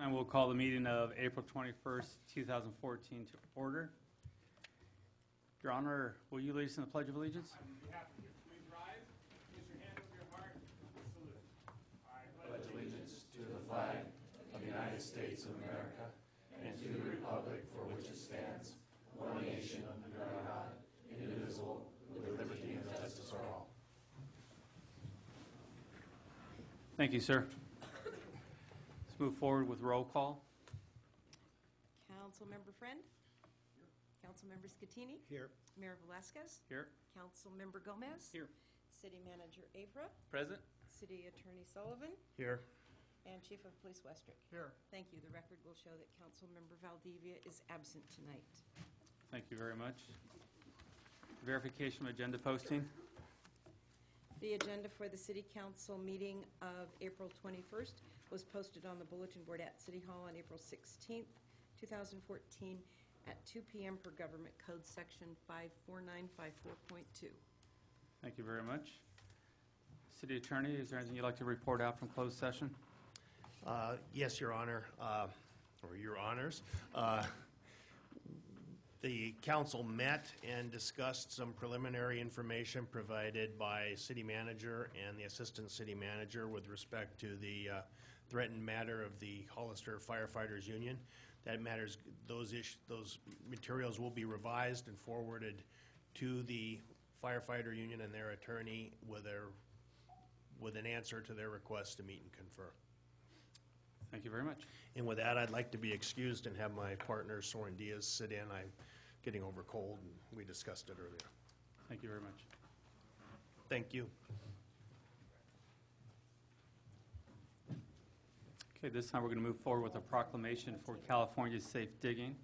And we'll call the meeting of April 21st, 2014 to order. Your Honor, will you lead us in the Pledge of Allegiance? I would be happy to. Please rise, place your hand over your heart, and salute. I pledge allegiance to the flag of the United States of America and to the republic for which it stands, one nation under God, indivisible, with liberty and justice for all. Thank you, sir. Let's move forward with roll call. Councilmember Friend? Here. Councilmember Scatini? Here. Mayor Velasquez? Here. Councilmember Gomez? Here. City Manager Avra? Present. City Attorney Sullivan? Here. And Chief of Police Westrick? Here. Thank you. The record will show that Councilmember Valdivia is absent tonight. Thank you very much. Verification of agenda posting. The agenda for the City Council meeting of April 21st was posted on the bulletin board at City Hall on April 16th, 2014 at 2 p.m. per Government Code Section 54954.2. Thank you very much. City Attorney, is there anything you'd like to report out from closed session? Yes, Your Honor, or Your Honors. The council met and discussed some preliminary information provided by City Manager and the Assistant City Manager with respect to the threatened matter of the Hollister Firefighters Union. That matters, those materials will be revised and forwarded to the firefighter union and their attorney with an answer to their request to meet and confer. Thank you very much. And with that, I'd like to be excused and have my partner, Soren Diaz, sit in. I'm getting over cold, and we discussed it earlier. Thank you very much. Thank you. Okay, this time we're going to move forward with a proclamation for California's safe digging.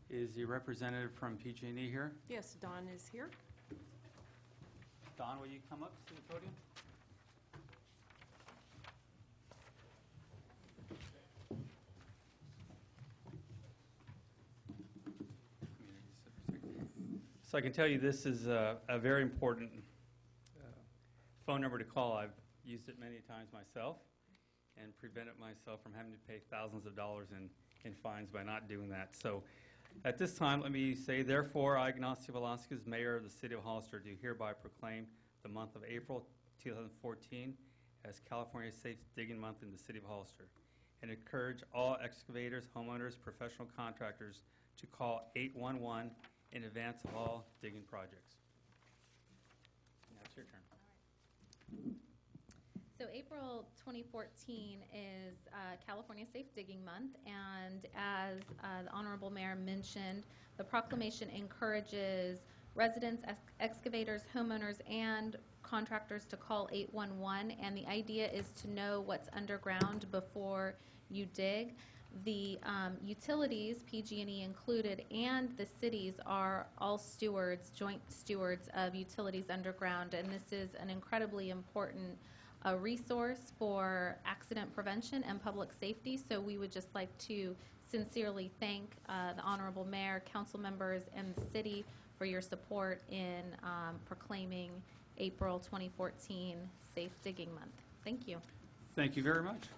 Is the representative from PG&E here? Yes, Don is here. Don, will you come up to the podium? So I can tell you this is a very important phone number to call. I've used it many times myself and prevented myself from having to pay thousands of dollars in fines by not doing that. So at this time, let me say, therefore, I, Ignacio Velasquez, Mayor of the City of Hollister, do hereby proclaim the month of April 2014 as California's Safe Digging Month in the City of Hollister, and encourage all excavators, homeowners, professional contractors to call 811 in advance of all digging projects. Now it's your turn. So April 2014 is California Safe Digging Month, and as the Honorable Mayor mentioned, the proclamation encourages residents, excavators, homeowners, and contractors to call 811, and the idea is to know what's underground before you dig. The utilities, PG&E included, and the cities are all stewards, joint stewards of utilities underground, and this is an incredibly important resource for accident prevention and public safety. So we would just like to sincerely thank the Honorable Mayor, council members, and the city for your support in proclaiming April 2014 Safe Digging Month. Thank you. Thank you very much.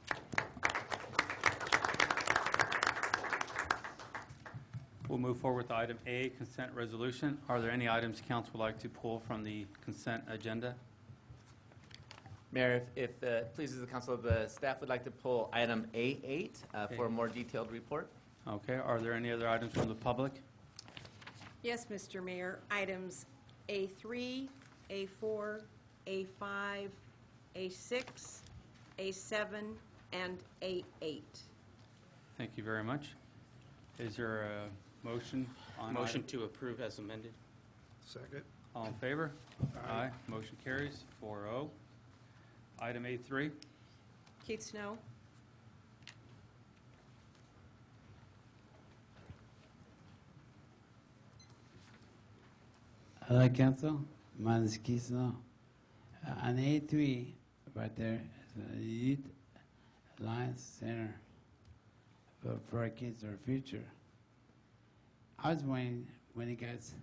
We'll move forward with item A, consent resolution. Are there any items council would like to pull from the consent agenda? Mayor, if it pleases the council, the staff would like to pull item A8 for a more detailed report. Okay, are there any other items from the public? Yes, Mr. Mayor. Items A3, A4, A5, A6, A7, and A8. Thank you very much. Is there a motion on Motion item? to approve as amended. Second. All in favor? Aye. Motion carries 4-0. Item A3. Keith Snow. Hello, Council. My name is Keith Snow. On A3, right there, is a Youth Alliance Center for our kids, our future. I was wondering when you guys,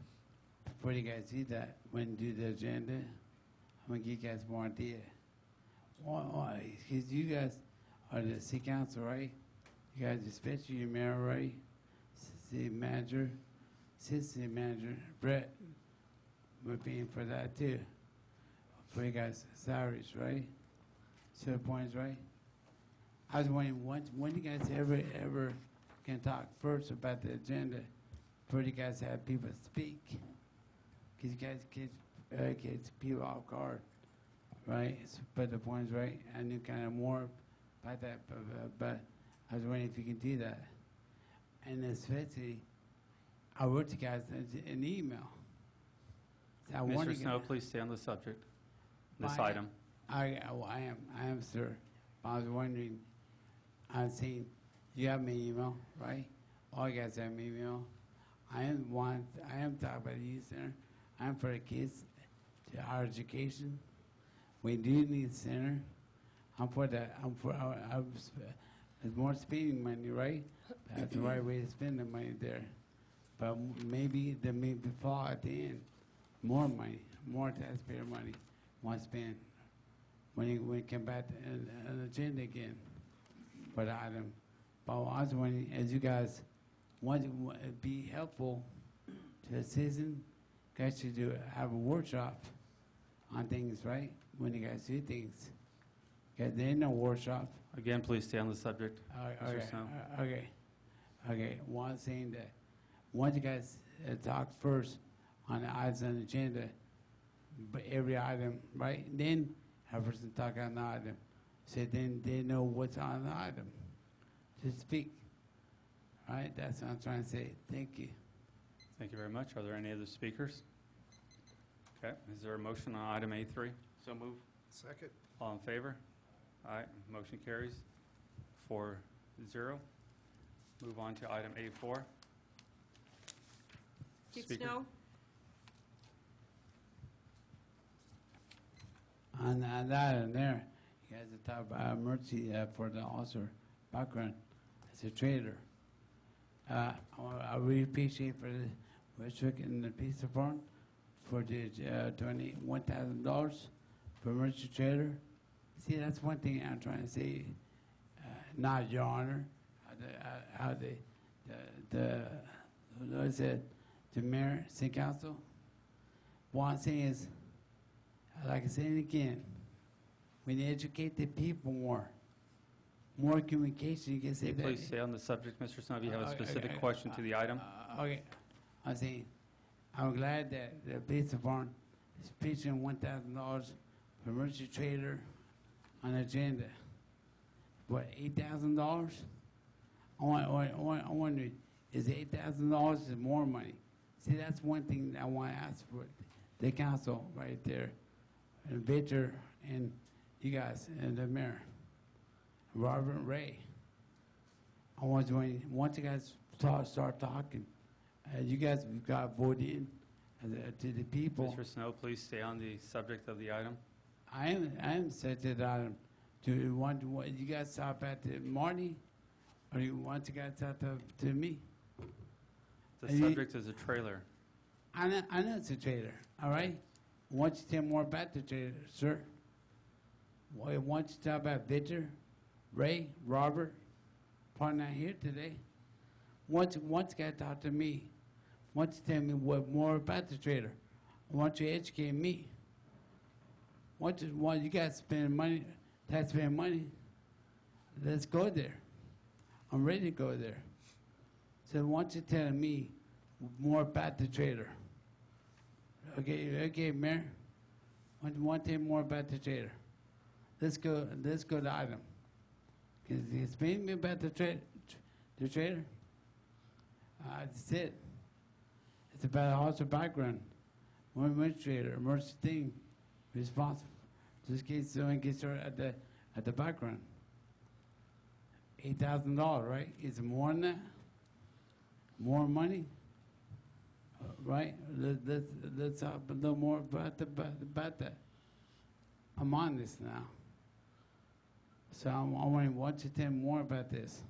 before you guys see that, when you do the agenda, I'm going to give you guys more idea. Why? Because you guys are the city council, right? You guys, especially your mayor, right? City manager, city manager, Brett, we're paying for that too. For you guys' salaries, right? 7 points, right? I was wondering, when you guys ever can talk first about the agenda, before you guys have people speak? Because you guys get people off guard, right? But the points, right? I knew kind of more about that, but I was wondering if you can do that. And especially, I wrote you guys an email. So I wanted Mr. to- Snow, please stay on the subject, this Fine. item. I am, sir. I was wondering, I was saying, you have my email, right? All you guys have my email. I am talking about the youth center. I'm for the kids, to our education. We do need a center. I'm for that. There's more spending money, right? That's the right way to spend the money there. But maybe there may be fall at the end. More money, more taxpayer money, want to spend when we come back to an agenda again for the item. But I was wondering, as you guys want to be helpful to a citizen, you guys should have a workshop on things, right? When you guys do things. Because there ain't no workshop. Again, please stay on the subject, Mr. Okay, Snow. okay. Well, I'm saying that once you guys talk first on the items on the agenda, but every item, right? Then have a person talk on the item. So then they know what's on the item to speak. All right, that's what I'm trying to say. Thank you. Thank you very much. Are there any other speakers? Okay, is there a motion on item A3? So move. Second. All in favor? Aye, motion carries 4-0. Move on to item A4. Chief Speaker. Snow? On that in there, you guys are talking about emergency for the officer background as a trader. I really appreciate for the Westwick and the police department for the donate $1,000 for emergency trader. See, that's one thing I'm trying to say. Not Your Honor, how the mayor, city council. What I'm saying is, like I said again, we need to educate the people more. More communication, you can say Can you that. please stay on the subject, Mr. Snow, if you have a Okay, specific okay, question to the item? Okay, I'm saying, I'm glad that the police department is pitching $1,000 for emergency trader on the agenda. What, $8,000? I wonder, is $8,000 is more money? See, that's one thing that I want to ask for the council right there, and Victor, and you guys, and the mayor, Robert Ray. I want to, once you guys start talking, you guys got voted in to the people. Mr. Snow, please stay on the subject of the item. I am set to that item. Do you want you guys talk about to Marty, or you want you guys talk to me? The And you- subject is a trailer. I know it's a trader. All right. Why don't you tell more about the trader, sir? Why don't you talk about Victor, Ray, Robert? Probably not here today. Once you guys talk to me, once you tell me what more about the trader, I want you to educate me. Once you guys spend money, taxpayer money, let's go there. I'm ready to go there. So once you tell me more about the trader. Okay, Mayor. Want to hear more about the trader? Let's go to item. Can you explain me about the trader? That's it. It's about a horse background. One administrator, emergency thing, responsible. Just in case someone gets hurt at the background. $8,000, right? Is it more than that? More money? Right? Let's talk a little more about that. I'm on this now. So I want you to tell me more about this.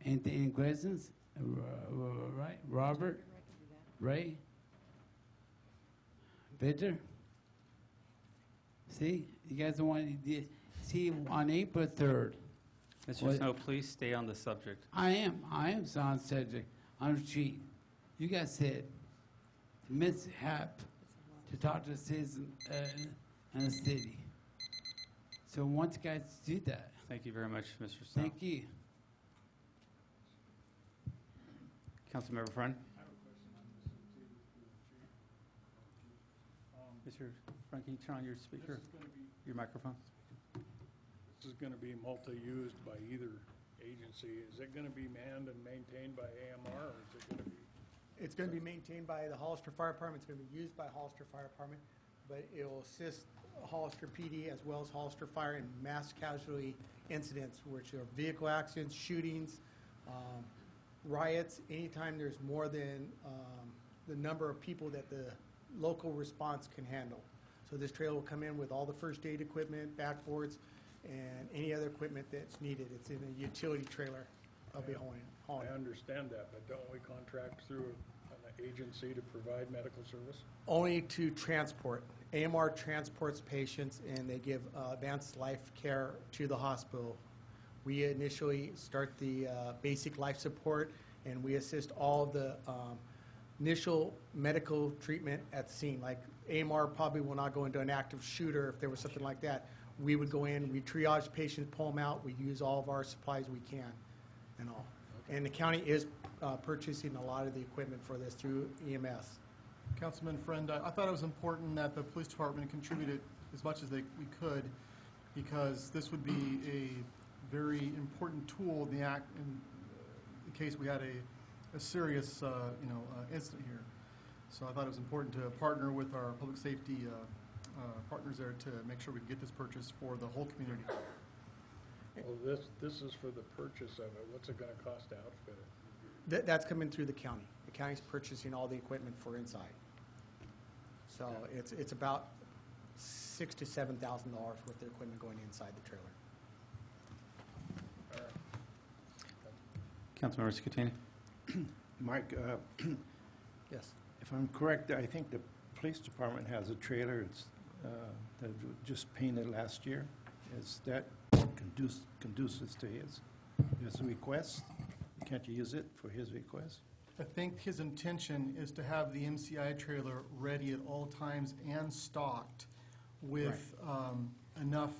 Any questions? Right? Robert? Ray? Victor? See? You guys don't want to see on April 3rd. Mr. What- Snow, please stay on the subject. I am on subject, on the street. You guys said mishap to talk to the citizen in the city. So once you guys do that, Thank you very much, Mr. Snow. thank you. Councilmember Friend? Mr. Friend, can you turn on your speaker, your microphone? This is going to be multi-used by either agency. Is it going to be manned and maintained by AMR, or is it going to be? It's going to be maintained by the Hollister Fire Department. It's going to be used by Hollister Fire Department, but it will assist Hollister PD as well as Hollister Fire in mass casualty incidents, which are vehicle accidents, shootings, riots. Anytime there's more than the number of people that the local response can handle. So this trailer will come in with all the first aid equipment, backboards, and any other equipment that's needed. It's in a utility trailer. I'll be hauling. I understand that, but don't we contract through an agency to provide medical service? Only to transport. AMR transports patients, and they give advanced life care to the hospital. We initially start the basic life support, and we assist all of the initial medical treatment at the scene. Like AMR probably will not go into an active shooter if there was something like that. We would go in, we triage patients, pull them out, we use all of our supplies we can and all. And the county is purchasing a lot of the equipment for this through EMS. Councilman Friend, I thought it was important that the police department contributed as much as we could, because this would be a very important tool in in case we had a serious incident here. So I thought it was important to partner with our public safety partners there to make sure we get this purchase for the whole community. Well, this is for the purchase of it. What's it going to cost to outfit it? That's coming through the county. The county's purchasing all the equipment for inside. So it's about $6,000 to $7,000 worth of equipment going inside the trailer. Councilmember Scatini? Mike, Yes. if I'm correct, I think the police department has a trailer that was just painted last year. Is that conducive to his request? Can't you use it for his request? I think his intention is to have the MCI trailer ready at all times and stocked with enough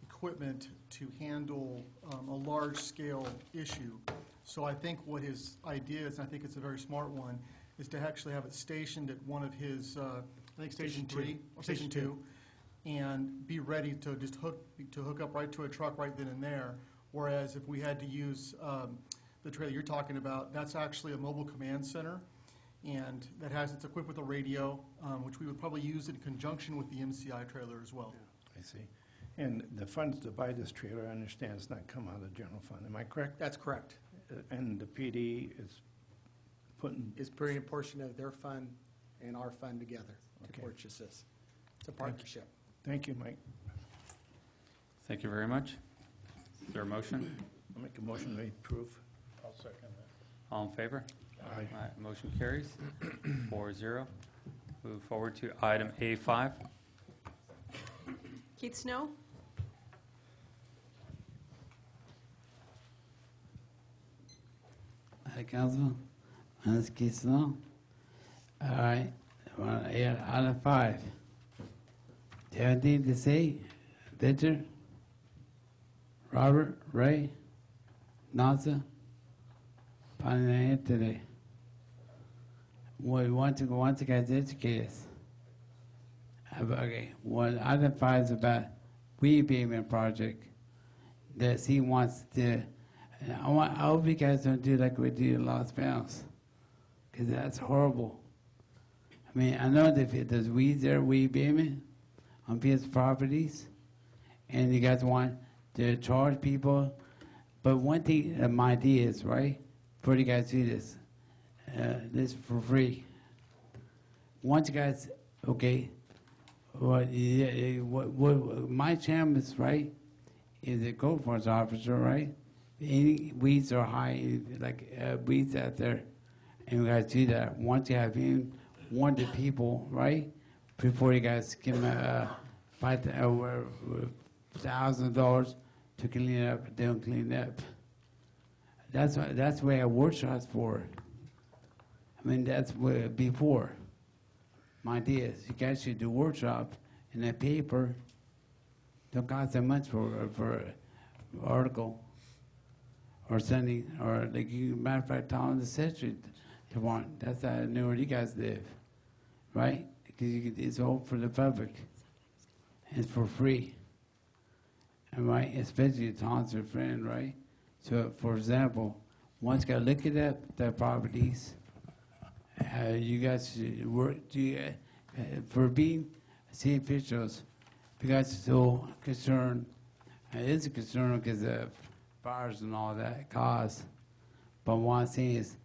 equipment to handle a large-scale issue. So I think what his idea is, and I think it's a very smart one, is to actually have it stationed at one of his, I think Station 3 or Station 2, and be ready to just hook up right to a truck right then and there. Whereas if we had to use the trailer you're talking about, that's actually a mobile command center, and it's equipped with a radio, which we would probably use in conjunction with the MCI trailer as well. I see. And the funds to buy this trailer, I understand, is not come out of the general fund. Am I correct? That's correct. And the PD is putting... Is putting a portion of their fund and our fund together to Okay. purchase this. It's a partnership. Thank you, Mike. Thank you very much. Is there a motion? I'll make a motion to approve. I'll second that. All in favor? Aye. Motion carries 4-0. Move forward to item A5. Keith Snow? Hi, Councilman. My name is Keith Snow. All right, well, out of 5. Do you have anything to say? Victor? Robert? Ray? Nasa? Finding that here today. We want to guys educate us. Okay, well, item 5 is about weed abatement project that he wants to. I hope you guys don't do like we do in Los Angeles, because that's horrible. I mean, I know that there's weeds there, weed abatement on people's properties, and you guys want to charge people. But one thing, my idea is, right, before you guys do this for free. Once you guys, okay, what my challenge, right, is a code enforcement officer, right? Any weeds are high, like weeds out there, and you guys do that. Once you have him warn the people, right, before you guys give him $5,000 to clean it up, they don't clean it up. That's where a workshop's for. I mean, that's where before. My idea is you guys should do workshop in a paper. Don't cost that much for an article or something, or like you matter of fact, Tom the Century, you want. That's how I know where you guys live, right? Because it's all for the public. It's for free. And right, especially Tom's your friend, right? So, for example, once you gotta look at the properties, you guys should work for being city officials. You guys are so concerned. It is a concern because of fires and all that cause. But what I'm saying is,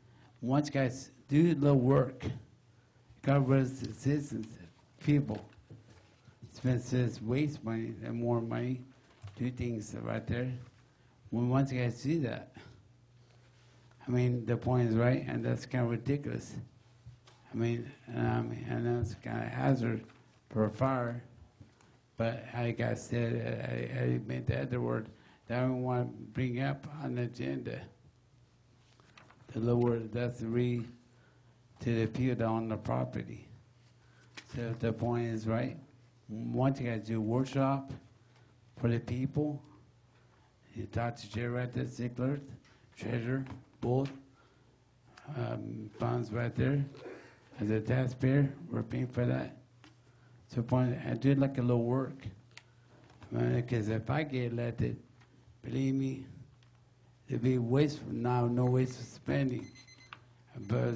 once you guys do the work, you gotta raise the citizens, people. Spend waste money and more money, do things right there. Once you guys see that, I mean, the point is right, and that's kind of ridiculous. I mean, I know it's kind of hazard for a fire, but like I said, I made the other word that I don't want to bring up on the agenda. The lower, that's the to the people on the property. So the point is right. Once you guys do a workshop for the people, you talk to Chair right there, Ziegler, Treasurer, both funds right there. As a taxpayer, we're paying for that. So point, I do like a little work. Because if I get elected, believe me, there'll be wasteful now, no wasteful spending. But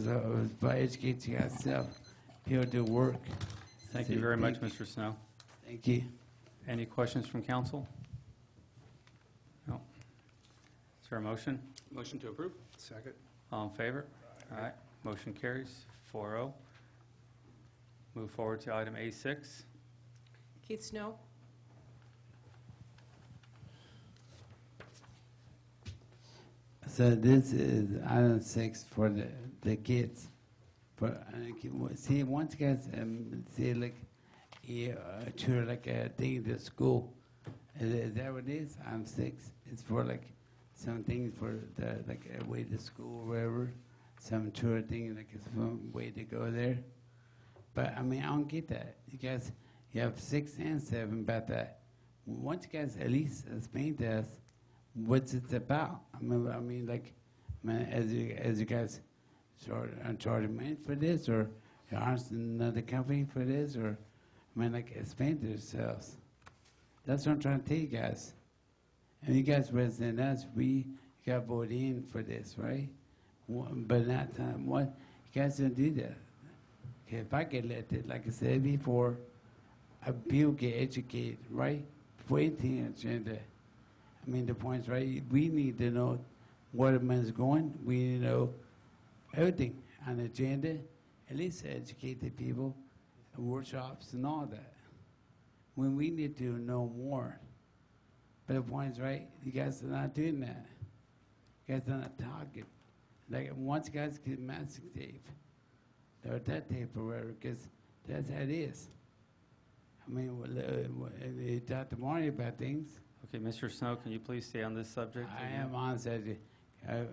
by educating yourself, people do work. Thank you very much, Mr. Snow. Thank you. Any questions from council? No. Is there a motion? Motion to approve? Second. All in favor? All right, motion carries 4-0. Move forward to item A6. Keith Snow? So this is item 6 for the kids. See, once you guys see like tour like a thing to school, is that what it is? Item 6. It's for like some things for the like a way to school or wherever, some tour thing like it's some way to go there. But I mean, I don't get that. You have 6 and 7 about that. Once you guys at least explain to us what's it about. I mean, like, man, as you guys charge money for this, or you ask another company for this, or I mean, like, explain to yourselves. That's what I'm trying to tell you guys. And you guys represent us. We got voted in for this, right? But not time. What you guys don't do that. Okay, if I get elected, like I said before, people get educated, right? For anything agenda. I mean, the point's right. We need to know where the money's going. We need to know everything on the agenda. At least educate the people, workshops and all that. When we need to know more. But the point's right. You guys are not doing that. You guys are not talking. Like once you guys get masking tape, or that tape or whatever, because that's how it is. I mean, you talk to Marty about things. Okay, Mr. Snow, can you please stay on this subject? I am on subject.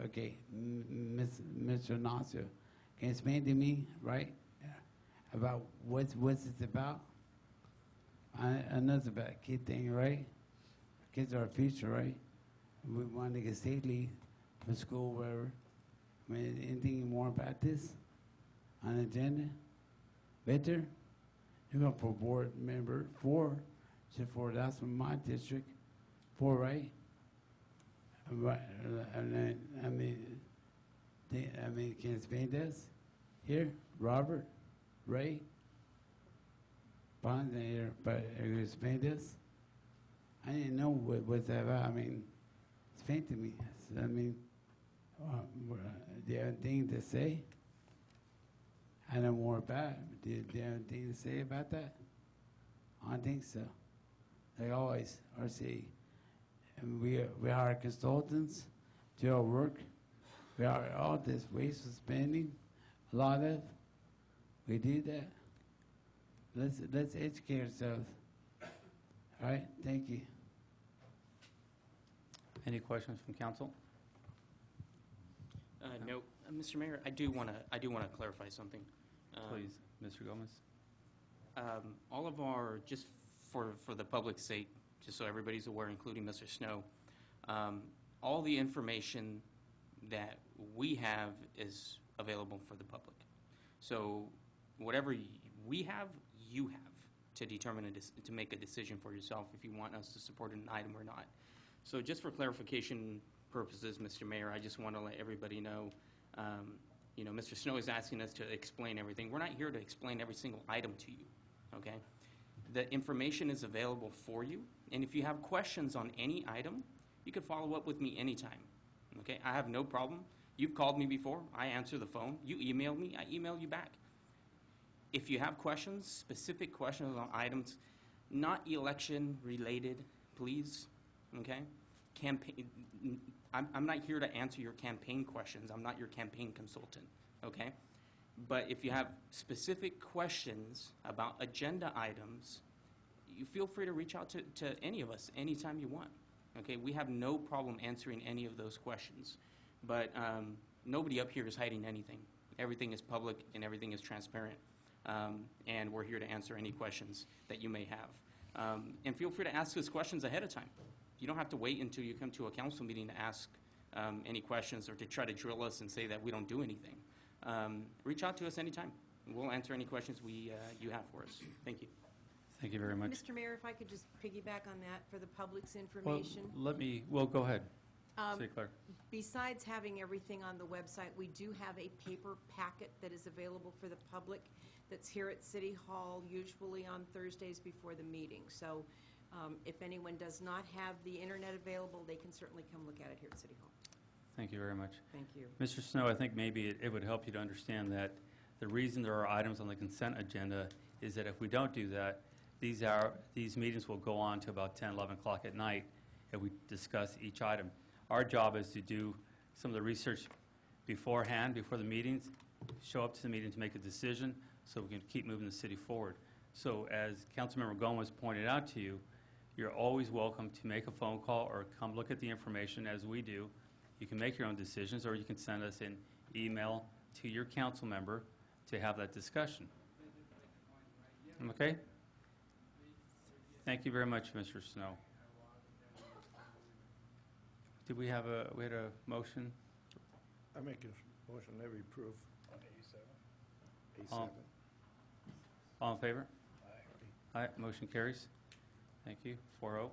Okay, Mr. Nasser, can you explain to me, right, about what's it about? I know it's about a kid thing, right? Kids are our future, right? We want to get safely for school, wherever. I mean, anything more about this on the agenda? Better? You're going for board member 4. So 4, that's from my district. 4, right? Right. I mean, can you explain this? Here, Robert, Ray, Bonds here, but can you explain this? I didn't know what's that about. I mean, explain to me. I mean, do you have anything to say? I know more about it. Do you have anything to say about that? I don't think so. Like always, RC. And we hire consultants, do our work. We hire all this wasteful spending, a lot of. We do that. Let's educate ourselves. All right, thank you. Any questions from council? No, Mr. Mayor, I do want to clarify something. Please, Mr. Gomez. All of our, just for the public's sake, just so everybody's aware, including Mr. Snow, all the information that we have is available for the public. So whatever we have, you have to determine to make a decision for yourself if you want us to support an item or not. So just for clarification purposes, Mr. Mayor, I just want to let everybody know, Mr. Snow is asking us to explain everything. We're not here to explain every single item to you, okay? The information is available for you, and if you have questions on any item, you can follow up with me anytime, okay? I have no problem. You've called me before. I answer the phone. You email me. I email you back. If you have questions, specific questions on items, not election related, please, okay? I'm not here to answer your campaign questions. I'm not your campaign consultant, okay? But if you have specific questions about agenda items, you feel free to reach out to any of us anytime you want, okay? We have no problem answering any of those questions. But nobody up here is hiding anything. Everything is public and everything is transparent. And we're here to answer any questions that you may have. And feel free to ask us questions ahead of time. You don't have to wait until you come to a council meeting to ask any questions or to try to drill us and say that we don't do anything. Reach out to us anytime. We'll answer any questions you have for us. Thank you. Thank you very much. Mr. Mayor, if I could just piggyback on that for the public's Well, information. go ahead. City Clerk. Besides having everything on the website, we do have a paper packet that is available for the public that's here at City Hall, usually on Thursdays before the meeting. So if anyone does not have the internet available, they can certainly come look at it here at City Hall. Thank you very much. Thank you. Mr. Snow, I think maybe it would help you to understand that the reason there are items on the consent agenda is that if we don't do that, these meetings will go on to about 10, 11 o'clock at night if we discuss each item. Our job is to do some of the research beforehand, before the meetings, show up to the meeting to make a decision so we can keep moving the city forward. So as Councilmember Gomez pointed out to you, you're always welcome to make a phone call or come look at the information as we do. You can make your own decisions, or you can send us an email to your council member to have that discussion. Okay? Thank you very much, Mr. Snow. Did we have a motion? I make a motion that we approve. A7. All in favor? Aye. Motion carries. Thank you. 4-0.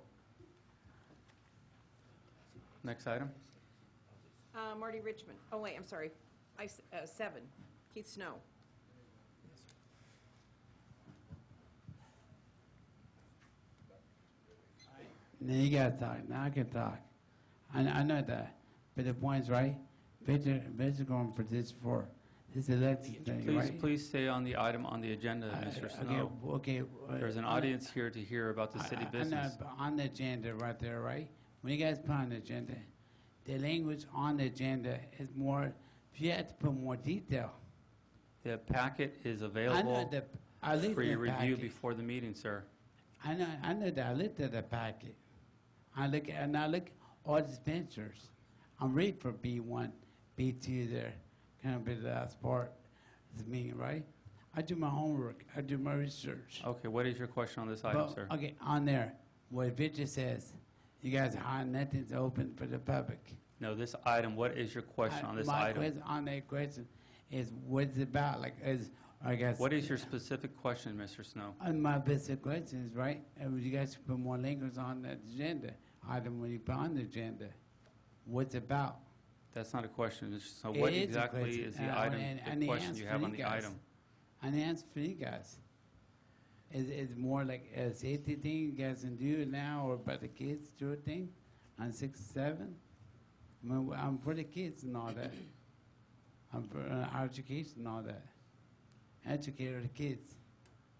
Next item. Marty Richmond. Oh, wait, I'm sorry. 7. Keith Snow. Now you gotta talk. Now I can talk. I know that, but the point's right. Victor going for this election thing, right? Please stay on the item on the agenda, Mr. Snow. Okay. There's an audience here to hear about the city business. I know, but on the agenda right there, right? When you guys put on the agenda, the language on the agenda is more, you have to put more detail. The packet is available I looked for at your the review packet. before the meeting, sir. I know that. I looked at the packet. I look all these pictures. I'm ready for B1, B2 there. Kind of be the last part of the meeting, right? I do my homework. I do my research. Okay, what is your question on this item, But, sir? okay, on there, what Victor says, you guys are nothing's open for the public. No, this item, what is your question on this My item? question on that question is what's it about? I guess. What is your specific question, Mr. Snow? And my basic question is, right, you guys should put more language on the agenda, item when you put on the agenda. What's it about? That's not a question, Mr. Snow. It What is a exactly question. is the item, And the the question answer you have for on you the guys. item? And the answer for you guys is more like a safety thing you guys can do now, or about the kids do a thing on 6 or 7. I mean, I'm for the kids and all that. I'm for our education and all that. Educate the kids.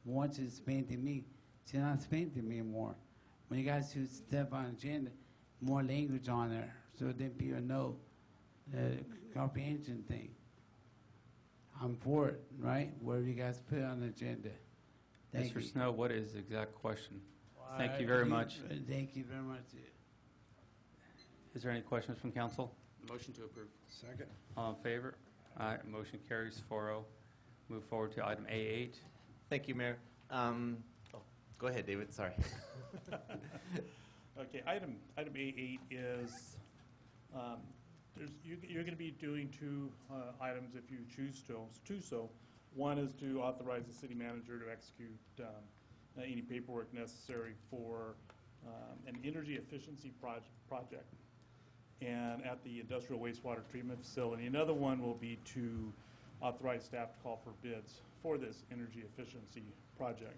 Once you explain to me, she's not explaining to me more. When you guys do step on agenda, more language on there, so then people know the comprehension thing. I'm for it, right? Whatever you guys put on the agenda. Thank Mr. you. Snow, what is the exact question? Thank you very much. Thank you very much. Is there any questions from council? Motion to approve. Second. All in favor? Aye. Motion carries 4-0. Move forward to item A8. Thank you, Mayor. Go ahead, David, sorry. Okay, item A8 is, you're going to be doing two items if you choose to so. One is to authorize the city manager to execute any paperwork necessary for an energy efficiency project and at the industrial wastewater treatment facility. Another one will be to authorize staff to call for bids for this energy efficiency project.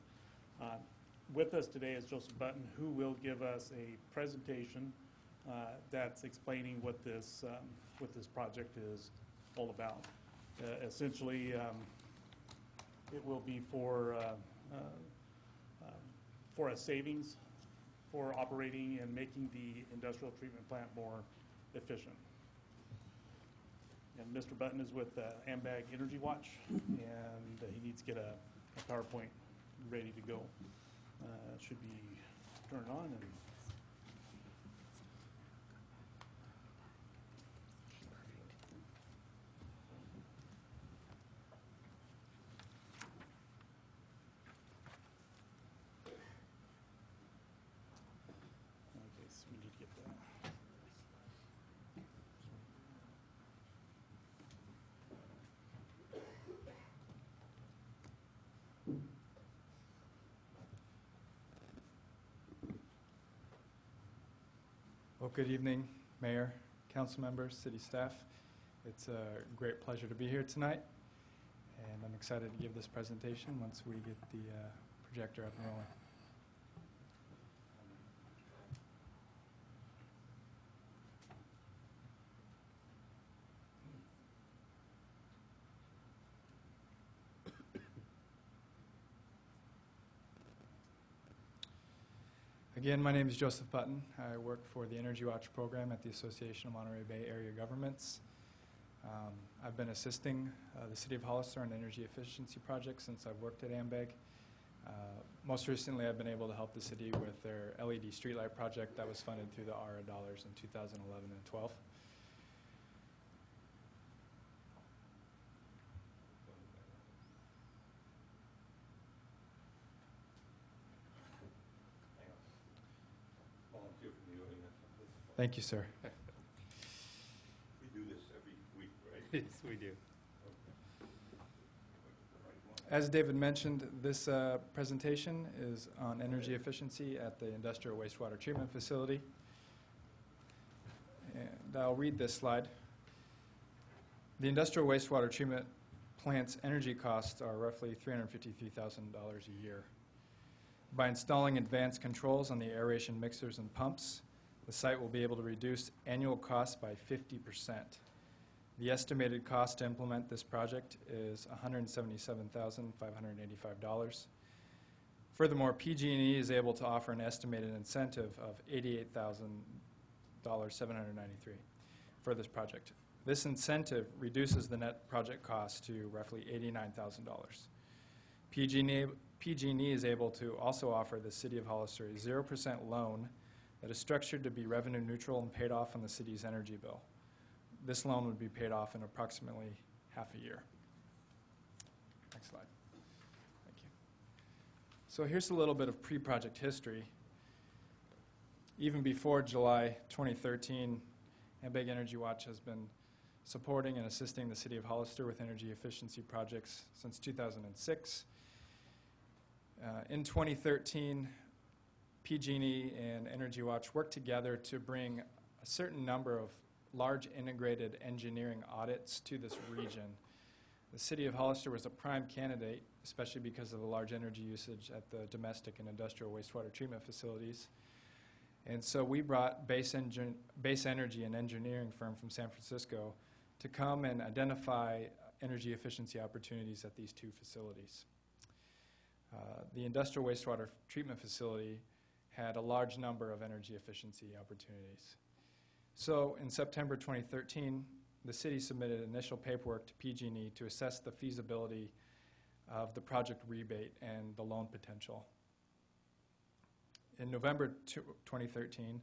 With us today is Joseph Button, who will give us a presentation that's explaining what this project is all about. Essentially, it will be for a savings for operating and making the industrial treatment plant more efficient. And Mr. Button is with AMBAG Energy Watch, and he needs to get a PowerPoint ready to go. It should be turned on and okay, so we need to get that. Well, good evening, Mayor, council members, city staff. It's a great pleasure to be here tonight, and I'm excited to give this presentation once we get the projector up and rolling. Again, my name is Joseph Button. I work for the Energy Watch program at the Association of Monterey Bay Area Governments. I've been assisting the City of Hollister on energy efficiency projects since I've worked at AMBAG. Most recently, I've been able to help the city with their LED streetlight project that was funded through the ARA dollars in 2011 and 12. Thank you, sir. We do this every week, right? Yes, we do. As David mentioned, this presentation is on energy efficiency at the industrial wastewater treatment facility. And I'll read this slide. The industrial wastewater treatment plant's energy costs are roughly $353,000 a year. By installing advanced controls on the aeration mixers and pumps, the site will be able to reduce annual costs by 50%. The estimated cost to implement this project is $177,585. Furthermore, PG&E is able to offer an estimated incentive of $88,793 for this project. This incentive reduces the net project cost to roughly $89,000. PG&E is able to also offer the City of Hollister a 0% loan that is structured to be revenue neutral and paid off on the city's energy bill. This loan would be paid off in approximately half a year. Next slide. Thank you. So here's a little bit of pre-project history. Even before July 2013, AMBAG Energy Watch has been supporting and assisting the City of Hollister with energy efficiency projects since 2006. In 2013, PG&E and Energy Watch worked together to bring a certain number of large integrated engineering audits to this region. The City of Hollister was a prime candidate, especially because of the large energy usage at the domestic and industrial wastewater treatment facilities. And so we brought Base Energy, an engineering firm from San Francisco, to come and identify energy efficiency opportunities at these two facilities. The industrial wastewater treatment facility had a large number of energy efficiency opportunities. So in September 2013, the city submitted initial paperwork to PG&E to assess the feasibility of the project rebate and the loan potential. In November 2013,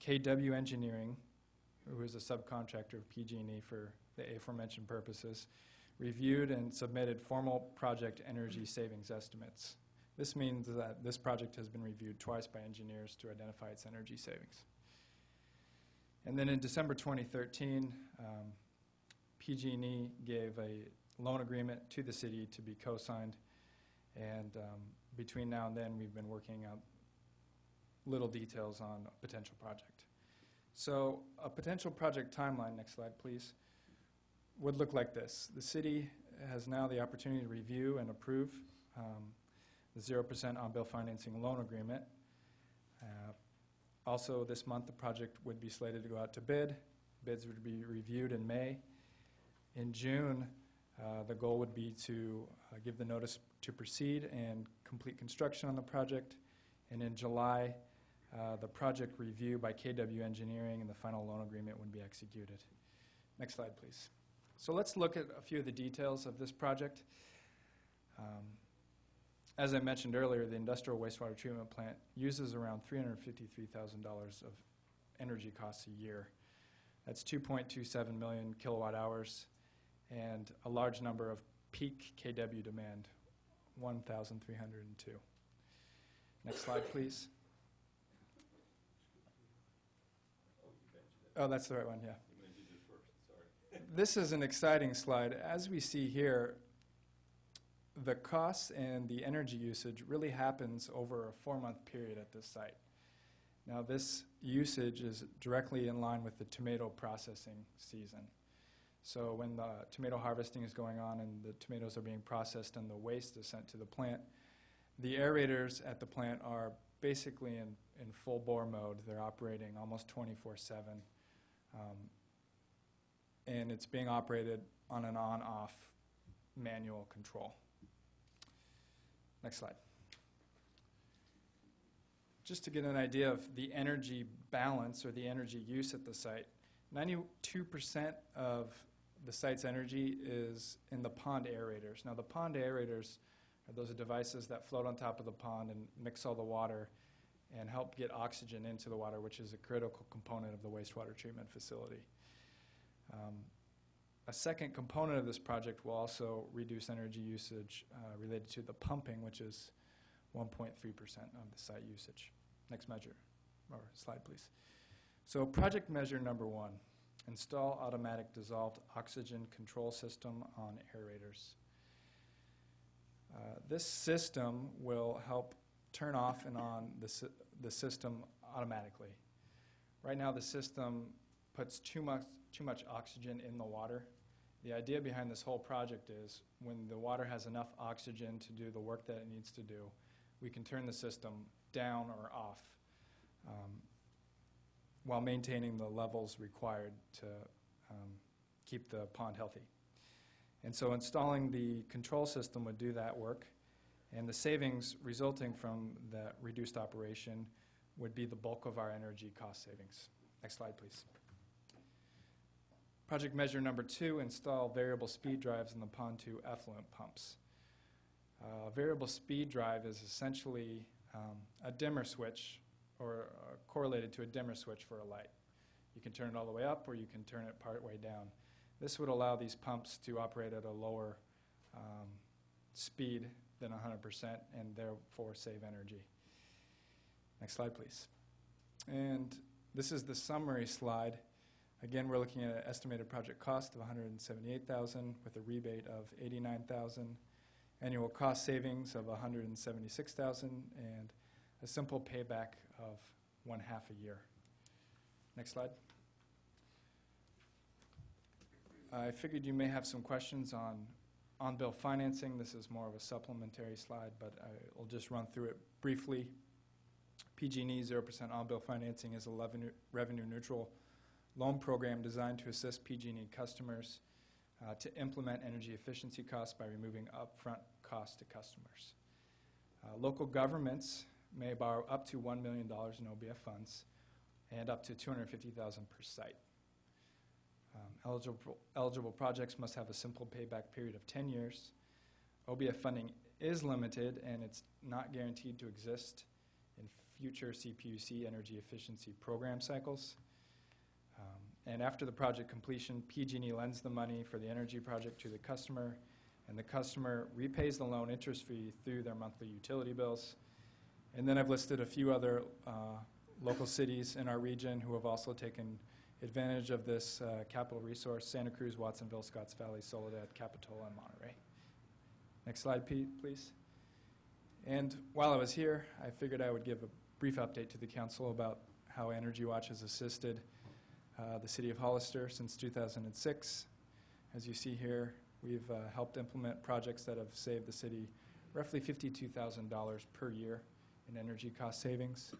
KW Engineering who is a subcontractor of PG&E for the aforementioned purposes, reviewed and submitted formal project energy savings estimates. This means that this project has been reviewed twice by engineers to identify its energy savings. And then in December 2013, PG&E gave a loan agreement to the city to be co-signed, and between now and then we've been working out little details on a potential project. So a potential project timeline, next slide please, would look like this. The city has now the opportunity to review and approve the 0% on-bill financing loan agreement. Also this month the project would be slated to go out to bid. Bids would be reviewed in May. In June, the goal would be to give the notice to proceed and complete construction on the project. And in July, the project review by KW Engineering and the final loan agreement would be executed. Next slide, please. So let's look at a few of the details of this project. As I mentioned earlier, the industrial wastewater treatment plant uses around $353,000 of energy costs a year. That's 2.27 million kilowatt hours and a large number of peak KW demand, 1,302. Next slide, please. Oh, that's the right one, yeah. This is an exciting slide. As we see here, the costs and the energy usage really happens over a 4-month period at this site. Now this usage is directly in line with the tomato processing season. So when the tomato harvesting is going on and the tomatoes are being processed and the waste is sent to the plant, the aerators at the plant are basically in full bore mode. They're operating almost 24/7. And it's being operated on an on-off manual control. Next slide. Just to get an idea of the energy balance or the energy use at the site, 92% of the site's energy is in the pond aerators. Now the pond aerators are those devices that float on top of the pond and mix all the water and help get oxygen into the water, which is a critical component of the wastewater treatment facility. A second component of this project will also reduce energy usage related to the pumping, which is 1.3% of the site usage. Next measure, or slide please. So project measure number 1, install automatic dissolved oxygen control system on aerators. This system will help turn off and on the system automatically. Right now the system puts too much oxygen in the water. The idea behind this whole project is when the water has enough oxygen to do the work that it needs to do, we can turn the system down or off while maintaining the levels required to keep the pond healthy. And so installing the control system would do that work, and the savings resulting from that reduced operation would be the bulk of our energy cost savings. Next slide, please. Project measure number 2, install variable speed drives in the Pond 2 effluent pumps. Variable speed drive is essentially a dimmer switch or correlated to a dimmer switch for a light. You can turn it all the way up or you can turn it part way down. This would allow these pumps to operate at a lower speed than 100% and therefore save energy. Next slide, please. And this is the summary slide. Again, we're looking at an estimated project cost of $178,000 with a rebate of $89,000, annual cost savings of $176,000, and a simple payback of 1/2 a year. Next slide. I figured you may have some questions on on-bill financing. This is more of a supplementary slide, but I'll just run through it briefly. PG&E 0% on-bill financing is a revenue-neutral loan program designed to assist PG&E customers to implement energy efficiency costs by removing upfront costs to customers. Local governments may borrow up to $1 million in OBF funds and up to $250,000 per site. Eligible projects must have a simple payback period of 10 years. OBF funding is limited and it's not guaranteed to exist in future CPUC energy efficiency program cycles. And after the project completion, PG&E lends the money for the energy project to the customer, and the customer repays the loan interest-free through their monthly utility bills. And then I've listed a few other local cities in our region who have also taken advantage of this capital resource: Santa Cruz, Watsonville, Scotts Valley, Soledad, Capitola, and Monterey. Next slide, please. And while I was here, I figured I would give a brief update to the council about how Energy Watch has assisted the city of Hollister since 2006. As you see here, we've helped implement projects that have saved the city roughly $52,000 per year in energy cost savings.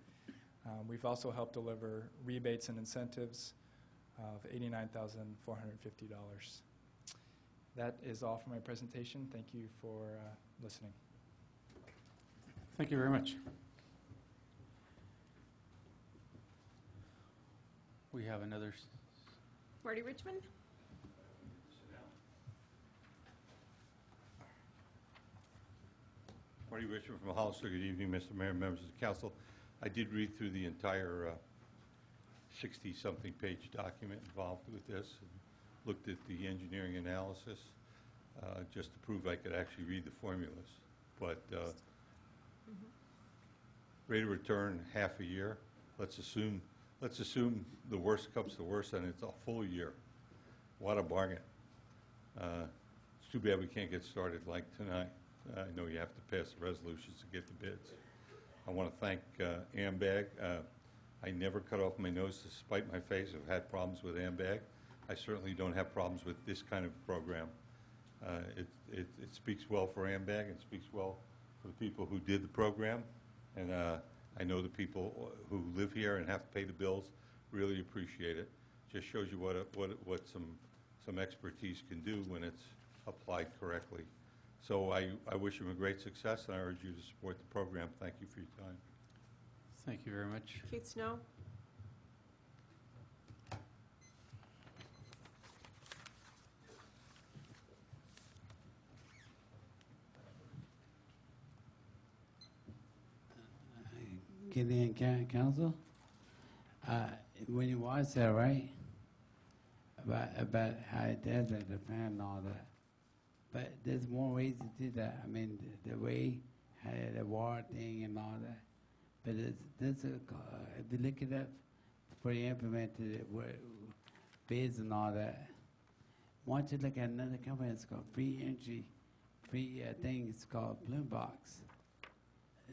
We've also helped deliver rebates and incentives of $89,450. That is all for my presentation. Thank you for listening. Thank you very much. We have another. Marty Richmond? Marty Richmond from Hollister. Good evening, Mr. Mayor, members of the council. I did read through the entire 60-something page document involved with this, and looked at the engineering analysis just to prove I could actually read the formulas. But rate of return half a year. Let's assume the worst comes to worst and it's a full year. What a bargain. It's too bad we can't get started like tonight. I know you have to pass the resolutions to get the bids. I want to thank AMBAG. I never cut off my nose to spite my face. I've had problems with AMBAG. I certainly don't have problems with this kind of program. It speaks well for AMBAG and speaks well for the people who did the program. And I know the people who live here and have to pay the bills really appreciate it. Just shows you what some expertise can do when it's applied correctly. So I wish him a great success, and I urge you to support the program. Thank you for your time. Thank you very much. Keith Snow? Gideon Council, when you watch that, right, about how it does like the fan and all that, but there's more ways to do that. I mean, the way how the water thing and all that, but if you look it up before you implemented it, bids and all that, once you look at another company, it's called Free Energy, free thing, it's called Bloombox.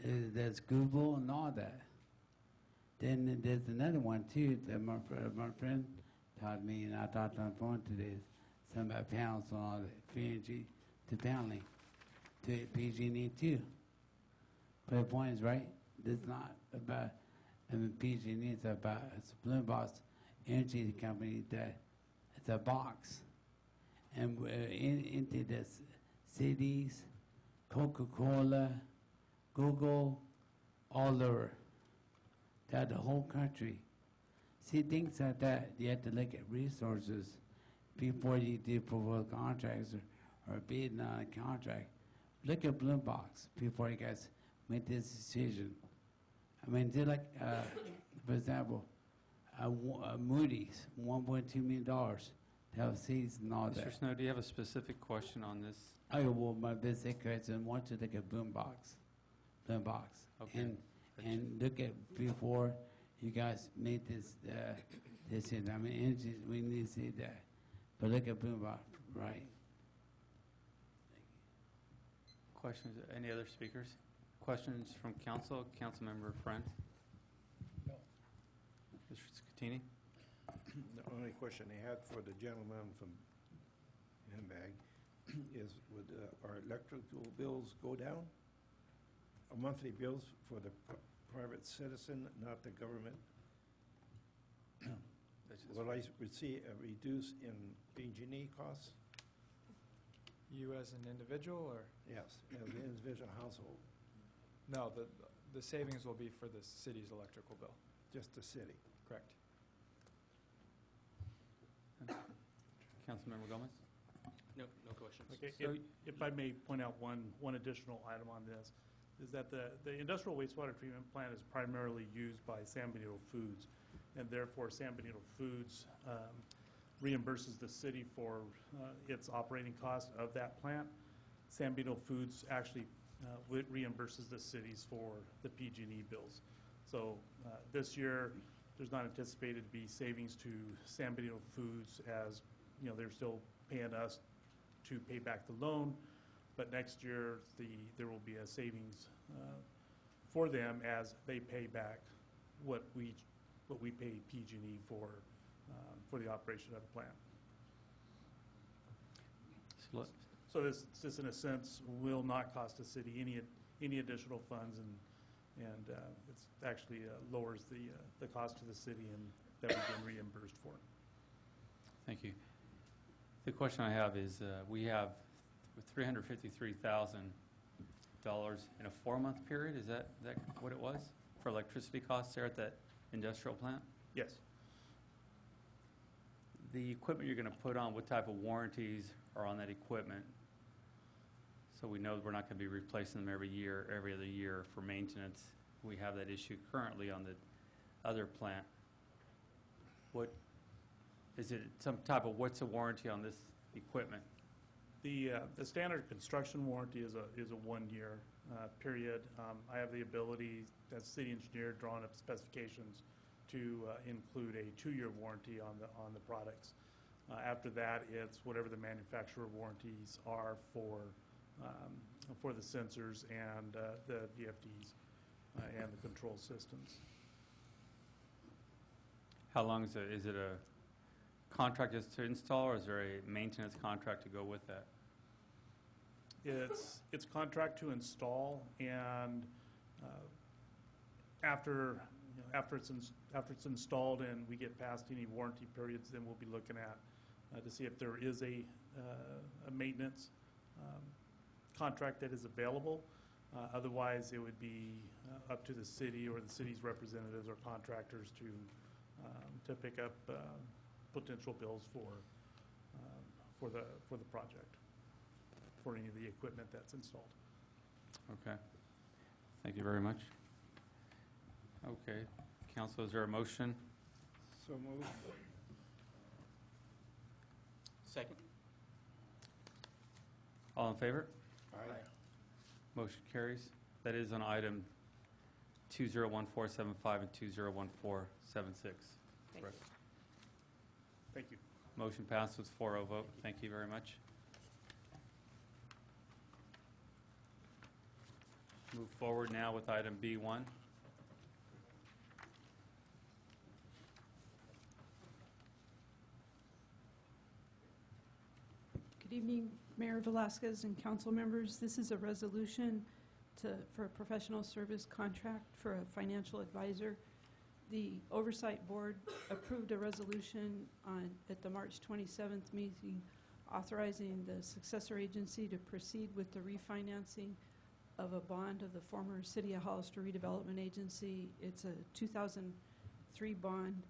There's Google and all that. Then there's another one too that my friend taught me, and I talked on the phone today. Something about panels and all that, free energy to paneling, to PG&E too. But the point is, right, this is not about PG&E, it's about it's a Bloombox energy company that it's a box. And into the cities, Coca-Cola, Google, all over. That the whole country. See, things like that, you have to look at resources before you do proposal contracts or bidding on a contract. Look at Bloombox before you guys make this decision. I mean, they're like, for example, Moody's, $1.2 million to have seats and all that. Mr. Snow, do you have a specific question on this? I well, my basic question, want to look at Bloombox. Okay. And look at before you guys made this decision. I mean, energy, we need to see that. But look at Bloombox, right? Questions? Any other speakers? Questions from council? Councilmember Friend? No. Mr. Scatini? The only question I had for the gentleman from Handbag is, would our electrical bills go down? Our monthly bills for the private citizen, not the government? Will I see a reduce in PG&E costs? You as an individual, or? Yes, as an individual household, No, the savings will be for the city's electrical bill. just the city. Correct. Councilmember Gomez? No questions. Okay, So- if I may point out one additional item on this, is that the industrial wastewater treatment plant is primarily used by San Benito Foods. and therefore San Benito Foods reimburses the city for its operating cost of that plant. San Benito Foods actually reimburses the cities for the PG&E bills. So this year, there's not anticipated to be savings to San Benito Foods, as they're still paying us to pay back the loan, but next year there will be a savings for them as they pay back what we pay PG&E for the operation of the plant. So this, in a sense, will not cost the city any additional funds, and it's actually lowers the cost to the city and that we've been reimbursed for. Thank you. The question I have is, we have $353,000 in a 4-month period. Is that what it was for electricity costs there at that industrial plant? Yes. The equipment you're going to put on, what type of warranties are on that equipment? So we know we're not going to be replacing them every other year for maintenance. We have that issue currently on the other plant. What is it? What's the warranty on this equipment? The standard construction warranty is a 1-year period. I have the ability, as city engineer, drawing up specifications to include a 2-year warranty on the products. After that, it's whatever the manufacturer warranties are for the sensors and the VFDs and the control systems. How long is it a contract just to install, or is there a maintenance contract to go with that? It's contract to install, and after it's installed and we get past any warranty periods, then we'll be looking at to see if there is a maintenance contract that is available. Otherwise, it would be up to the city or the city's representatives or contractors to pick up potential bills for the project, for any of the equipment that's installed. Okay. Thank you very much. Okay. Council, is there a motion? So moved. Second. All in favor? Aye. Motion carries. That is on item 201475 and 201476. Correct. Thank you. Motion passed with 4-0 vote. Thank you very much. Move forward now with item B1. Good evening, Mayor Velasquez and council members. This is a resolution for a professional service contract for a financial advisor. The Oversight Board approved a resolution at the March 27th meeting authorizing the successor agency to proceed with the refinancing of a bond of the former City of Hollister Redevelopment Agency. It's a 2003 bond.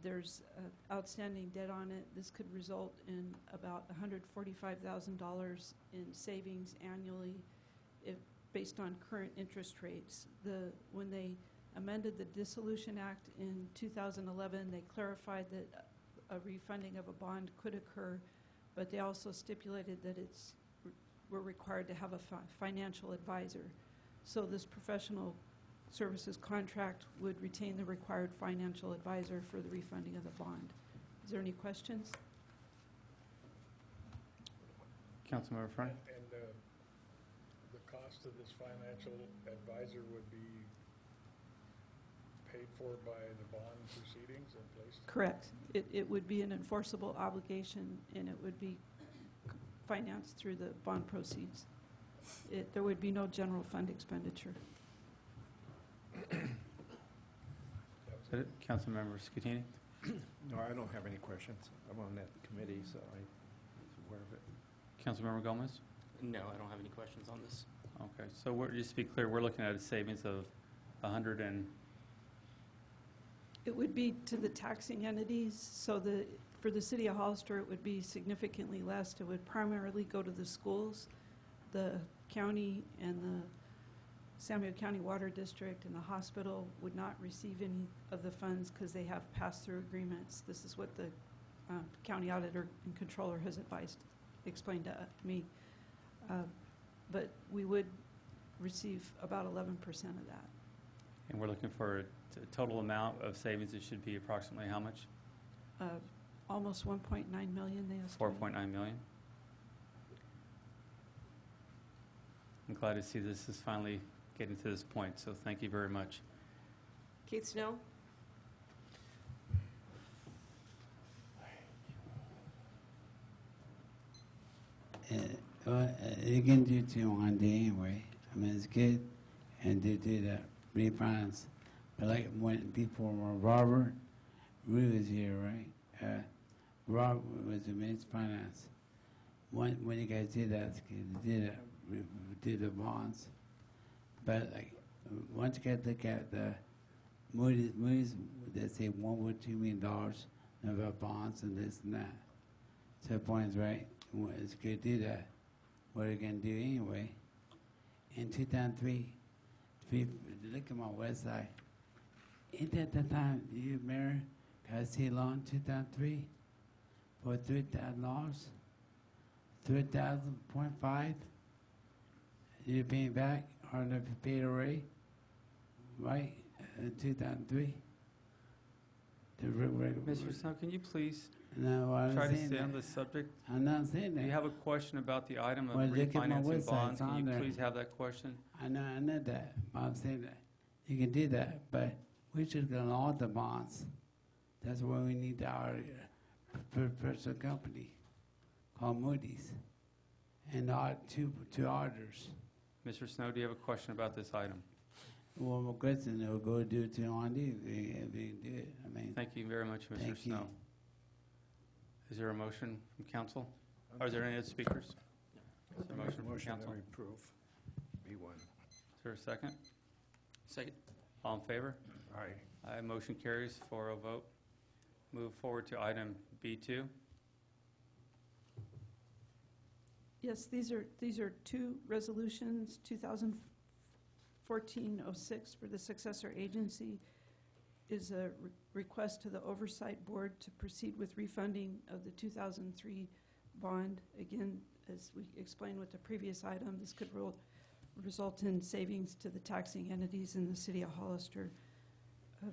There's outstanding debt on it. This could result in about $145,000 in savings annually based on current interest rates. When they amended the Dissolution Act in 2011, they clarified that a refunding of a bond could occur, but they also stipulated that we're required to have a financial advisor. So this professional services contract would retain the required financial advisor for the refunding of the bond. Is there any questions? Councilmember Front? And the cost of this financial advisor would be paid for by the bond proceedings in place? Correct. It would be an enforceable obligation, and it would be financed through the bond proceeds. There would be no general fund expenditure. Is that it? Councilmember Scatini? No, I don't have any questions. I'm on that committee, so I'm aware of it. Councilmember Gomez? No, I don't have any questions on this. Okay, so just to be clear, we're looking at a savings of 100 and... It would be to the taxing entities, so for the City of Hollister, it would be significantly less. It would primarily go to the schools, the county, and Samuel County Water District and the hospital would not receive any of the funds because they have pass-through agreements. This is what the county auditor and controller has explained to me. But we would receive about 11% of that. And we're looking for a total amount of savings. It should be approximately how much? Almost 1.9 million, they estimate. 4.9 million. I'm glad to see this is finally getting to this point, so thank you very much. Keith Snow? You can do 2 one day anyway. I mean, it's good, and they do the refinance. But like when before Robert Rue was here, right? Robert was the minister of finance. When you guys did that, it's good. They did the bonds. But like once you guys look at the Moody's, they say $1.2 million about bonds and this and that. So the point is right. It's good to do that. What are you going to do anyway? In 2003, look at my website. Ain't that the time you married? Got a C loan 2003 for $3,000, $3,000.5. You're paying back, or if you paid already, right? In 2003. Mr. Snow, can you please No, I'm try to saying stay on that. the subject? I'm not saying that. Do you have a question about the item of Well, look at my refinancing website, bonds? it's Can on you there. please have that question? I know that. But I'm saying that you can do that, but we should go on all the bonds. That's why we need our personal company called Moody's and two auditors. Mr. Snow, do you have a question about this item? One more question, they'll go do it to Andy if they can do it. I mean, Thank you very much, Mr. Thank you. Snow. Is there a motion from council? Or is there any other speakers? Is there a motion from council? that we approve. B1. Is there a second? Second. All in favor? Aye. Aye, motion carries 4-0 vote. Move forward to item B2. Yes, these are 2 resolutions, 2014-06 for the successor agency is a request to the Oversight Board to proceed with refunding of the 2003 bond. Again, as we explained with the previous item, this could result in savings to the taxing entities in the city of Hollister.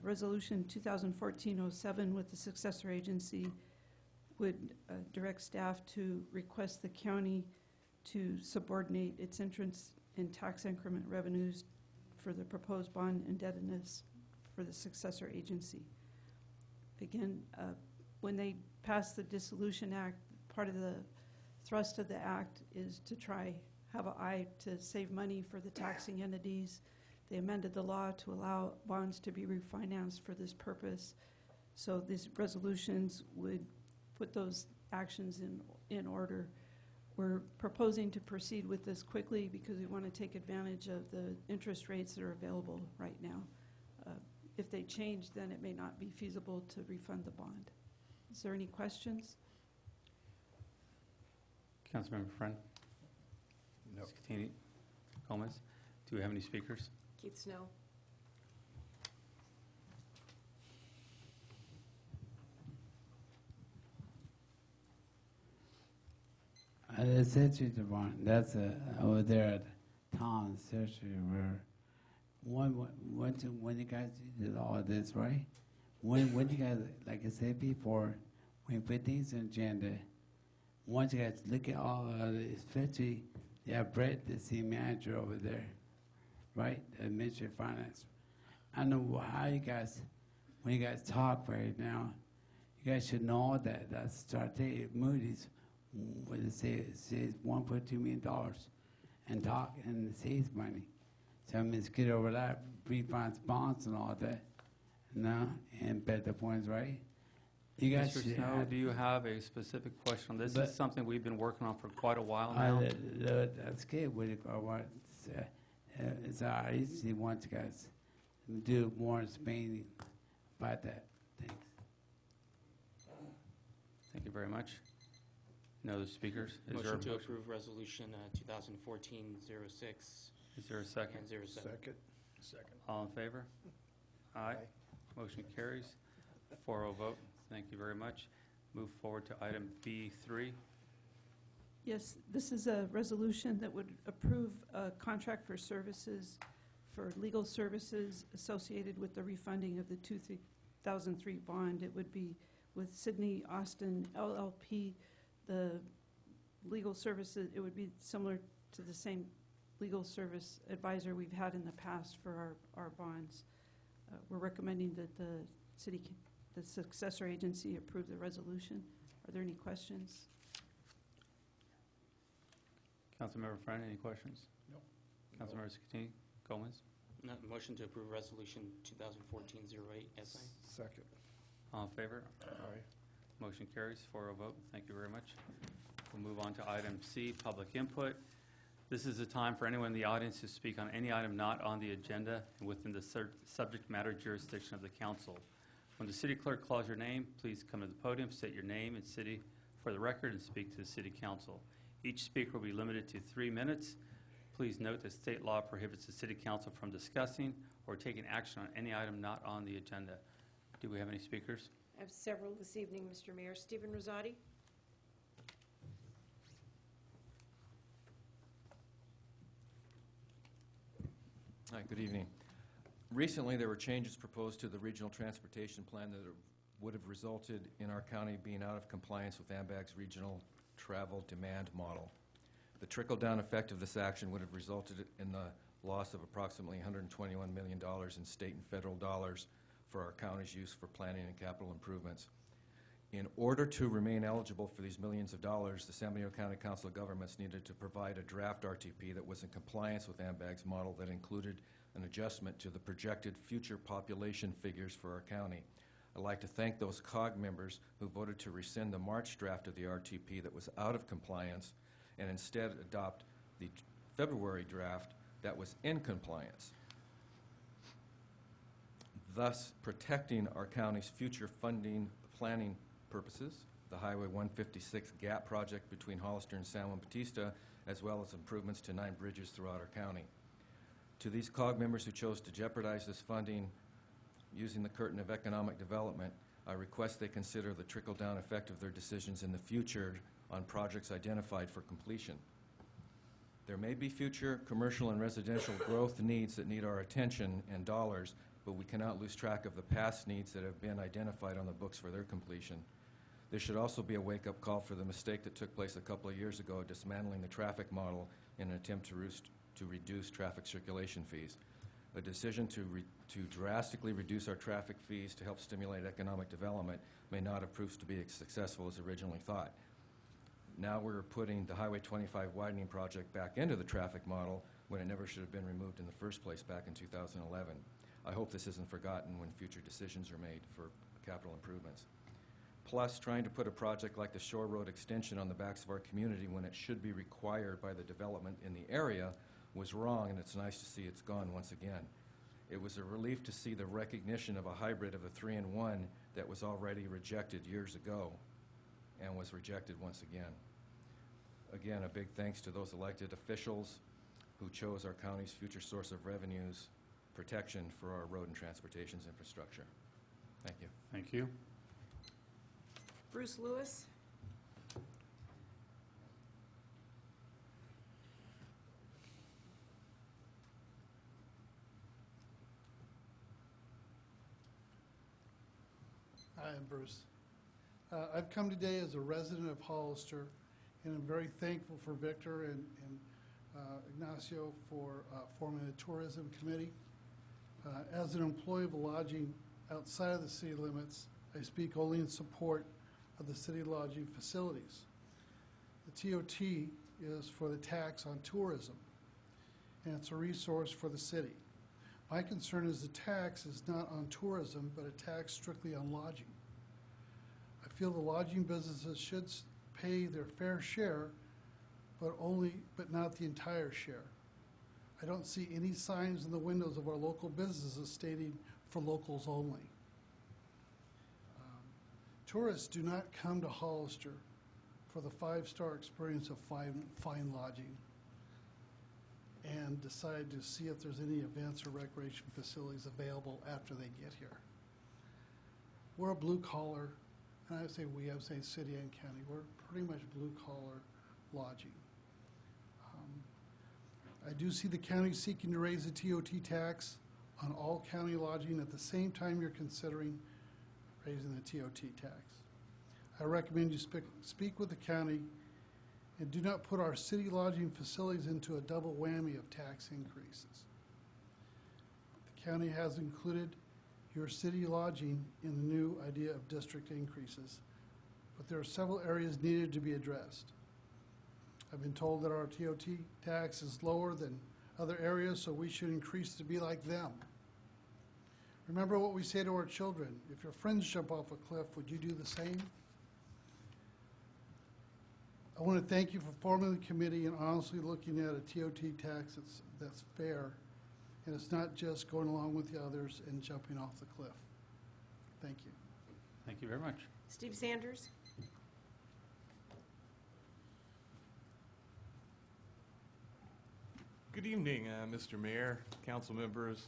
Resolution 2014-07 with the successor agency would direct staff to request the county to subordinate its entrance and tax increment revenues for the proposed bond indebtedness for the successor agency. Again, when they passed the Dissolution Act, part of the thrust of the act is to try have an eye to save money for the taxing entities. They amended the law to allow bonds to be refinanced for this purpose. So these resolutions would put those actions in order. We're proposing to proceed with this quickly because we want to take advantage of the interest rates that are available right now. If they change, then it may not be feasible to refund the bond. Is there any questions? Councilmember Friend? No. Ms. Catini Gomez? Do we have any speakers? Keith Snow? The Century Barn, that's over there at Tom's Century where when you guys did all of this, right? When you guys, like I said before, when you put things in agenda, once you guys look at all of it, especially you have Brett, the city manager over there, right? The Administrative Finance. I know how you guys, when you guys talk right now, you guys should know that that's strategic Moody's. What it says $1.2 million and talk and it saves money. So I mean, it's get over that, refinance bonds and all that. No, and bet the points right. You guys Mr. should Snow, have, do you have a specific question on this? But- This is something we've been working on for quite a while now. that's good. What it's our agency wants you guys to do more in Spain about that. Thanks. Thank you very much. No other speakers? Is there Motion a to approve resolution 2014-06 Is there a second? And 07. Second. Second. All in favor? Aye. Motion carries. 4-0 vote. Thank you very much. Move forward to item B3. Yes, this is a resolution that would approve a contract for services, for legal services associated with the refunding of the 2003 bond. It would be with Sidney Austin LLP. The legal services, it would be similar to the same legal service advisor we've had in the past for our bonds. We're recommending that the successor agency approve the resolution. Are there any questions? Councilmember Friend, any questions? No. Councilmember Scatini, Gomez? No, motion to approve resolution 2014-08 as signed. Second. All in favor? Aye. Motion carries. 4-0 vote. Thank you very much. We'll move on to item C, public input. This is a time for anyone in the audience to speak on any item not on the agenda and within the subject matter jurisdiction of the council. When the city clerk calls your name, please come to the podium, state your name and city for the record, and speak to the city council. Each speaker will be limited to 3 minutes. Please note that state law prohibits the city council from discussing or taking action on any item not on the agenda. Do we have any speakers? I have several this evening, Mr. Mayor. Stephen Rosati. Hi, good evening. Recently, there were changes proposed to the regional transportation plan that would have resulted in our county being out of compliance with AMBAG's regional travel demand model. The trickle-down effect of this action would have resulted in the loss of approximately $121 million in state and federal dollars for our county's use for planning and capital improvements. In order to remain eligible for these millions of dollars, the San Benito County Council of Governments needed to provide a draft RTP that was in compliance with AMBAG's model that included an adjustment to the projected future population figures for our county. I'd like to thank those COG members who voted to rescind the March draft of the RTP that was out of compliance and instead adopt the February draft that was in compliance, thus protecting our county's future funding planning purposes, the Highway 156 gap project between Hollister and San Juan Bautista, as well as improvements to 9 bridges throughout our county. To these COG members who chose to jeopardize this funding using the curtain of economic development, I request they consider the trickle-down effect of their decisions in the future on projects identified for completion. There may be future commercial and residential growth needs that need our attention and dollars, but we cannot lose track of the past needs that have been identified on the books for their completion. This should also be a wake-up call for the mistake that took place a couple of years ago, dismantling the traffic model in an attempt to reduce traffic circulation fees. A decision to drastically reduce our traffic fees to help stimulate economic development may not have proved to be as successful as originally thought. Now we're putting the Highway 25 widening project back into the traffic model when it never should have been removed in the first place back in 2011. I hope this isn't forgotten when future decisions are made for capital improvements. Plus, trying to put a project like the Shore Road extension on the backs of our community when it should be required by the development in the area was wrong, and it's nice to see it's gone once again. It was a relief to see the recognition of a hybrid of a 3-in-1 that was already rejected years ago and was rejected once again. Again, a big thanks to those elected officials who chose our county's future source of revenues protection for our road and transportation's infrastructure. Thank you. Thank you. Bruce Lewis. Hi, I'm Bruce. I've come today as a resident of Hollister, and I'm very thankful for Victor and Ignacio for forming a tourism committee. As an employee of lodging outside of the city limits, I speak only in support of the city lodging facilities. The TOT is for the tax on tourism, and it's a resource for the city. My concern is the tax is not on tourism, but a tax strictly on lodging. I feel the lodging businesses should pay their fair share, but not the entire share. I don't see any signs in the windows of our local businesses stating for locals only. Tourists do not come to Hollister for the 5-star experience of fine lodging. and decide to see if there's any events or recreation facilities available after they get here. We're a blue collar, and I say we, I would say city and county, we're pretty much blue collar lodging. I do see the county seeking to raise the TOT tax on all county lodging at the same time you're considering raising the TOT tax. I recommend you speak with the county and do not put our city lodging facilities into a double whammy of tax increases. The county has included your city lodging in the new idea of district increases, but there are several areas needed to be addressed. I've been told that our TOT tax is lower than other areas, so we should increase to be like them. Remember what we say to our children: if your friends jump off a cliff, would you do the same? I want to thank you for forming the committee and honestly looking at a TOT tax that's fair, and it's not just going along with the others and jumping off the cliff. Thank you. Thank you very much. Steve Sanders? Good evening, Mr. Mayor, council members.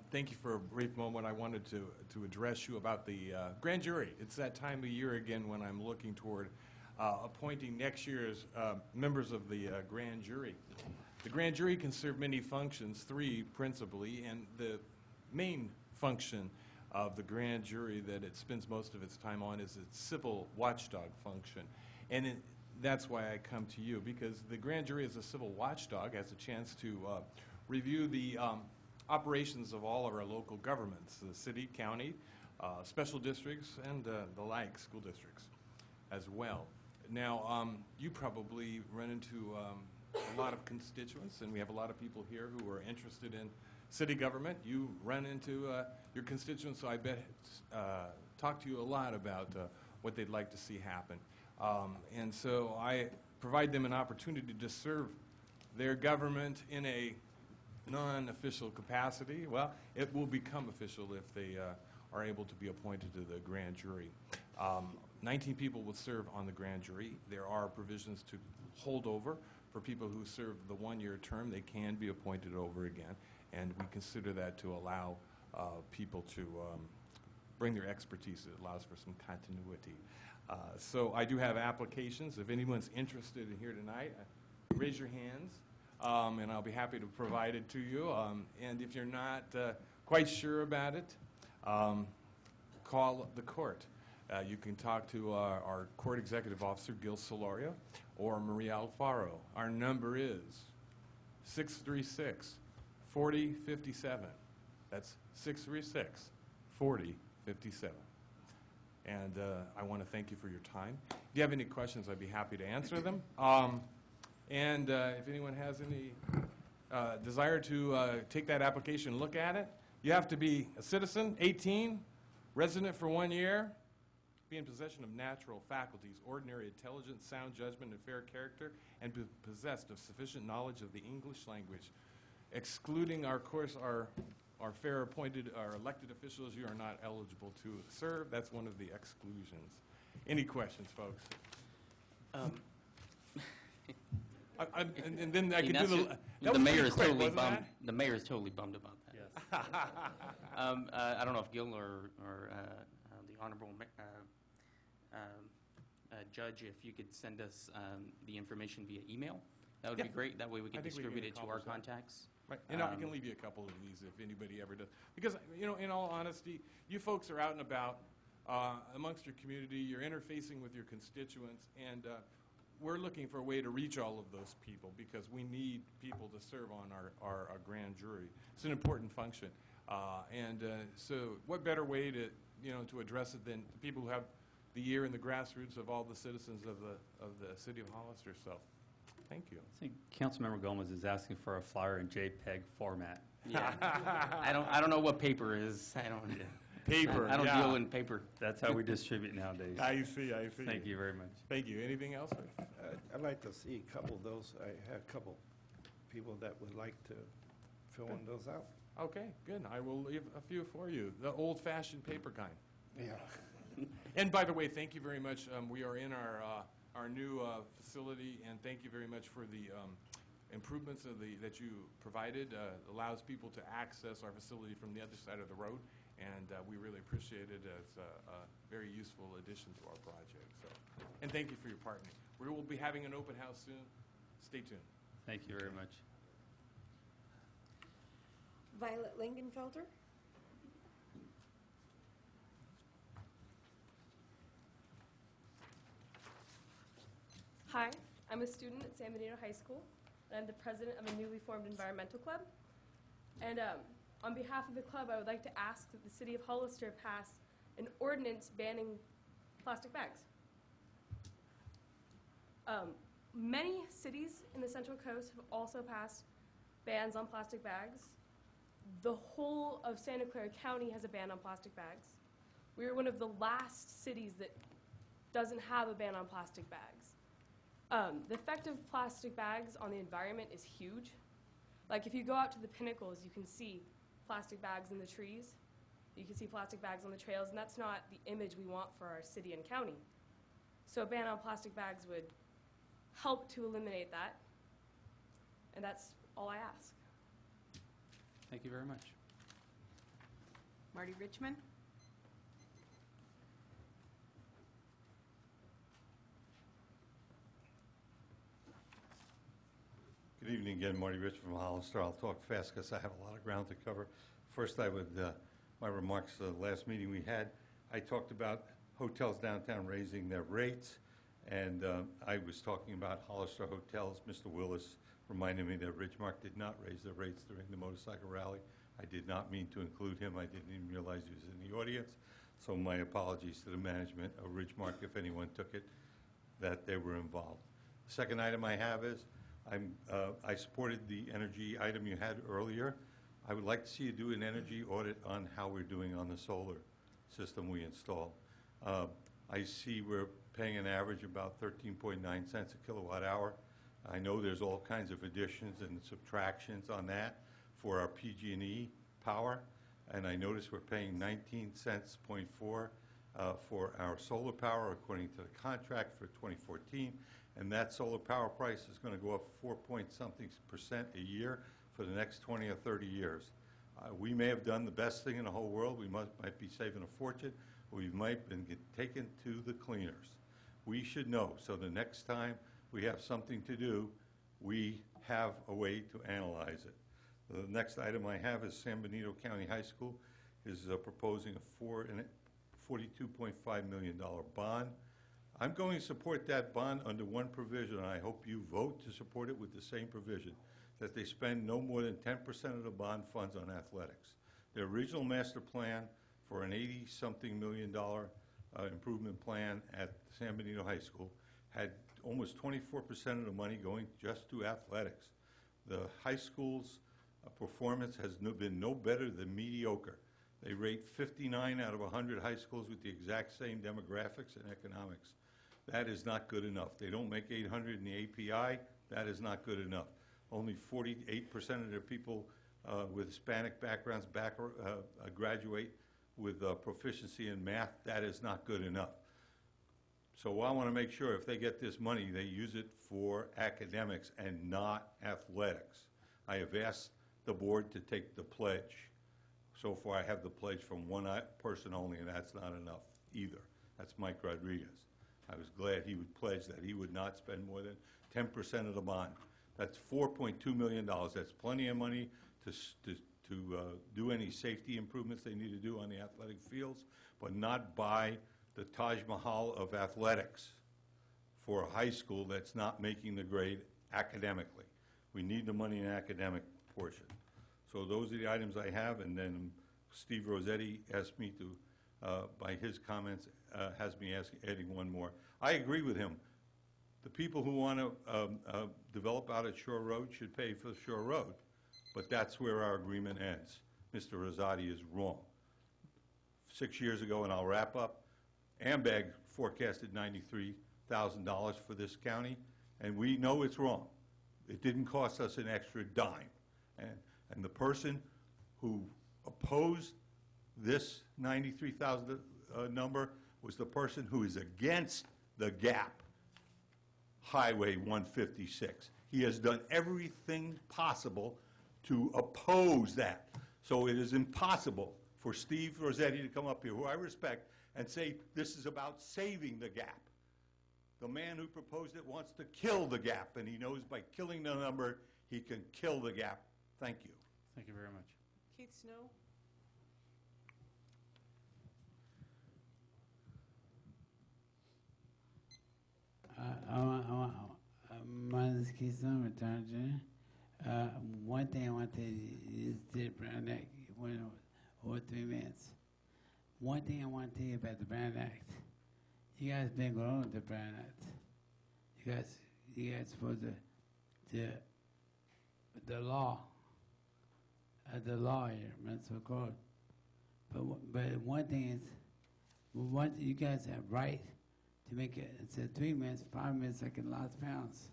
Thank you for a brief moment. I wanted to address you about the grand jury. It's that time of year again when I'm looking toward appointing next year's members of the grand jury. The grand jury can serve many functions, three principally, and the main function of the grand jury that it spends most of its time on is its civil watchdog function. And that's why I come to you, because the grand jury as a civil watchdog has a chance to review the operations of all of our local governments, the city, county, special districts, and the like, school districts as well. Now, you probably run into a lot of constituents, and we have a lot of people here who are interested in city government. You run into your constituents, so I bet talk to you a lot about what they'd like to see happen. And so I provide them an opportunity to serve their government in a non-official capacity. Well, it will become official if they are able to be appointed to the grand jury. 19 people will serve on the grand jury. There are provisions to hold over for people who serve the one-year term. They can be appointed over again, and we consider that to allow people to bring their expertise. It allows for some continuity. So I do have applications. If anyone's interested in here tonight, raise your hands, and I'll be happy to provide it to you. And if you're not quite sure about it, call the court. You can talk to our court executive officer, Gil Solorio, or Maria Alfaro. Our number is 636-4057. That's 636-4057. And I want to thank you for your time. If you have any questions, I'd be happy to answer them. And if anyone has any desire to take that application and look at it, you have to be a citizen, 18, resident for 1 year, be in possession of natural faculties, ordinary intelligence, sound judgment, and fair character, and be possessed of sufficient knowledge of the English language. Excluding, of course, our fair appointed, our elected officials, you are not eligible to serve. That's one of the exclusions. Any questions, folks? And then I could do the mayor is totally bummed. The mayor is totally bummed about that. Yes. I don't know if Gil or the honorable judge, if you could send us the information via email, that would be great. That way we can distribute it to our contacts. Right, and I can leave you a couple of these if anybody ever does. Because, you know, in all honesty, you folks are out and about amongst your community, you're interfacing with your constituents, and we're looking for a way to reach all of those people because we need people to serve on our grand jury. It's an important function. So what better way to, to address it than the people who have the ear and the grassroots of all the citizens of the city of Hollister. So thank you. I think Councilmember Gomez is asking for a flyer in JPEG format. Yeah. I don't know what paper is. I don't deal in paper. That's how we distribute nowadays. I see. Thank you very much. Thank you. Anything else? I'd like to see a couple of those. I had a couple people that would like to fill in those out. Okay, good. I will leave a few for you. The old-fashioned paper kind. Yeah. And by the way, thank you very much. We are in our new facility, and thank you very much for the improvements that you provided allows people to access our facility from the other side of the road, and we really appreciate it as a very useful addition to our project. So, and thank you for your partnering. We will be having an open house soon. Stay tuned. Thank you very much. Violet Lingenfelter? Hi, I'm a student at San Benito High School, and I'm the president of a newly formed environmental club. And on behalf of the club, I would like to ask that the city of Hollister pass an ordinance banning plastic bags. Many cities in the Central Coast have also passed bans on plastic bags. The whole of Santa Clara County has a ban on plastic bags. We are one of the last cities that doesn't have a ban on plastic bags. The effect of plastic bags on the environment is huge. Like if you go out to the pinnacles, you can see plastic bags in the trees. You can see plastic bags on the trails, and that's not the image we want for our city and county. So a ban on plastic bags would help to eliminate that, and that's all I ask. Thank you very much. Marty Richmond? Good evening again, Marty Rich from Hollister. I'll talk fast because I have a lot of ground to cover. First, I would, my remarks last meeting we had, I talked about hotels downtown raising their rates, and I was talking about Hollister hotels. Mr. Willis reminded me that Ridgemark did not raise their rates during the motorcycle rally. I did not mean to include him. I didn't even realize he was in the audience. So my apologies to the management of Ridgemark, if anyone took it, that they were involved. The second item I have is, I supported the energy item you had earlier. I would like to see you do an energy audit on how we're doing on the solar system we installed. I see we're paying an average about 13.9 cents a kilowatt hour. I know there's all kinds of additions and subtractions on that for our PG&E power, and I notice we're paying 19 cents, .4 for our solar power according to the contract for 2014, and that solar power price is going to go up 4-point-something% a year for the next 20 or 30 years. We may have done the best thing in the whole world. We might be saving a fortune. We might have been taken to the cleaners. We should know, so the next time we have something to do, we have a way to analyze it. The next item I have is San Benito County High School is proposing a $42.5 million bond. I'm going to support that bond under one provision, and I hope you vote to support it with the same provision, that they spend no more than 10% of the bond funds on athletics. Their original master plan for an $80-something million improvement plan at San Benito High School had almost 24% of the money going just to athletics. The high school's performance has been no better than mediocre. They rate 59 out of 100 high schools with the exact same demographics and economics. That is not good enough. They don't make 800 in the API. That is not good enough. Only 48% of their people with Hispanic backgrounds graduate with proficiency in math. That is not good enough. So I want to make sure if they get this money, they use it for academics and not athletics. I have asked the board to take the pledge. So far, I have the pledge from one person only, and that's not enough either. That's Mike Rodriguez. I was glad he would pledge that he would not spend more than 10% of the bond. That's $4.2 million. That's plenty of money to do any safety improvements they need to do on the athletic fields, but not buy the Taj Mahal of athletics for a high school that's not making the grade academically. We need the money in the academic portion. So those are the items I have, and then Steve Rossetti asked me to, by his comments, has me adding one more. I agree with him. The people who want to develop out at Shore Road should pay for Shore Road, but that's where our agreement ends. Mr. Rosati is wrong. 6 years ago, and I'll wrap up, AMBAG forecasted $93,000 for this county, and we know it's wrong. It didn't cost us an extra dime. And the person who opposed this 93,000 number was the person who is against the gap, Highway 156. He has done everything possible to oppose that. So it is impossible for Steve Rossetti to come up here, who I respect, and say this is about saving the gap. The man who proposed it wants to kill the gap, and he knows by killing the number, he can kill the gap. Thank you. Thank you very much. Keith Snow? My name is Keith Snow, retired general. One thing I want to tell you is the Brown Act went over 3 minutes. One thing I want to tell you about the Brown Act. You guys been going on with the Brown Act. You guys supposed to the law here, municipal code. But one thing is, you guys have right to make it. It said 3 minutes, 5 minutes, like in Los Pounds.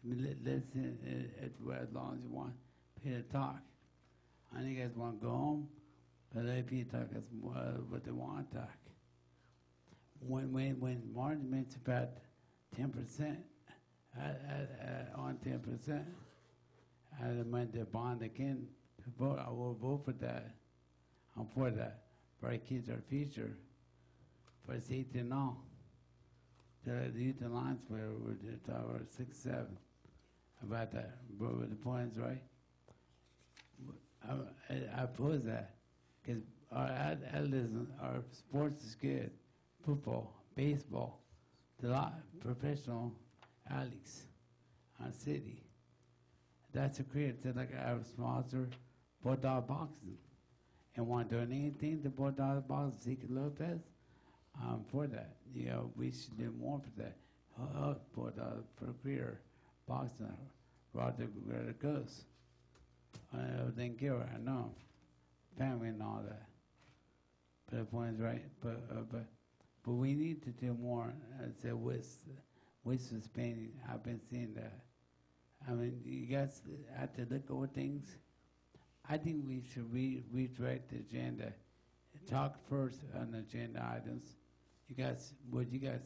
I mean, let's as long as you want people to talk. I know you guys want to go home, but let people talk what they want to talk. When Martin mentioned about 10%, on 10%, I meant the bond again to vote. I will vote for that. I'm for that. For our kids, our future, for safety and all. The Youth Alliance, where we're talking about 6, 7 about that. But the point is right. I oppose that because our athleticism, our sports is good. Football, baseball, a lot professional athletes, our city. That's a career. It's like I sponsor Bulldog Boxing and want to donate anything to Bulldog Boxing, Zeke Lopez. For that, we should do more for that. For a career boxing, rather where it goes. Than Gilbert, I know, family and all that. But the point is right. But we need to do more. As I was painting, I've been seeing that. I mean, you guys have to look over things. I think we should redirect the agenda. Talk first on the agenda items. Would you guys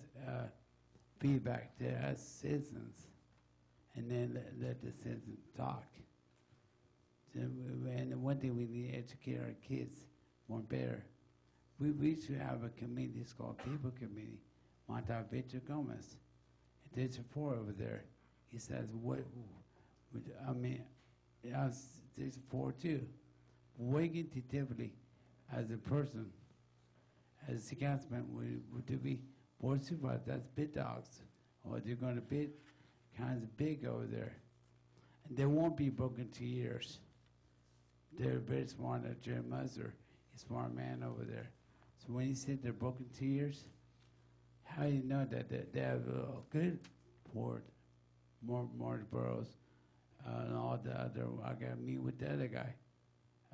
feedback to us citizens, and then let the citizens talk. And one thing we need to educate our kids more better. We should have a committee. It's called People Committee. Monta Victor Gomez. There's a 4 over there. He says, there's 4 too. What you can typically, as a person, as a councilman, would there be board supervisors? That's bid dogs, or they're going to bid kinds of big over there. And they won't be broken 2 years. They're very smart. Jerry Musser, he's a smart man over there. So when he said they're broken 2 years, how do you know that they have a good board, more boroughs, and all the other? I got to meet with the other guy,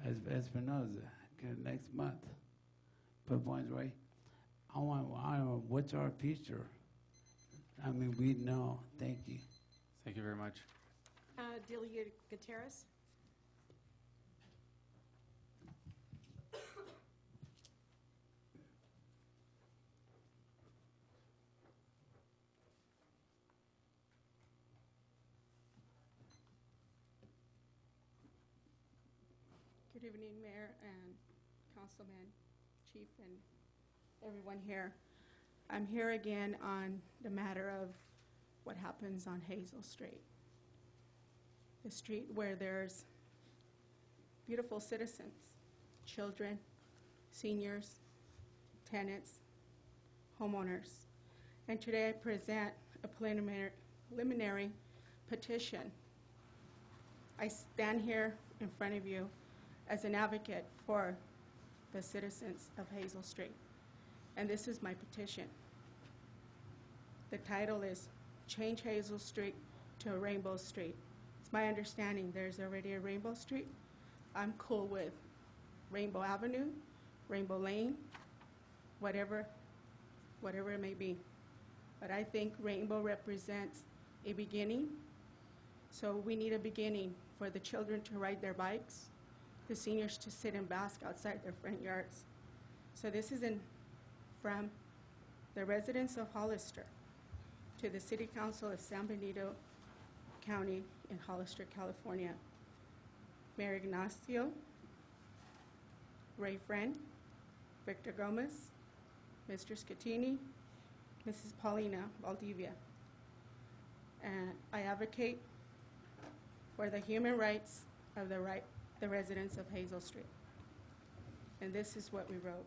Espinoza, next month. But points right. I want what's our future? I mean, we know. Thank you. Thank you very much. Delia Gutierrez. Good evening, Mayor and Councilman, Chief, and everyone here. I'm here again on the matter of what happens on Hazel Street, the street where there's beautiful citizens, children, seniors, tenants, homeowners. And today I present a preliminary petition. I stand here in front of you as an advocate for the citizens of Hazel Street. And this is my petition. The title is Change Hazel Street to a Rainbow Street. It's my understanding there's already a Rainbow Street. I'm cool with Rainbow Avenue, Rainbow Lane, whatever it may be. But I think Rainbow represents a beginning. So we need a beginning for the children to ride their bikes, the seniors to sit and bask outside their front yards. So this is from the residents of Hollister to the City Council of San Benito County in Hollister, California. Mayor Ignacio, Ray Friend, Victor Gomez, Mr. Scatini, Mrs. Paulina Valdivia. And I advocate for the human rights of the residents of Hazel Street. And this is what we wrote.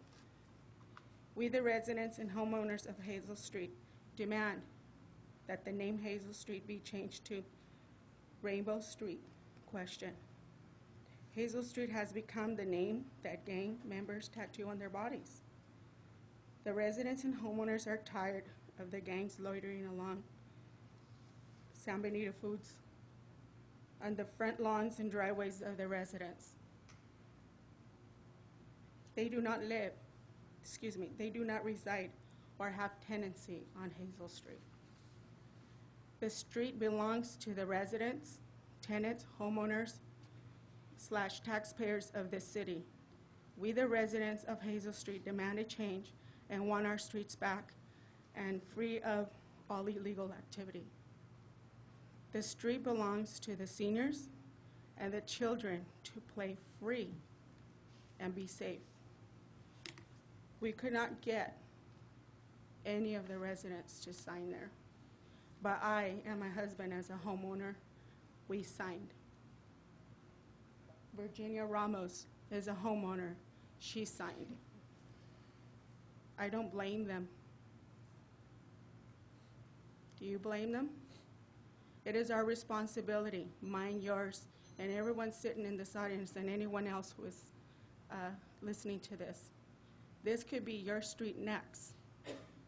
We, the residents and homeowners of Hazel Street, demand that the name Hazel Street be changed to Rainbow Street? Question. Hazel Street has become the name that gang members tattoo on their bodies. The residents and homeowners are tired of the gangs loitering along San Benito Foods on the front lawns and driveways of the residents. They do not reside or have tenancy on Hazel Street. The street belongs to the residents, tenants, homeowners, / taxpayers of this city. We, the residents of Hazel Street, demand a change and want our streets back and free of all illegal activity. The street belongs to the seniors and the children to play free and be safe. We could not get any of the residents to sign there, but I and my husband, as a homeowner, we signed. Virginia Ramos is a homeowner. She signed. I don't blame them. Do you blame them? It is our responsibility, mine, yours, and everyone sitting in this audience and anyone else who is listening to this. This could be your street next.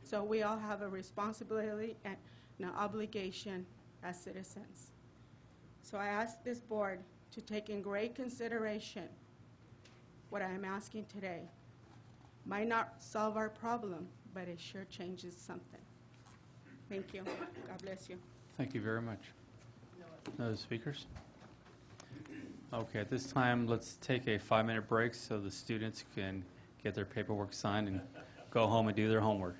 So we all have a responsibility and an obligation as citizens. So I ask this board to take in great consideration what I am asking today. Might not solve our problem, but it sure changes something. Thank you. God bless you. Thank you very much. No other speakers? Okay, at this time, let's take a 5-minute break so the students can get their paperwork signed and go home and do their homework.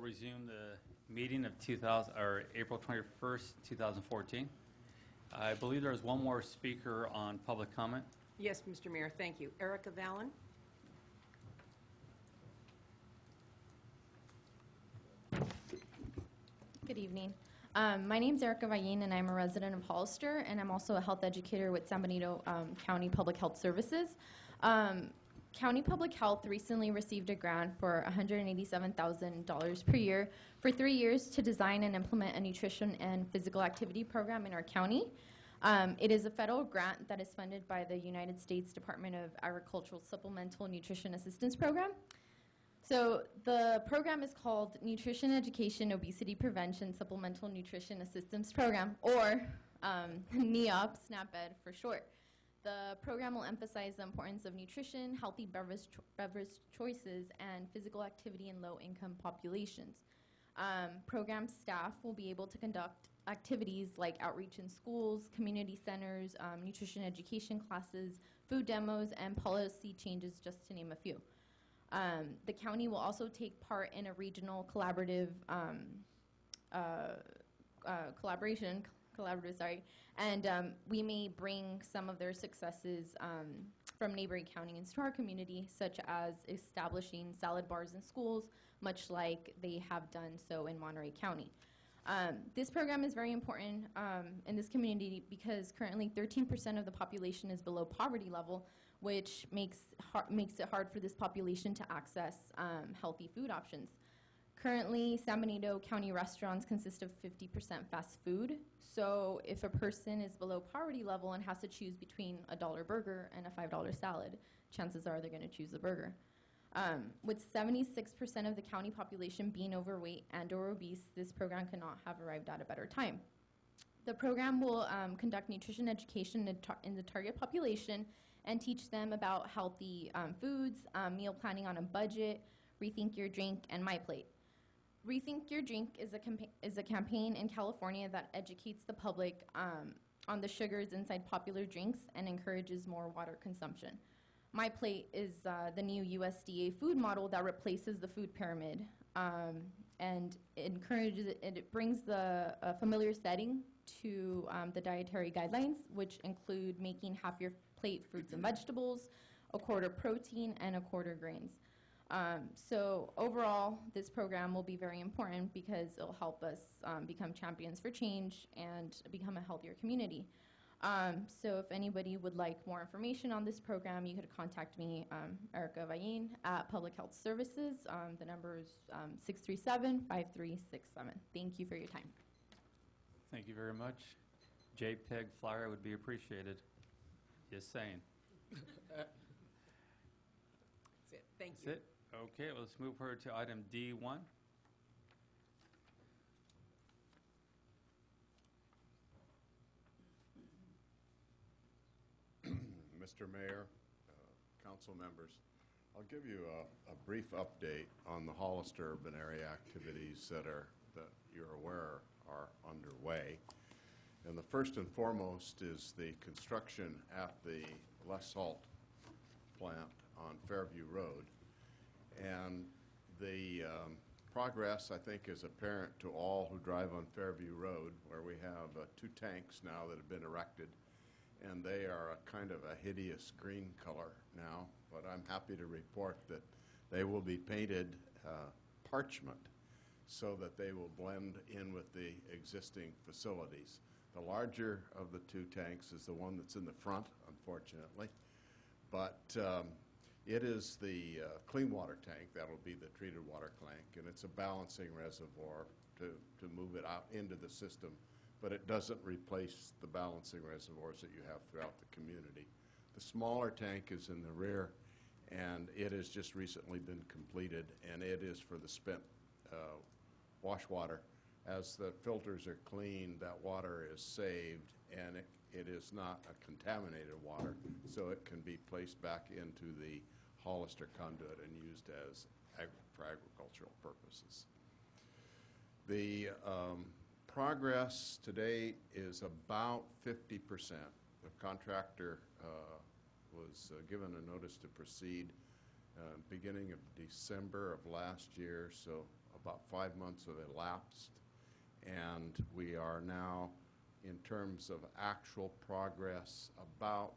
resume the meeting of April 21st, 2014. I believe there is one more speaker on public comment. Yes, Mr. Mayor, thank you. Erica Vallon? Good evening. My name's Erica Valle, and I'm a resident of Hollister, and I'm also a health educator with San Benito County Public Health Services. County Public Health recently received a grant for $187,000 per year for 3 years to design and implement a nutrition and physical activity program in our county. It is a federal grant that is funded by the United States Department of Agricultural Supplemental Nutrition Assistance Program. So the program is called Nutrition Education Obesity Prevention Supplemental Nutrition Assistance Program, or NEOP, SNAP-ED for short. The program will emphasize the importance of nutrition, healthy beverage choices, and physical activity in low-income populations. Program staff will be able to conduct activities like outreach in schools, community centers, nutrition education classes, food demos, and policy changes, just to name a few. The county will also take part in a regional collaborative and we may bring some of their successes from neighboring counties into our community, such as establishing salad bars in schools, much like they have done so in Monterey County. This program is very important in this community because currently 13% of the population is below poverty level, which makes it hard for this population to access healthy food options. Currently, San Benito County restaurants consist of 50% fast food. So if a person is below poverty level and has to choose between a $1 burger and a $5 salad, chances are they're going to choose the burger. With 76% of the county population being overweight and or obese, this program could not have arrived at a better time. The program will conduct nutrition education in the target population and teach them about healthy foods, meal planning on a budget, Rethink Your Drink, and My Plate. Rethink Your Drink is a campaign in California that educates the public on the sugars inside popular drinks and encourages more water consumption. My Plate is the new USDA food model that replaces the food pyramid and it brings the familiar setting to the dietary guidelines, which include making half your plate fruits and vegetables, a quarter protein, and a quarter grains. So overall, this program will be very important because it'll help us become champions for change and become a healthier community. So if anybody would like more information on this program, you could contact me, Erica Valle, at Public Health Services. The number is 637-5367. Thank you for your time. Thank you very much. JPEG flyer would be appreciated. Just saying. That's it. Thank you. That's it. Okay, well, let's move forward to item D1. Mr. Mayor, council members, I'll give you a brief update on the Hollister urban area activities that you're aware are underway. And the first and foremost is the construction at the Les Salt plant on Fairview Road. And the progress, I think, is apparent to all who drive on Fairview Road, where we have 2 tanks now that have been erected. And they are a kind of a hideous green color now, but I'm happy to report that they will be painted parchment so that they will blend in with the existing facilities. The larger of the 2 tanks is the one that's in the front, unfortunately, but it is the clean water tank that will be the treated water tank, and it's a balancing reservoir to move it out into the system, but it doesn't replace the balancing reservoirs that you have throughout the community. The smaller tank is in the rear, and it has just recently been completed, and it is for the spent wash water. As the filters are cleaned, that water is saved, and it is not a contaminated water, so it can be placed back into the Hollister conduit and used for agricultural purposes. The progress today is about 50%. The contractor was given a notice to proceed beginning of December of last year, so about 5 months have elapsed. And we are now, in terms of actual progress, about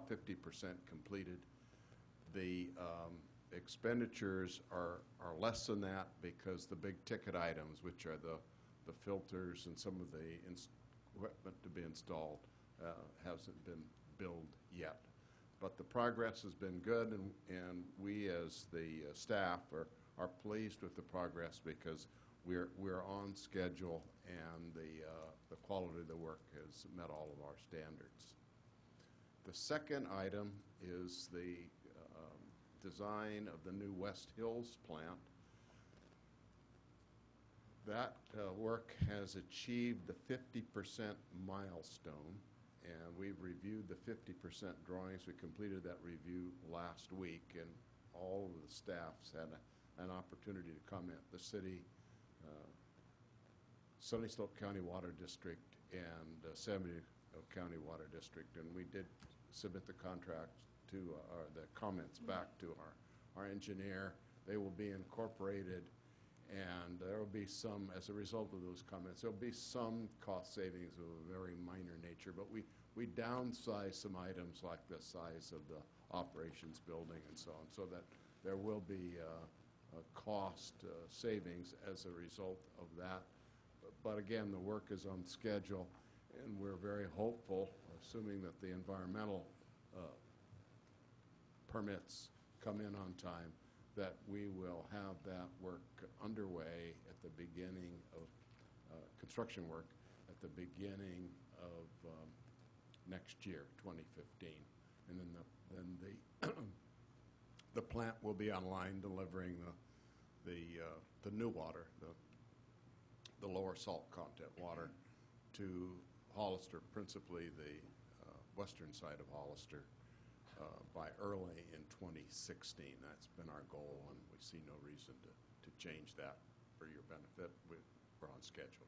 50% completed. The expenditures are less than that because the big ticket items, which are the filters and some of the equipment to be installed, hasn't been billed yet. But the progress has been good, and we as the staff are pleased with the progress because we're on schedule, and the quality of the work has met all of our standards. The second item is the design of the new West Hills plant. That work has achieved the 50% milestone, and we've reviewed the 50% drawings. We completed that review last week, and all of the staffs had an opportunity to comment. The city, Sunny Slope County Water District, and San Benito County Water District, and we did submit the contract to, the comments back to our engineer. They will be incorporated, and there will be some, as a result of those comments, there will be some cost savings of a very minor nature, but we downsize some items like the size of the operations building and so on, so that there will be cost savings as a result of that. But again, the work is on schedule, and we're very hopeful, assuming that the environmental permits come in on time, that we will have that work underway at the beginning of construction work at the beginning of next year, 2015, and then the plant will be online delivering the new water, the lower salt content water, to Hollister, principally the western side of Hollister, by early in 2016. That's been our goal, and we see no reason to change that for your benefit. We're on schedule.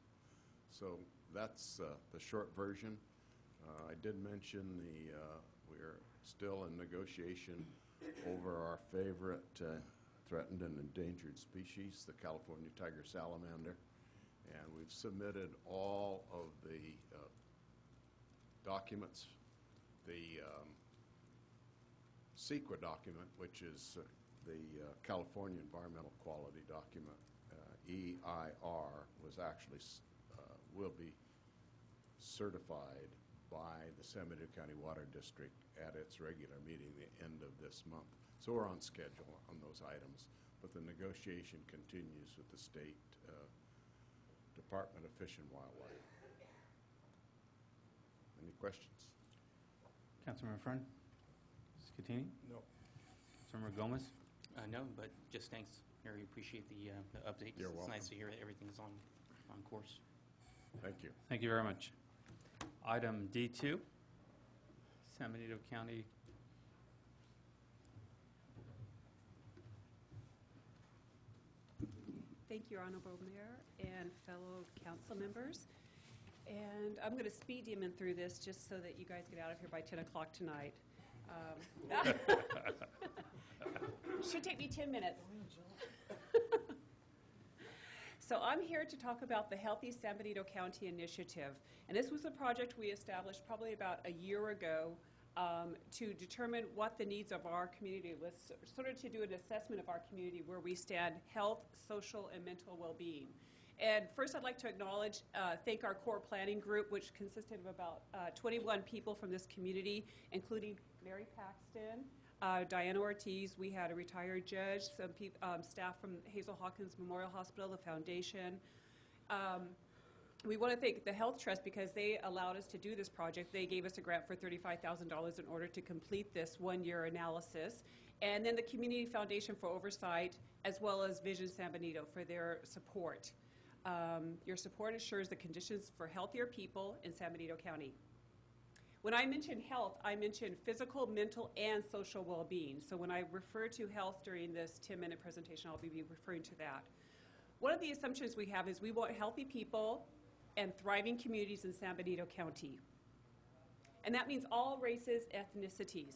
So that's the short version. I did mention we're still in negotiation over our favorite threatened and endangered species, the California tiger salamander, and we've submitted all of the documents. The CEQA document, which is the California Environmental Quality Document, EIR, was actually will be certified by the San Benito County Water District at its regular meeting the end of this month. So we're on schedule on those items, but the negotiation continues with the state Department of Fish and Wildlife. Any questions? Councilmember Friend? Scatini? No. Councilmember Gomez? No, but just thanks. Very appreciate the update. You're It's welcome. nice to hear that everything's on course. Thank you. Thank you very much. Item D2, San Benito County. Thank you, Honorable Mayor and fellow council members. And I'm going to speed demon through this just so that you guys get out of here by 10 o'clock tonight. Should take me 10 minutes. So I'm here to talk about the Healthy San Benito County Initiative. And this was a project we established probably about a year ago to determine what the needs of our community was, sort of to do an assessment of our community where we stand health, social, and mental well-being. And first I'd like to acknowledge, thank our core planning group, which consisted of about 21 people from this community, including Mary Paxton, Diana Ortiz. We had a retired judge, some staff from Hazel Hawkins Memorial Hospital, the foundation. We want to thank the Health Trust because they allowed us to do this project. They gave us a grant for $35,000 in order to complete this one-year analysis. And then the Community Foundation for Oversight, as well as Vision San Benito for their support. Your support assures the conditions for healthier people in San Benito County. When I mention health, I mention physical, mental, and social well-being. So when I refer to health during this 10-minute presentation, I'll be referring to that. One of the assumptions we have is we want healthy people and thriving communities in San Benito County. And that means all races, ethnicities.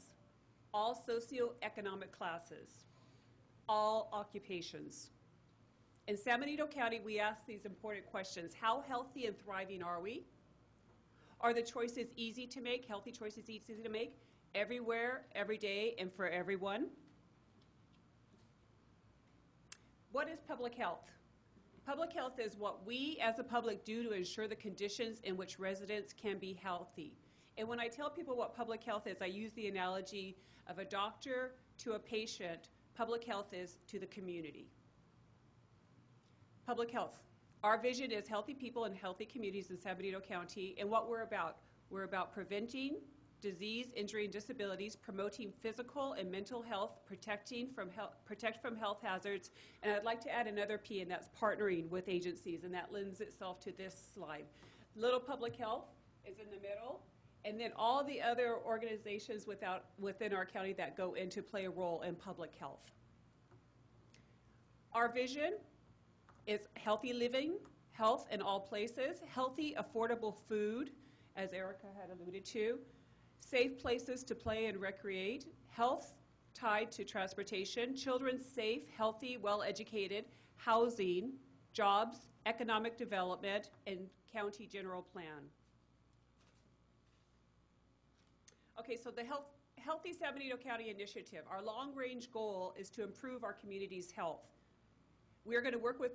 all socioeconomic classes, all occupations. In San Benito County, we ask these important questions. How healthy and thriving are we? Are the choices easy to make, healthy choices easy to make, everywhere, every day, and for everyone? What is public health? Public health is what we as a public do to ensure the conditions in which residents can be healthy. And when I tell people what public health is, I use the analogy of a doctor to a patient. Public health is to the community. Public health. Our vision is healthy people and healthy communities in San Benito County, and what we're about preventing disease, injury, and disabilities, promoting physical and mental health, protect from health hazards, and I'd like to add another P, and that's partnering with agencies, and that lends itself to this slide. Little public health is in the middle, and then all the other organizations within our county that go in to play a role in public health. Our vision is healthy living, health in all places, healthy, affordable food, as Erica had alluded to, safe places to play and recreate, health tied to transportation, children safe, healthy, well-educated, housing, jobs, economic development, and county general plan. Okay, so the Healthy San Benito County Initiative, our long-range goal is to improve our community's health. We are going to work with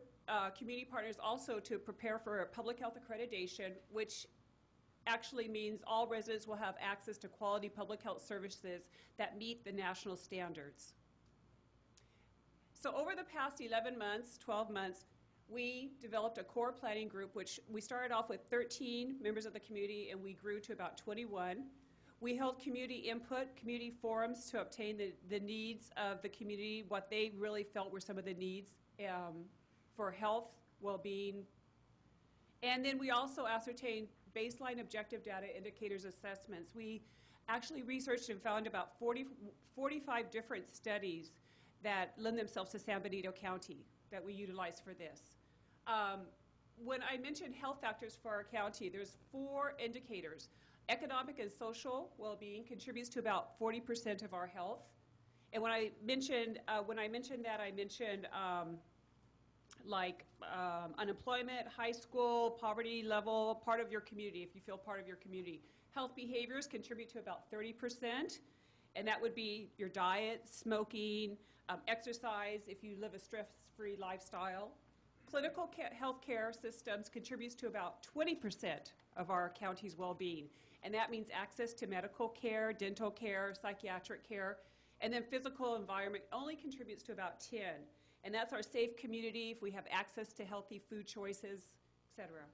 community partners also to prepare for a public health accreditation, which actually means all residents will have access to quality public health services that meet the national standards. So over the past 11 months, 12 months, we developed a core planning group, which we started off with 13 members of the community, and we grew to about 21. We held community input, community forums to obtain the needs of the community, what they really felt were some of the needs for health, well-being. And then we also ascertained baseline objective data indicators assessments. We actually researched and found about 45 different studies that lend themselves to San Benito County that we utilize for this. When I mentioned health factors for our county, there's 4 indicators. Economic and social well-being contributes to about 40% of our health. And when I mentioned that, I mentioned unemployment, high school, poverty level, part of your community, if you feel part of your community. Health behaviors contribute to about 30%, and that would be your diet, smoking, exercise, if you live a stress-free lifestyle. Clinical health care systems contributes to about 20% of our county's well-being, and that means access to medical care, dental care, psychiatric care, and then physical environment only contributes to about 10. And that's our safe community, if we have access to healthy food choices, et cetera.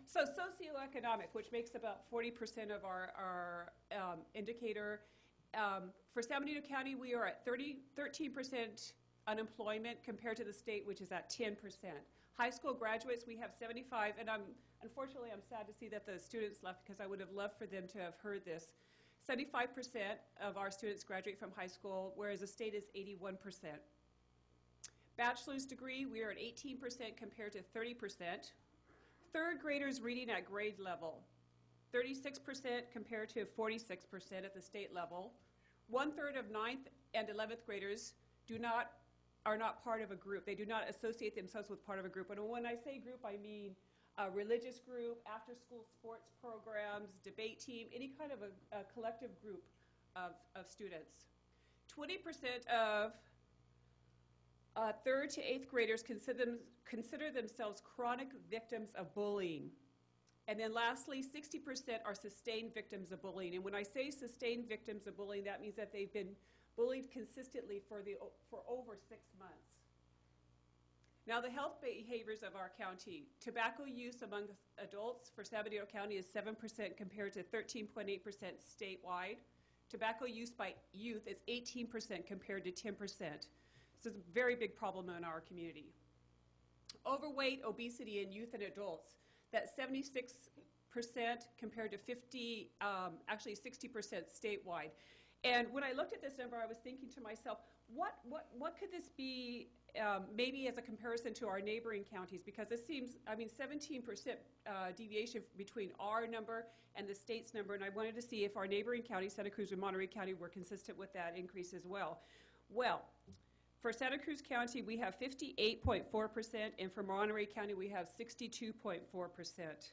So socioeconomic, which makes about 40% of our indicator. For San Benito County, we are at 13% unemployment compared to the state, which is at 10%. High school graduates, we have 75, and unfortunately I'm sad to see that the students left because I would have loved for them to have heard this. 75% of our students graduate from high school, whereas the state is 81%. Bachelor's degree, we are at 18% compared to 30%. Third graders reading at grade level, 36% compared to 46% at the state level. 1/3 of 9th and 11th graders are not part of a group. They do not associate themselves with part of a group. And when I say group, I mean a religious group, after-school sports programs, debate team, any kind of a collective group of students. 20% of 3rd to 8th graders consider themselves chronic victims of bullying. And then lastly, 60% are sustained victims of bullying. And when I say sustained victims of bullying, that means that they've been bullied consistently for over 6 months. Now, the health behaviors of our county. Tobacco use among adults for San Benito County is 7% compared to 13.8% statewide. Tobacco use by youth is 18% compared to 10%. So it's a very big problem in our community. Overweight, obesity in youth and adults, that's 76% compared to 60% statewide. And when I looked at this number, I was thinking to myself, what could this be, maybe as a comparison to our neighboring counties? Because this seems, I mean, 17% deviation between our number and the state's number, and I wanted to see if our neighboring counties, Santa Cruz and Monterey County, were consistent with that increase as well. Well, for Santa Cruz County, we have 58.4%, and for Monterey County, we have 62.4%.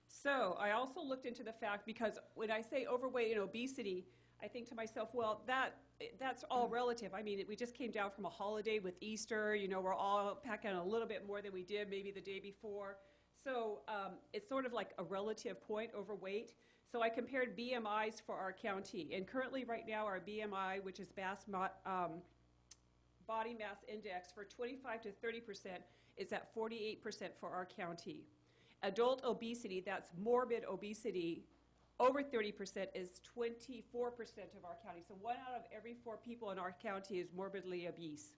So I also looked into the fact, because when I say overweight and obesity, I think to myself, well, that's all relative. I mean, we just came down from a holiday with Easter. You know, we're all packing a little bit more than we did maybe the day before. So it's sort of like a relative point, overweight. So I compared BMIs for our county. And currently right now our BMI, which is body mass index for 25 to 30%, is at 48% for our county. Adult obesity, that's morbid obesity, over 30% is 24% of our county. So 1 out of every 4 people in our county is morbidly obese.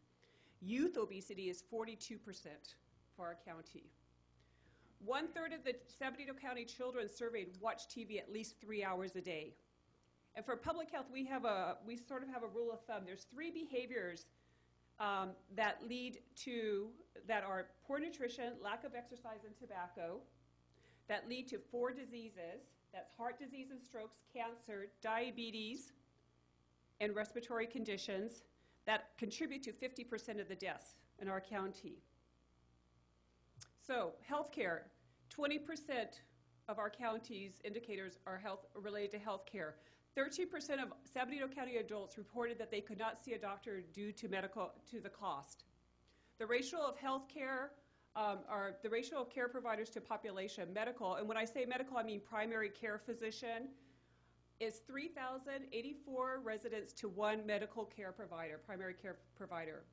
Youth obesity is 42% for our county. 1/3 of the San Benito County children surveyed watch TV at least 3 hours a day. And for public health, we sort of have a rule of thumb. There's 3 behaviors that are poor nutrition, lack of exercise, and tobacco, that lead to 4 diseases. That's heart disease and strokes, cancer, diabetes, and respiratory conditions that contribute to 50% of the deaths in our county. So healthcare, 20% of our county's indicators are related to healthcare. 13% of San Benito County adults reported that they could not see a doctor due to the cost. The ratio of healthcare the ratio of care providers to population, medical, and when I say medical, I mean primary care physician, is 3,084 residents to 1 medical care provider, primary care provider.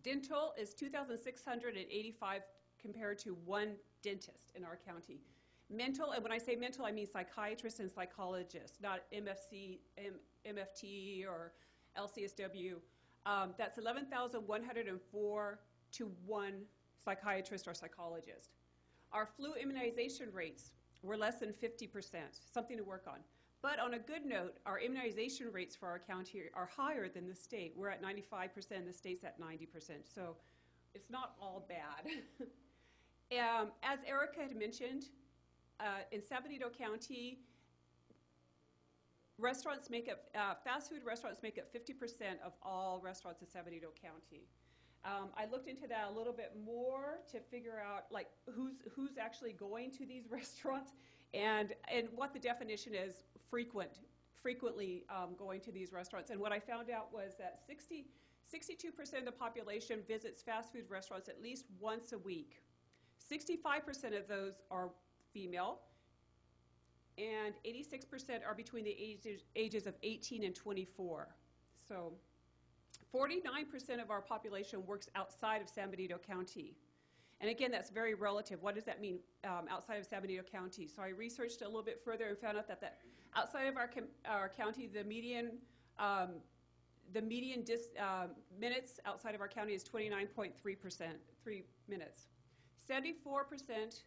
Dental is 2,685 compared to 1 dentist in our county. Mental, and when I say mental, I mean psychiatrists and psychologists, not MFT or LCSW. That's 11,104 to 1 psychiatrist or psychologist. Our flu immunization rates were less than 50%, something to work on. But on a good note, our immunization rates for our county are higher than the state. We're at 95%, the state's at 90%, so it's not all bad. As Erica had mentioned, in San Benito County, restaurants make up, fast food restaurants make up 50% of all restaurants in San Benito County. I looked into that a little bit more to figure out like who's actually going to these restaurants and what the definition is frequently going to these restaurants. And what I found out was that 62% of the population visits fast food restaurants at least once a week. 65% of those are female, and 86% are between the ages of 18 and 24. So 49% of our population works outside of San Benito County. And again, that's very relative. What does that mean, outside of San Benito County? So I researched a little bit further and found out that outside of our county, the median minutes outside of our county is 29.3%, 3 minutes. 74%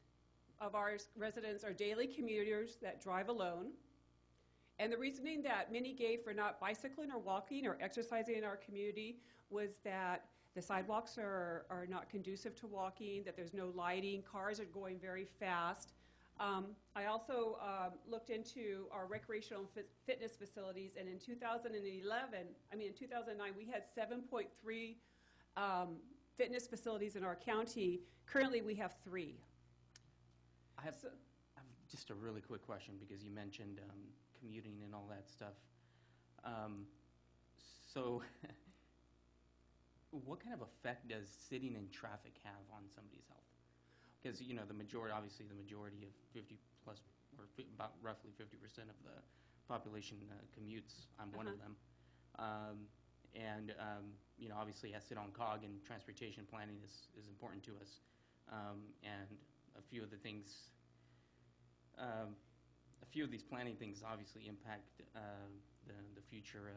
of our residents are daily commuters that drive alone. And the reasoning that many gave for not bicycling or walking or exercising in our community was that the sidewalks are not conducive to walking, that there's no lighting, cars are going very fast. I also looked into our recreational fitness facilities, and in 2009, we had 7.3 fitness facilities in our county. Currently, we have 3. I have just a really quick question because you mentioned commuting and all that stuff. So what kind of effect does sitting in traffic have on somebody's health? Because, you know, obviously the majority of 50 plus, or about roughly 50% of the population commutes. I'm one of them. You know, obviously I sit on COG, and transportation planning is important to us. And a few of these planning things obviously impact the future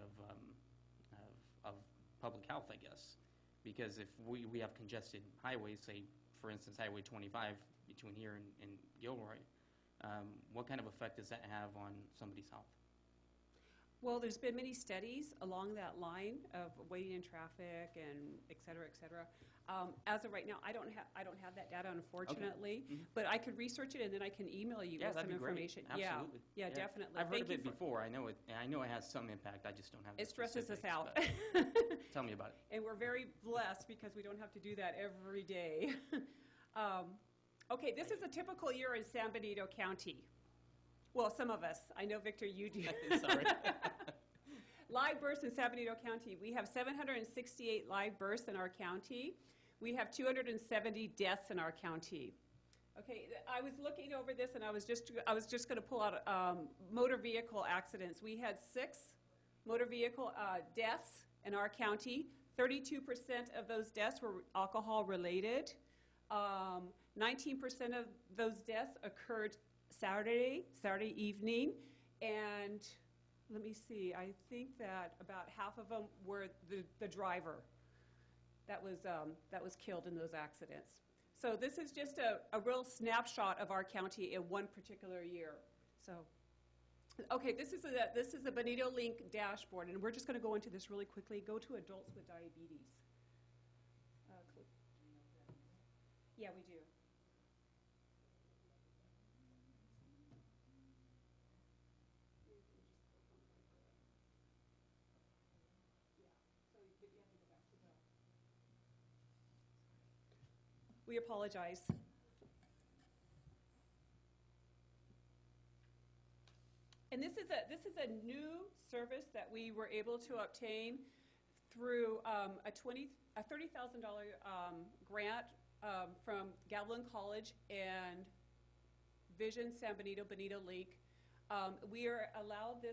of public health, I guess. Because if we have congested highways, say, for instance, Highway 25 between here and Gilroy, what kind of effect does that have on somebody's health? Well, there's been many studies along that line of waiting in traffic and et cetera, et cetera. As of right now, I don't have that data, unfortunately, but I could research it and then I can email you with that'd some be great. information. Absolutely. Yeah, definitely. I've heard Thank of you it before. I know it has some impact. I just don't have the It stresses us specifics, out. but tell me about it. And we're very blessed because we don't have to do that every day. Okay, this is a typical year in San Benito County. Well, some of us. I know, Victor, you do. Sorry. Live births in San Benito County. We have 768 live births in our county. We have 270 deaths in our county. Okay, I was looking over this and I was just going to pull out motor vehicle accidents. We had 6 motor vehicle deaths in our county. 32% of those deaths were alcohol related. 19% of those deaths occurred Saturday evening, and let me see, I think that about half of them were the driver that was killed in those accidents. So this is just a real snapshot of our county in one particular year. So, okay, this is the Bonito Link dashboard, and we're just going to go into this really quickly. Go to adults with diabetes. Yeah, we do. We apologize. And this is a new service that we were able to obtain through a $30,000 grant from Gavilan College and Vision San Benito Link. We are allowed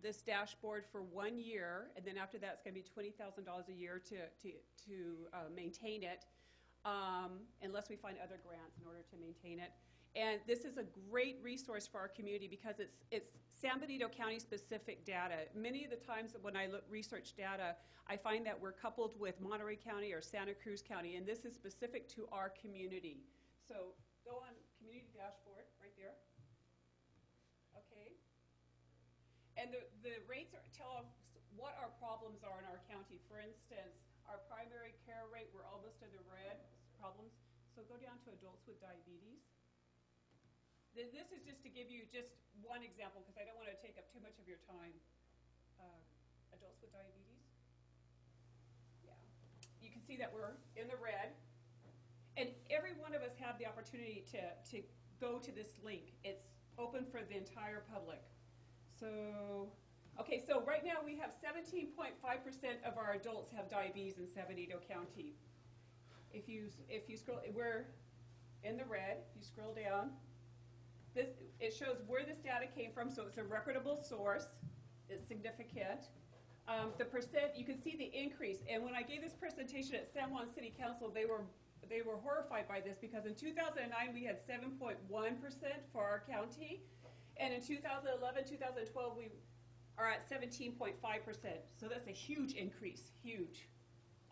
this dashboard for 1 year, and then after that, it's going to be $20,000 a year to maintain it. Unless we find other grants in order to maintain it. And this is a great resource for our community because it's San Benito County specific data. Many of the times when I research data, I find that we're coupled with Monterey County or Santa Cruz County, and this is specific to our community. So go on community dashboard right there. Okay. And the rates tell us what our problems are in our county. For instance, our primary care rate, we're almost in the red problems. So go down to adults with diabetes. This is just to give you just one example because I don't want to take up too much of your time. Adults with diabetes. Yeah. You can see that we're in the red. And every one of us have the opportunity to go to this link. It's open for the entire public. So, okay, so right now we have 17.5% of our adults have diabetes in San Benito County. If you scroll, we're in the red. If you scroll down, it shows where this data came from, so it's a reputable source. It's significant. The percent, you can see the increase. And when I gave this presentation at San Juan City Council, they were horrified by this because in 2009 we had 7.1% for our county, and in 2011, 2012 we are at 17.5%. So that's a huge increase, huge.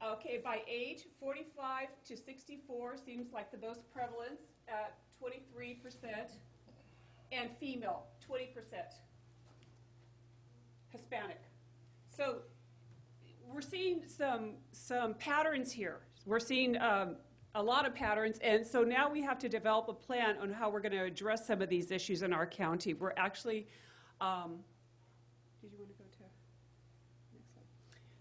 Okay, by age, 45 to 64 seems like the most prevalence at 23%, and female, 20%. Hispanic. So we're seeing some patterns here. We're seeing a lot of patterns, and so now we have to develop a plan on how we're going to address some of these issues in our county. We're actually, did you want to go to next slide?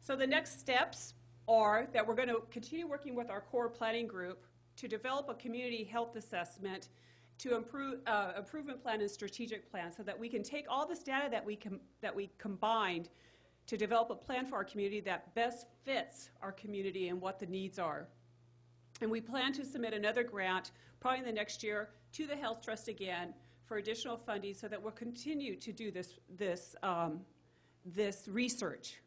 So the next steps are that we're going to continue working with our core planning group to develop a community health assessment to improve improvement plan and strategic plan so that we can take all this data that we combined to develop a plan for our community that best fits our community and what the needs are. And we plan to submit another grant probably in the next year to the Health Trust again for additional funding so that we'll continue to do this research.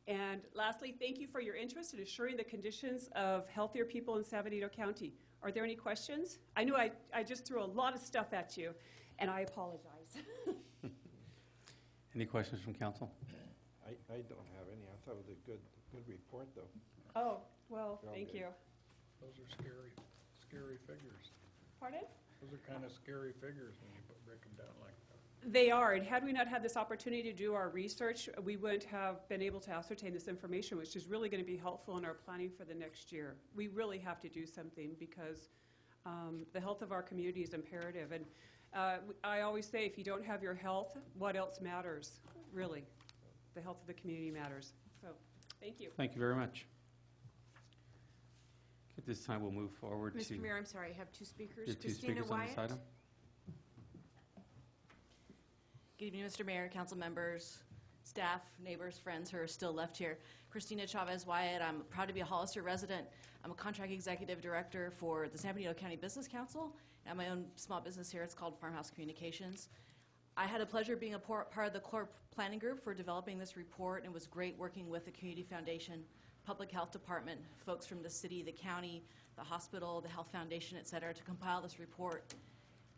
And lastly, thank you for your interest in assuring the conditions of healthier people in San Benito County. Are there any questions? I know I just threw a lot of stuff at you, and I apologize. Any questions from council? I don't have any. I thought it was a good report, though. Oh, well, thank you. Those are scary figures. Pardon? Those are kind of scary figures when you break them down like that. They are, and had we not had this opportunity to do our research, we wouldn't have been able to ascertain this information, which is really going to be helpful in our planning for the next year. We really have to do something because the health of our community is imperative. And I always say, if you don't have your health, what else matters, really? The health of the community matters. So, thank you. Thank you very much. At this time, we'll move forward to... Mr. Mayor, I'm sorry, I have two speakers. There are two Christina speakers on this Wyatt. item. Good evening, Mr. Mayor, council members, staff, neighbors, friends who are still left here. Christina Chavez Wyatt. I'm proud to be a Hollister resident. I'm a contract executive director for the San Bernardino County Business Council. I have my own small business here. It's called Farmhouse Communications. I had a pleasure of being a part of the core planning group for developing this report, and it was great working with the Community Foundation, Public Health Department, folks from the city, the county, the hospital, the Health Foundation, et cetera, to compile this report.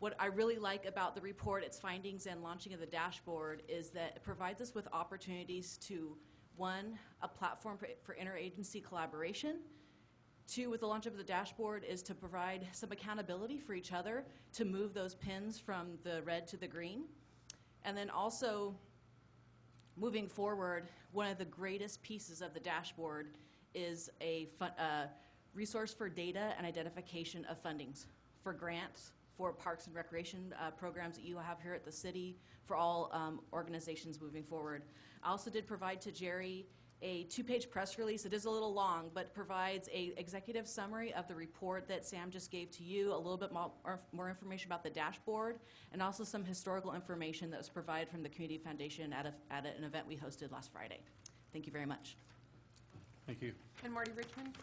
What I really like about the report, its findings, and launching of the dashboard is that it provides us with opportunities to, one, a platform for interagency collaboration. Two, with the launch of the dashboard, is to provide some accountability for each other to move those pins from the red to the green. And then also, moving forward, one of the greatest pieces of the dashboard is a resource for data and identification of fundings for grants, for parks and recreation programs that you have here at the city, for all organizations moving forward. I also did provide to Jerry a 2-page press release. It is a little long, but provides a executive summary of the report that Sam just gave to you, a little bit more information about the dashboard, and also some historical information that was provided from the Community Foundation at an event we hosted last Friday. Thank you very much. Thank you. And Marty Richmond?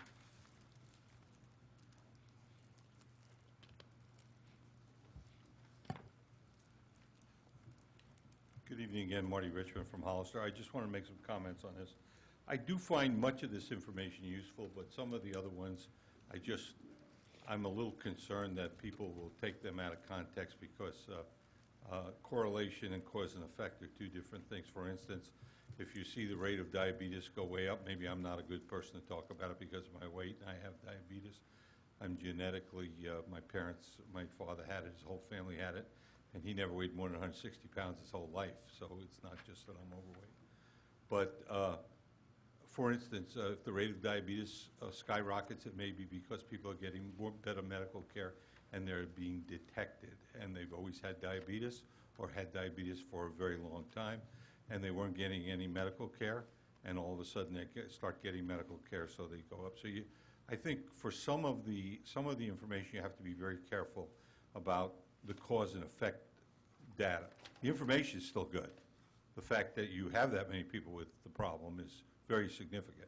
Good evening again, Marty Richmond from Hollister. I just want to make some comments on this. I do find much of this information useful, but some of the other ones, I'm a little concerned that people will take them out of context because correlation and cause and effect are two different things. For instance, if you see the rate of diabetes go way up, maybe I'm not a good person to talk about it because of my weight, and I have diabetes. I'm genetically, my father had it, his whole family had it, and he never weighed more than 160 pounds his whole life, so it's not just that I'm overweight. But for instance, if the rate of diabetes skyrockets, it may be because people are getting better medical care and they're being detected, and they've always had diabetes or had diabetes for a very long time, and they weren't getting any medical care, and all of a sudden they start getting medical care, so they go up. So I think for some of the information, you have to be very careful about the cause and effect data. The information is still good. The fact that you have that many people with the problem is very significant.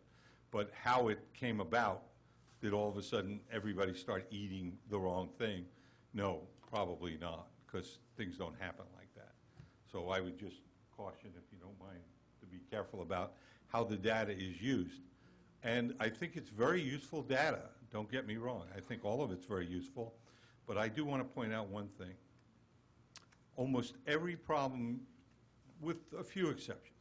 But how it came about, did all of a sudden everybody start eating the wrong thing? No, probably not, because things don't happen like that. So I would just caution, if you don't mind, to be careful about how the data is used. And I think it's very useful data. Don't get me wrong. I think all of it's very useful. But I do want to point out one thing. Almost every problem, with a few exceptions,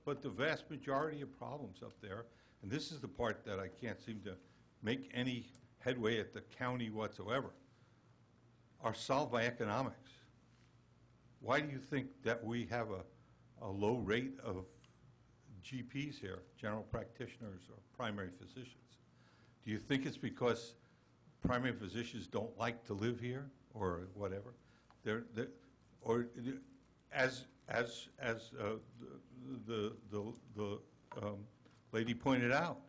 but the vast majority of problems up there, and this is the part that I can't seem to make any headway at the county whatsoever, are solved by economics. Why do you think that we have a low rate of GPs here, general practitioners or primary physicians? Do you think it's because primary physicians don't like to live here or whatever? Or as the lady pointed out,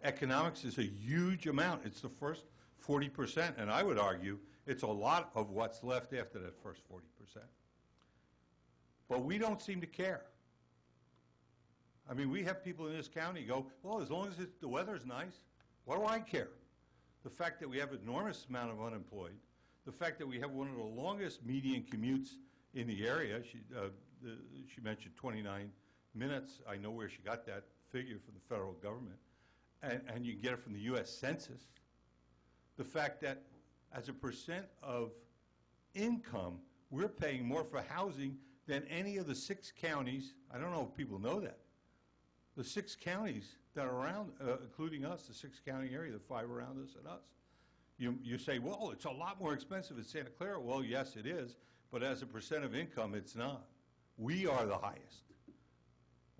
economics is a huge amount. It's the first 40%, and I would argue it's a lot of what's left after that first 40%. But we don't seem to care. I mean, we have people in this county go, well, as long as the weather's nice, what do I care? The fact that we have an enormous amount of unemployed, the fact that we have one of the longest median commutes in the area, she mentioned 29 minutes. I know where she got that figure from the federal government. And you can get it from the U.S. Census. The fact that as a percent of income, we're paying more for housing than any of the 6 counties. I don't know if people know that. The 6 counties that are around, including us, the 6-county area, the 5 around us and us. You say, well, it's a lot more expensive in Santa Clara. Well, yes, it is. but as a percent of income, it's not. We are the highest,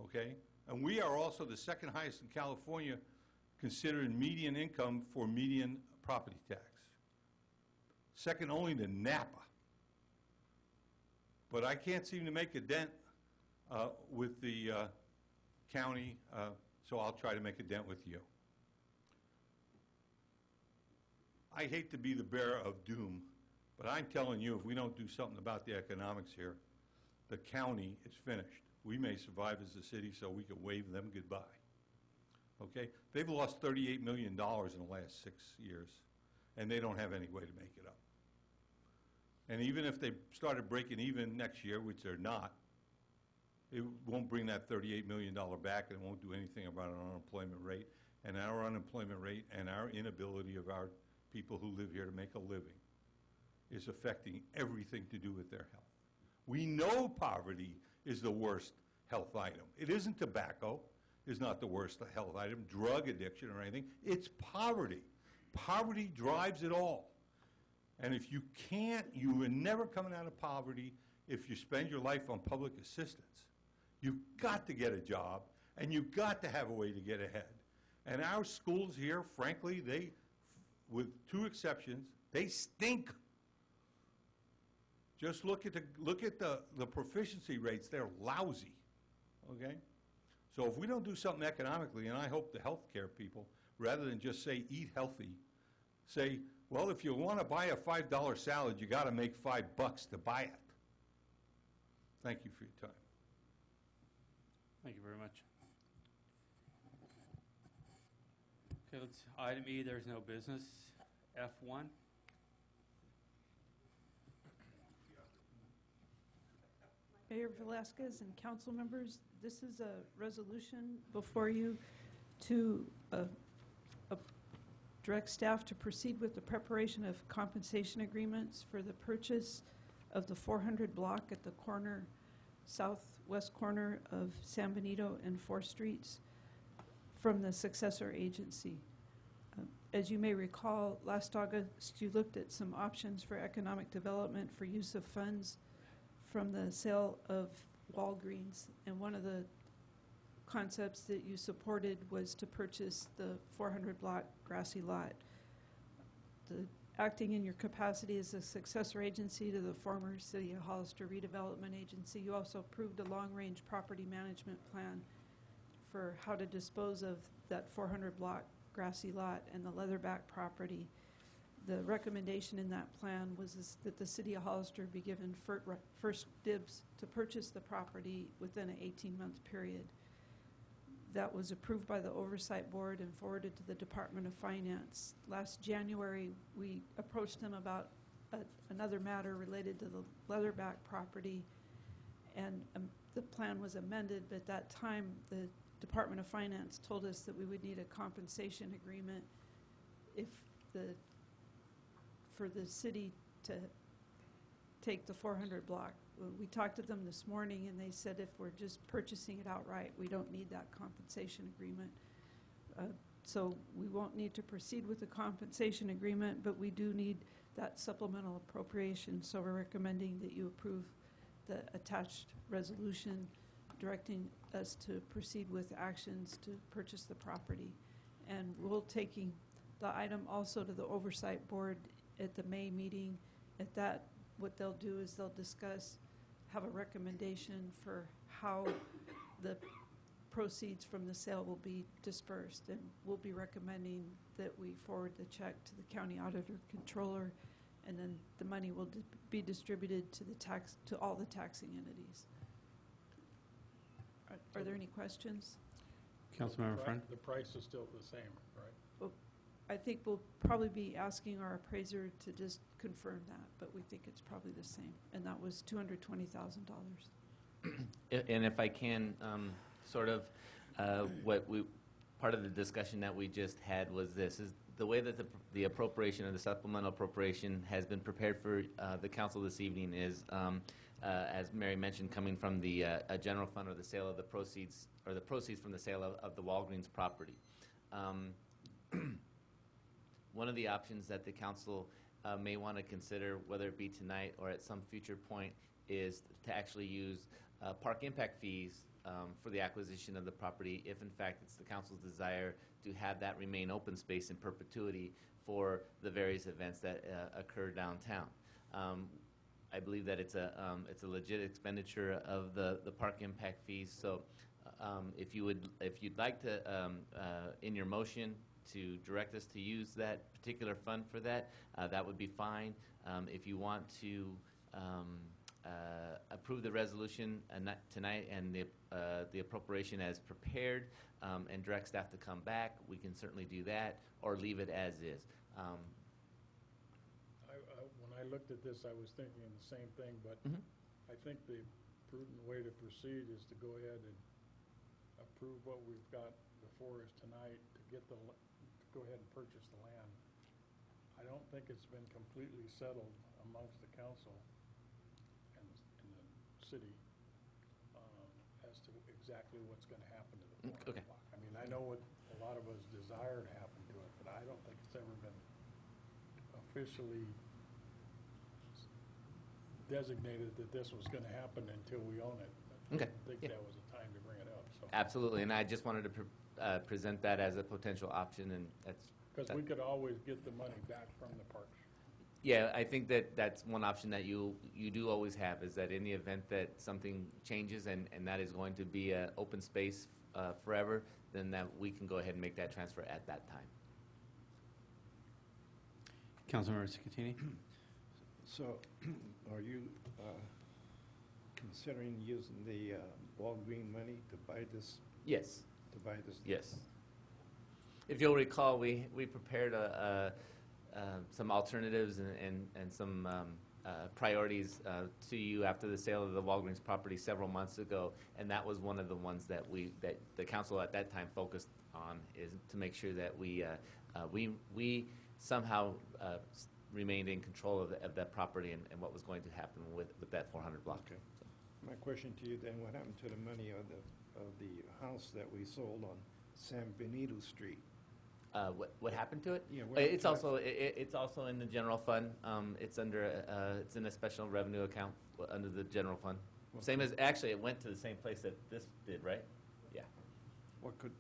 okay? And we are also the second highest in California, considered median income for median property tax. Second only to Napa. But I can't seem to make a dent with the county, so I'll try to make a dent with you. I hate to be the bearer of doom, but I'm telling you, if we don't do something about the economics here, the county is finished. We may survive as a city so we can wave them goodbye. Okay? They've lost $38 million in the last 6 years, and they don't have any way to make it up. And even if they started breaking even next year, which they're not, it won't bring that $38 million back, and it won't do anything about our unemployment rate. And our unemployment rate and our inability of our people who live here to make a living is affecting everything to do with their health. We know poverty is the worst health item. It isn't tobacco, is not the worst health item, drug addiction or anything. It's poverty. Poverty drives it all. And if you can't, you are never coming out of poverty if you spend your life on public assistance. You've got to get a job, and you've got to have a way to get ahead. And our schools here, frankly, they, with 2 exceptions, they stink. Just look at the proficiency rates. They're lousy, okay? So if we don't do something economically, and I hope the healthcare people, rather than just say eat healthy, say, well, if you want to buy a $5 salad, you got to make $5 to buy it. Thank you for your time. Thank you very much. Okay, let's, item E, there's no business. F1. Mayor Velasquez and council members, this is a resolution before you to direct staff to proceed with the preparation of compensation agreements for the purchase of the 400 block at the corner, southwest corner of San Benito and 4th Streets from the successor agency. As you may recall, last August you looked at some options for economic development for use of funds from the sale of Walgreens, and one of the concepts that you supported was to purchase the 400 block grassy lot. Acting in your capacity as a successor agency to the former City of Hollister redevelopment agency, you also approved a long-range property management plan for how to dispose of that 400 block grassy lot and the Leatherback property. The recommendation in that plan was that the City of Hollister be given first dibs to purchase the property within an 18-month period. That was approved by the Oversight Board and forwarded to the Department of Finance. Last January, we approached them about another matter related to the Leatherback property, and the plan was amended, but at that time, the Department of Finance told us that we would need a compensation agreement for the city to take the 400 block. We talked to them this morning, and they said if we're just purchasing it outright, we don't need that compensation agreement. So we won't need to proceed with the compensation agreement, but we do need that supplemental appropriation. So we're recommending that you approve the attached resolution directing us to proceed with actions to purchase the property. And we'll taking the item also to the Oversight Board at the May meeting. At that, what they'll do is they'll discuss, have a recommendation for how the proceeds from the sale will be dispersed. And we'll be recommending that we forward the check to the county auditor controller, and then the money will be distributed to all the taxing entities. Are there any questions? Councilmember Friend? The price is still the same, right? Well, I think we'll probably be asking our appraiser to just confirm that, but we think it's probably the same, and that was $220,000. And if I can, part of the discussion that we just had was this, is the way that the appropriation or the supplemental appropriation has been prepared for the council this evening is, as Mary mentioned, coming from the general fund or the sale of the proceeds, or the proceeds from the sale of the Walgreens property. One of the options that the council may want to consider, whether it be tonight or at some future point, is to actually use park impact fees for the acquisition of the property, if in fact it's the council's desire to have that remain open space in perpetuity for the various events that occur downtown. I believe that it's a legit expenditure of the park impact fees. So if you'd like to in your motion to direct us to use that particular fund for that, that would be fine. If you want to approve the resolution tonight and the appropriation as prepared, and direct staff to come back, we can certainly do that, or leave it as is. When I looked at this, I was thinking the same thing, but I think the prudent way to proceed is to go ahead and approve what we've got before us tonight to go ahead and purchase the land. I don't think it's been completely settled amongst the council and the city as to exactly what's going to happen to the 400 block. I mean, I know what a lot of us desire to happen to it, but I don't think it's ever been officially designated that this was going to happen until we own it. I didn't think that was a time to bring it up. So. Absolutely, and I just wanted to present that as a potential option, and that's... Because we could always get the money back from the parks. Yeah, I think that's one option that you do always have, is that in the event that something changes and that is going to be an open space forever, then that we can go ahead and make that transfer at that time. Councilmember Scatini? So, are you considering using the Walgreen money to buy this? Yes. To buy this? Yes. If you'll recall, we prepared some alternatives and some priorities to you after the sale of the Walgreens property several months ago, and that was one of the ones that the council at that time focused on, is to make sure that we somehow remained in control of that property and what was going to happen with that 400 block. Okay. So my question to you then: what happened to the money of the house that we sold on San Benito Street? What happened to it? Yeah, it's also in the general fund. It's in a special revenue account under the general fund. Okay. Same as, actually, it went to the same place that this did, right? Yeah. What could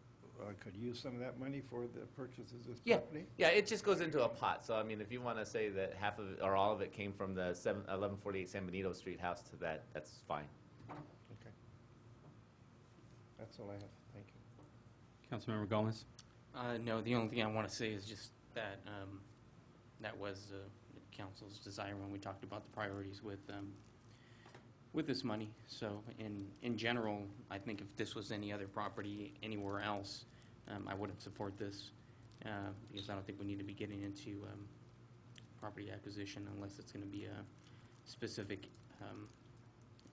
use some of that money for the purchases of this property? Yeah, it just goes into a pot. So I mean, if you want to say that half of it or all of it came from the 1148 San Benito Street house to that, that's fine. Okay. That's all I have. Thank you. Councilmember Gomez? No, the only thing I want to say is just that that was the council's desire when we talked about the priorities with this money. So in general, I think if this was any other property anywhere else, I wouldn't support this because I don't think we need to be getting into property acquisition unless it's going to be a specific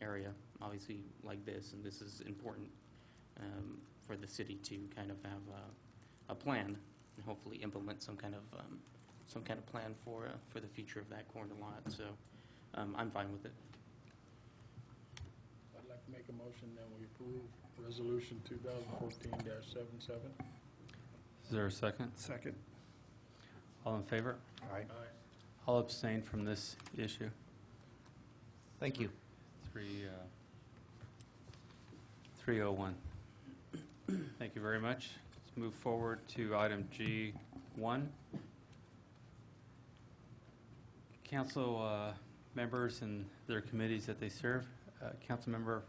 area, obviously like this, and this is important for the city to kind of have a plan and hopefully implement some kind of plan for the future of that corner lot. So I'm fine with it. I'd like to make a motion that we approve Resolution 2014-77. Is there a second? Second. All in favor? Aye. Aye. I'll abstain from this issue. Thank you. 301. Thank you very much. Let's move forward to item G1. Council members and their committees that they serve. Councilmember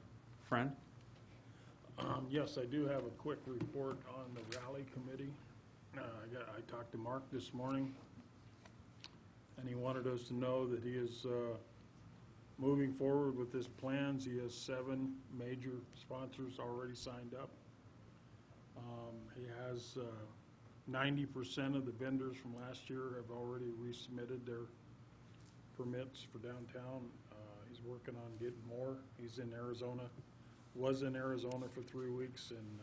Friend? Yes, I do have a quick report on the rally committee. I talked to Mark this morning, and he wanted us to know that he is moving forward with his plans. He has 7 major sponsors already signed up. He has 90% of the vendors from last year have already resubmitted their permits for downtown. He's working on getting more. He's in Arizona, was in Arizona for 3 weeks, and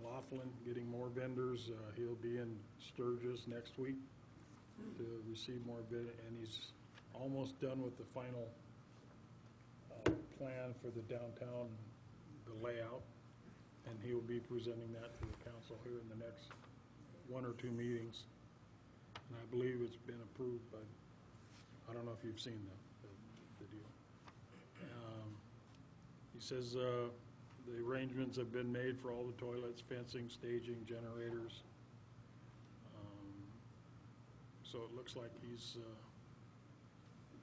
Laughlin, getting more vendors. He'll be in Sturgis next week to receive more bid, and he's almost done with the final plan for the downtown, the layout, and he will be presenting that to the council here in the next 1 or 2 meetings. and I believe it's been approved by, I don't know if you've seen the deal. He says the arrangements have been made for all the toilets, fencing, staging, generators. So it looks like he's,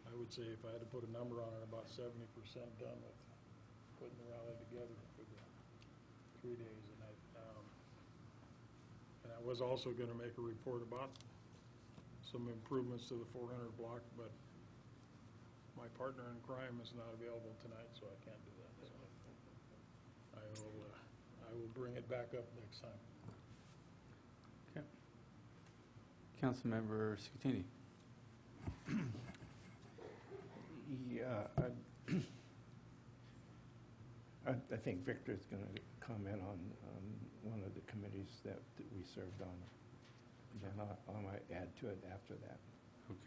I would say if I had to put a number on it, about 70% done with putting the rally together for the 3 days. And I was also going to make a report about some improvements to the 400 block, but my partner in crime is not available tonight, so I can't do that. So I will bring it back up next time. Okay. Councilmember Scutini. Yeah, I think Victor's going to comment on one of the committees that we served on. Then I might add to it after that.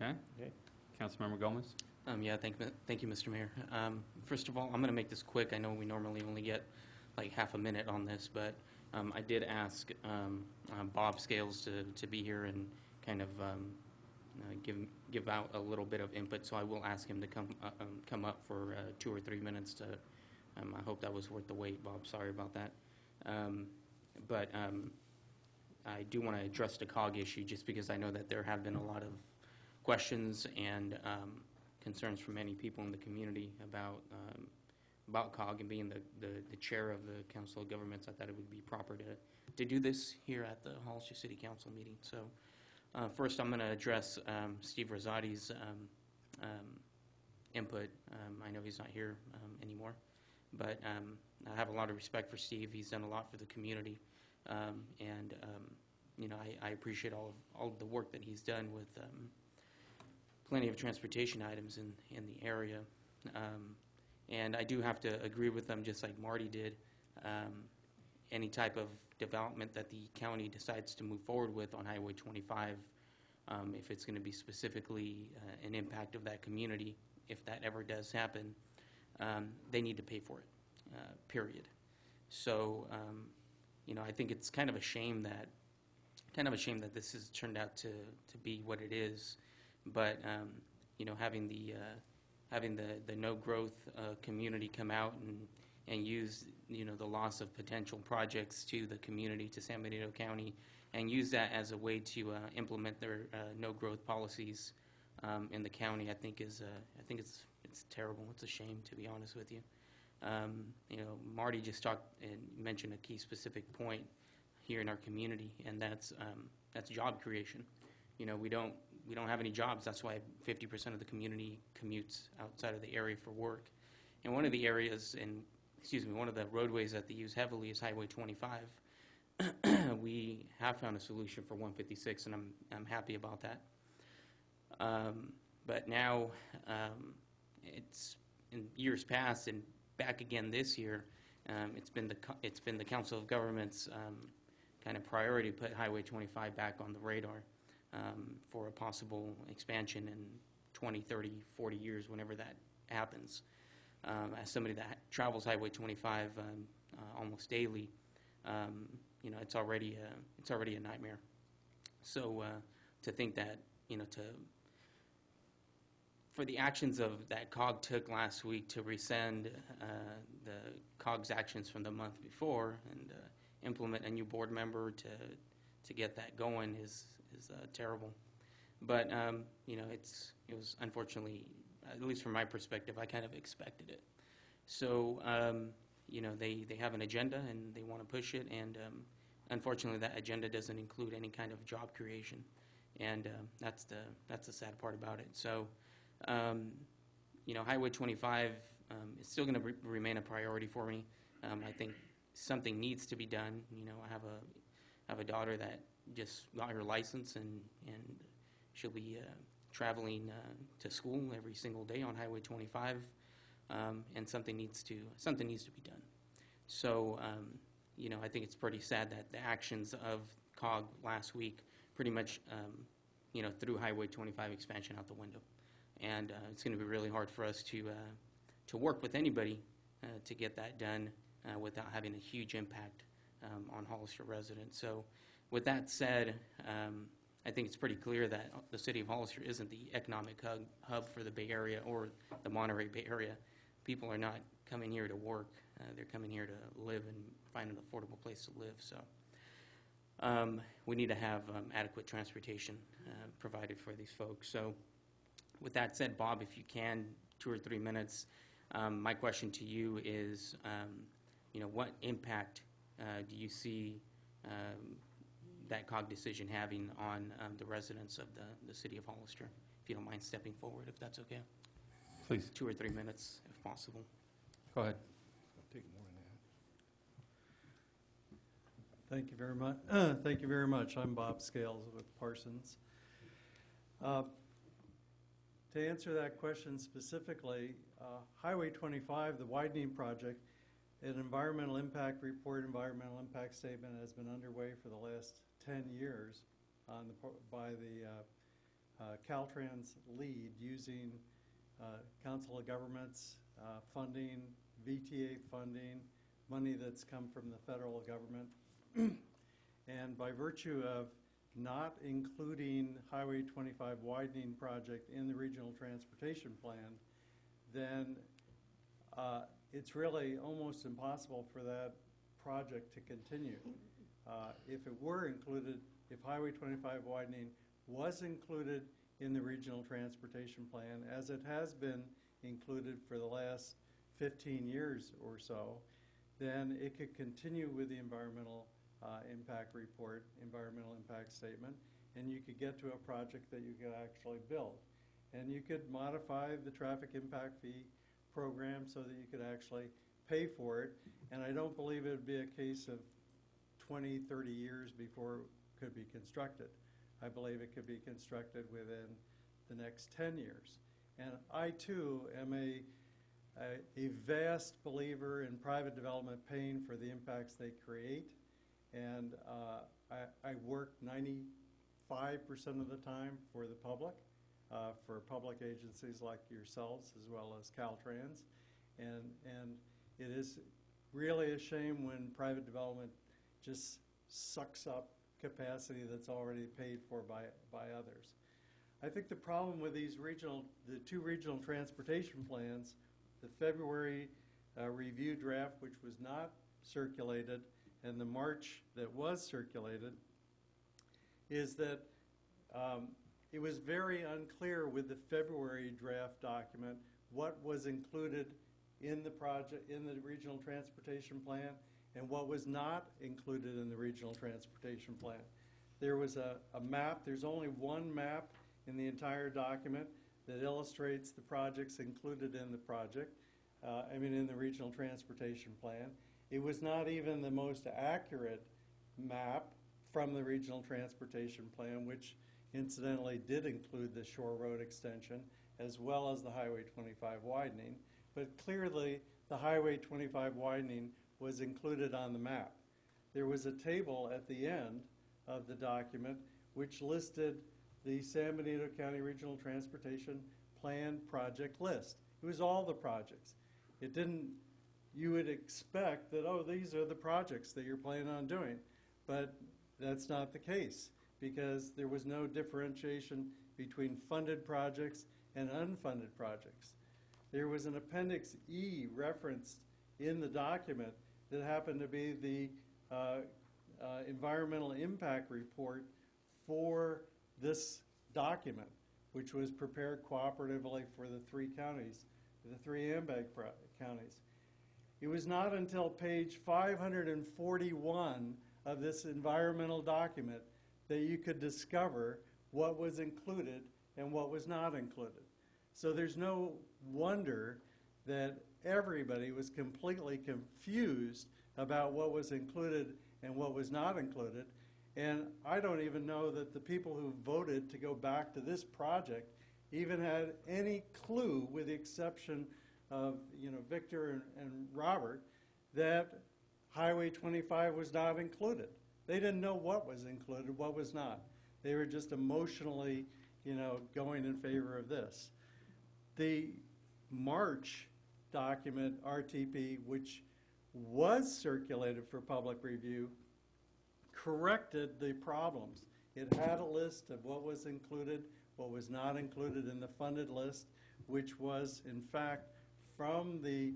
Okay. Okay. Councilmember Gomez. Yeah, thank you, Mr. Mayor. First of all, I'm going to make this quick. I know we normally only get like half a minute on this, but I did ask Bob Scales to be here and kind of give out a little bit of input, so I will ask him to come up for 2 or 3 minutes to. I hope that was worth the wait, Bob. Sorry about that. But I do want to address the COG issue just because I know that there have been a lot of questions and concerns from many people in the community about COG, and being the chair of the Council of Governments, I thought it would be proper to do this here at the Hollister City Council meeting. So first I'm going to address Steve Rosati's input. I know he's not here anymore, but I have a lot of respect for Steve. He's done a lot for the community, and you know, I appreciate all of the work that he's done with plenty of transportation items in the area. And I do have to agree with them, just like Marty did. Any type of development that the county decides to move forward with on Highway 25, if it's going to be specifically an impact of that community, if that ever does happen, they need to pay for it, period. So, you know, I think it's kind of a shame that this has turned out to be what it is. But you know, having the no growth community come out and use, you know, the loss of potential projects to the community, to San Benito County, and use that as a way to implement their no growth policies in the county, I think it's terrible. It's a shame, to be honest with you. You know, Marty just mentioned a key specific point here in our community, and that's job creation. You know, we don't have any jobs. That's why 50% of the community commutes outside of the area for work. And one of the areas, one of the roadways that they use heavily is Highway 25. We have found a solution for 156, and I'm happy about that. But now, it's in years past and back again this year. It's been the Council of Governments kind of priority to put Highway 25 back on the radar for a possible expansion in 20, 30, 40 years, whenever that happens. As somebody that travels Highway 25 almost daily, you know, it's already a nightmare. So to think that, you know, for the actions that COG took last week to rescind the COG's actions from the month before and implement a new board member to get that going is terrible. But you know, it was unfortunately, at least from my perspective, I kind of expected it. So you know, they have an agenda and they want to push it, and unfortunately that agenda doesn't include any kind of job creation, and that's the sad part about it. So you know, Highway 25 is still going to remain a priority for me. I think something needs to be done. You know, I have a daughter that just got her license, and she'll be traveling to school every single day on Highway 25, and something needs to be done. So you know, I think it's pretty sad that the actions of COG last week pretty much you know, threw Highway 25 expansion out the window, and it's going to be really hard for us to work with anybody to get that done without having a huge impact on Hollister residents. So with that said, I think it's pretty clear that the city of Hollister isn't the economic hub for the Bay Area or the Monterey Bay Area. People are not coming here to work. They're coming here to live and find an affordable place to live. So we need to have adequate transportation provided for these folks. So with that said, Bob, if you can, 2 or 3 minutes, my question to you is, what impact do you see that COG decision having on the residents of the city of Hollister? If you don't mind stepping forward, if that's okay. Please. 2 or 3 minutes, if possible. Go ahead. Take more than that. Thank you very much. Thank you very much. I'm Bob Scales with Parsons. To answer that question specifically, Highway 25, the widening project, an environmental impact report, environmental impact statement has been underway for the last 10 years by the Caltrans lead using Council of Governments funding, VTA funding, money that's come from the federal government. And by virtue of not including Highway 25 widening project in the regional transportation plan, then it's really almost impossible for that project to continue. If it were included, if Highway 25 widening was included in the regional transportation plan, as it has been included for the last 15 years or so, then it could continue with the environmental impact report, environmental impact statement, and you could get to a project that you could actually build. And you could modify the traffic impact fee program so that you could actually pay for it. And I don't believe it would be a case of 20, 30 years before it could be constructed. I believe it could be constructed within the next 10 years. And I, too, am a vast believer in private development paying for the impacts they create. And I work 95% of the time for the public, for public agencies like yourselves as well as Caltrans. And it is really a shame when private development just sucks up capacity that's already paid for by others. I think the problem with the 2 regional transportation plans, the February review draft, which was not circulated, and the March that was circulated, is that it was very unclear with the February draft document what was included in the project, in the regional transportation plan, and what was not included in the regional transportation plan. There was a map. There's only one map in the entire document that illustrates the projects included in the project, in the regional transportation plan. It was not even the most accurate map from the regional transportation plan, which incidentally did include the Shore Road extension as well as the Highway 25 widening. But clearly, the Highway 25 widening was included on the map. There was a table at the end of the document which listed the San Benito County Regional Transportation Plan project list. It was all the projects. It didn't, you would expect that, oh, these are the projects that you're planning on doing, but that's not the case because there was no differentiation between funded projects and unfunded projects. There was an Appendix E referenced in the document that happened to be the environmental impact report for this document, which was prepared cooperatively for the 3 counties, the 3 AMBAG counties. It was not until page 541 of this environmental document that you could discover what was included and what was not included. So there's no wonder that everybody was completely confused about what was included and what was not included. And I don't even know that the people who voted to go back to this project even had any clue, with the exception of Victor and Robert, that Highway 25 was not included. They didn't know what was included, what was not. They were just emotionally, going in favor of this. The March document, RTP, which was circulated for public review, corrected the problems. It had a list of what was included, what was not included in the funded list, which was, in fact, from the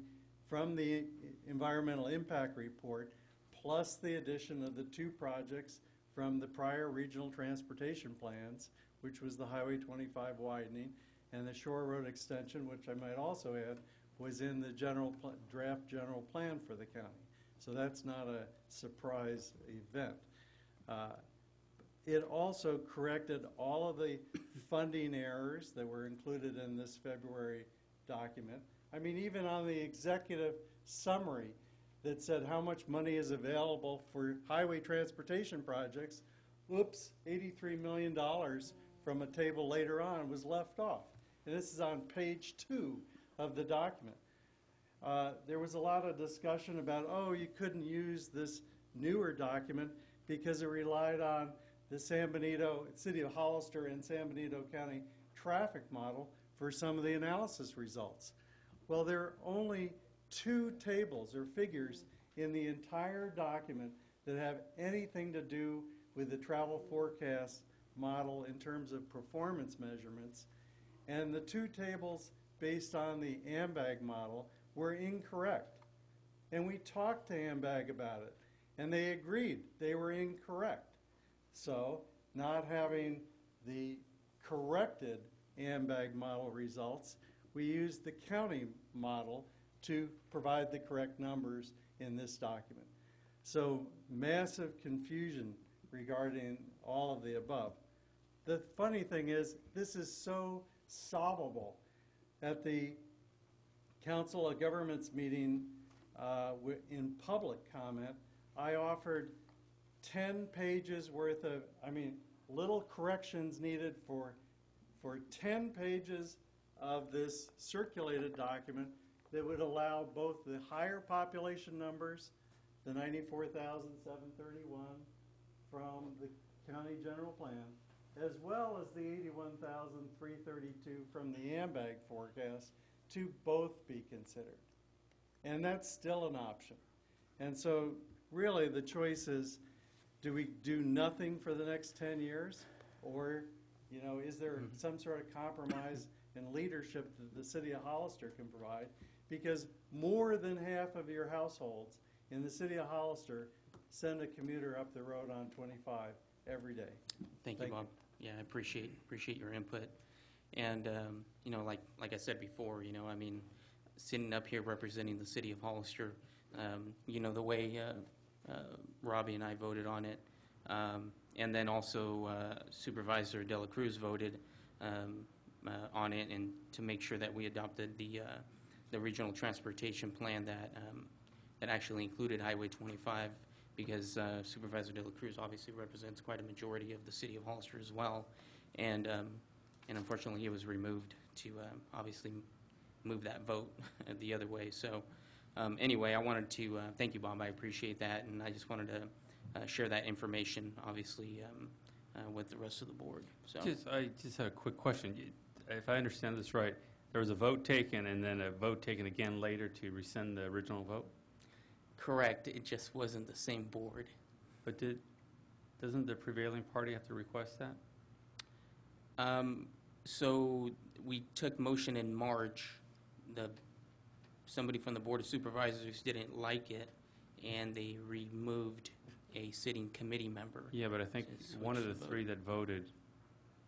environmental impact report, plus the addition of the 2 projects from the prior regional transportation plans, which was the Highway 25 widening and the Shore Road extension, which I might also add was in the draft general plan for the county. So that's not a surprise event. It also corrected all of the funding errors that were included in this February document. I mean, even on the executive summary that said how much money is available for highway transportation projects, whoops, $83 million from a table later on was left off. And this is on page 2 of the document. There was a lot of discussion about, oh, you couldn't use this newer document because it relied on the San Benito, City of Hollister and San Benito County traffic model for some of the analysis results. Well, there are only 2 tables or figures in the entire document that have anything to do with the travel forecast model in terms of performance measurements. And the 2 tables based on the AMBAG model were incorrect. And we talked to AMBAG about it, and they agreed they were incorrect. So, not having the corrected AMBAG model results, we used the county model to provide the correct numbers in this document. So, massive confusion regarding all of the above. The funny thing is, this is so solvable. At the Council of Governments meeting in public comment, I offered 10 pages worth of, little corrections needed for 10 pages of this circulated document that would allow both the higher population numbers, the 94,731 from the county general plan, as well as the 81,332 from the AMBAG forecast to both be considered. And that's still an option. And so really the choice is, do we do nothing for the next 10 years? Or, is there some sort of compromise and leadership that the city of Hollister can provide? Because more than half of your households in the city of Hollister send a commuter up the road on 25 every day. Thank you, Bob. Yeah, I appreciate your input. And, like I said before, sitting up here representing the city of Hollister, the way Robbie and I voted on it, and then also Supervisor De La Cruz voted on it, and to make sure that we adopted the regional transportation plan that actually included Highway 25, because Supervisor De La Cruz obviously represents quite a majority of the city of Hollister as well, and unfortunately he was removed to obviously move that vote the other way. So anyway, I wanted to thank you, Bob. I appreciate that, and I just wanted to share that information, obviously, with the rest of the board. So I just had a quick question. If I understand this right, there was a vote taken and then a vote taken again later to rescind the original vote? Correct. It just wasn't the same board. But doesn't the prevailing party have to request that? So we took motion in March. Somebody from the Board of Supervisors didn't like it, and they removed a sitting committee member. Yeah, but I think one of the 3 that voted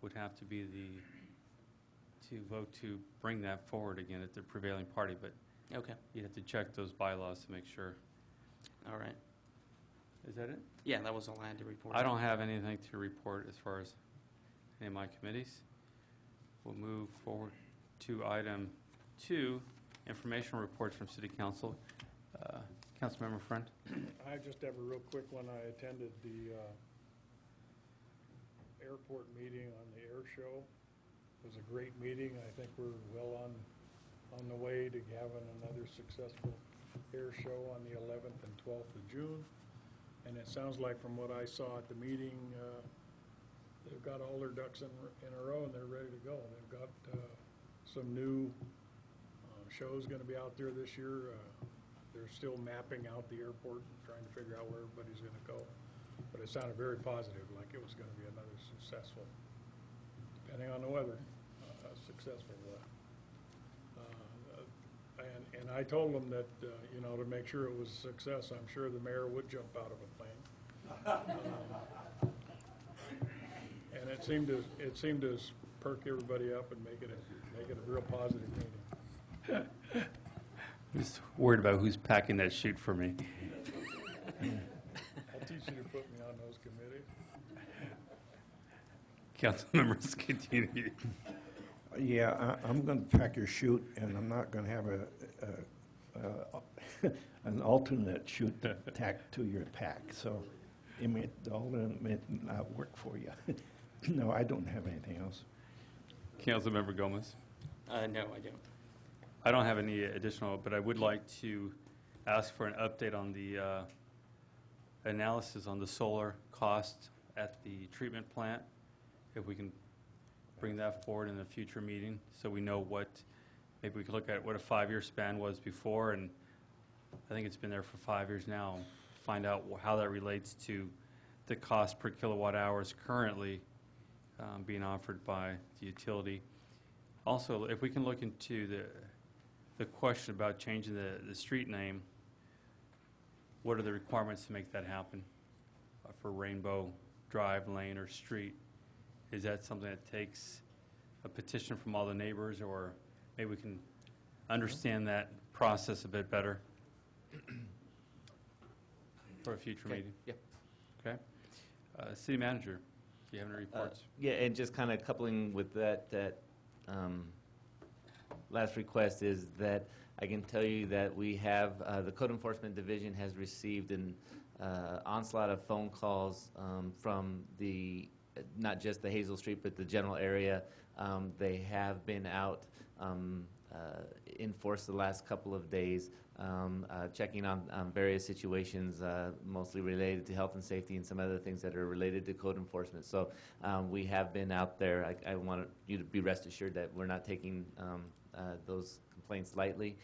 would have to be to vote to bring that forward again at the prevailing party. But okay, you'd have to check those bylaws to make sure. All right. Is that it? Yeah, that was all I had to report. I don't have anything to report as far as any of my committees. We'll move forward to item 2, informational reports from City Council. Councilmember Friend. I just have a real quick one. I attended the airport meeting on the air show. It was a great meeting. I think we're well on the way to having another successful air show on the 11th and 12th of June. And it sounds like from what I saw at the meeting, they've got all their ducks in a row and they're ready to go. They've got some new shows going to be out there this year. They're still mapping out the airport and trying to figure out where everybody's going to go. but it sounded very positive, like it was going to be another successful, depending on the weather, successful. And I told them that, you know, to make sure it was a success, I'm sure the mayor would jump out of a plane. And it seemed to perk everybody up and make it a real positive meeting. I'm just worried about who's packing that chute for me. I'll teach you to put me on those committees. Council members continue. Yeah, I'm going to pack your chute, and I'm not going to have an alternate chute tacked to your pack. So the alternate may not work for you. No, I don't have anything else. Councilmember Gomez. No, I don't. I don't have any additional, but I would like to ask for an update on the analysis on the solar cost at the treatment plant. If we can bring that forward in a future meeting, so we know what, maybe we could look at what a 5-year span was before, and I think it's been there for 5 years now. Find out how that relates to the cost per kilowatt hours currently being offered by the utility. Also, if we can look into the question about changing the street name, what are the requirements to make that happen for Rainbow Drive, Lane, or Street? Is that something that takes a petition from all the neighbors, or maybe we can understand that process a bit better for a future meeting? Yeah. Okay. City Manager, do you have any reports? Yeah, and just kind of coupling with that last request is that I can tell you that we have, the Code Enforcement Division has received an onslaught of phone calls from not just the Hazel Street, but the general area. They have been out in force the last couple of days, checking on various situations, mostly related to health and safety and some other things that are related to code enforcement. So we have been out there. I want you to be rest assured that we're not taking those complaints lightly.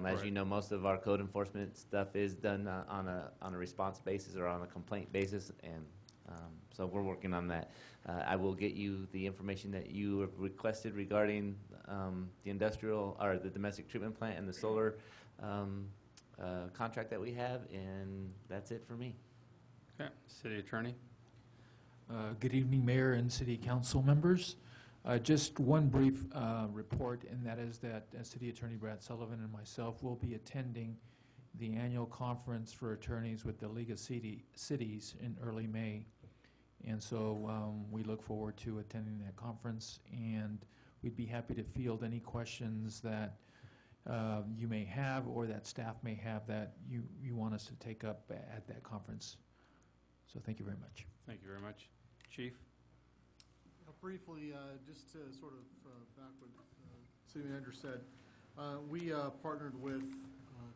As you know, most of our code enforcement stuff is done on a response basis or on a complaint basis, and so we're working on that. I will get you the information that you have requested regarding the industrial or the domestic treatment plant and the solar contract that we have, and that's it for me. Okay, City Attorney. Good evening, Mayor and City Council members. Just one brief report, and that is that City Attorney Brad Sullivan and myself will be attending the annual conference for attorneys with the League of Cities in early May. And so we look forward to attending that conference, and we'd be happy to field any questions that you may have or that staff may have that you want us to take up at that conference. So thank you very much. Thank you very much. Chief? Briefly, just to sort of back what City Manager said, we partnered with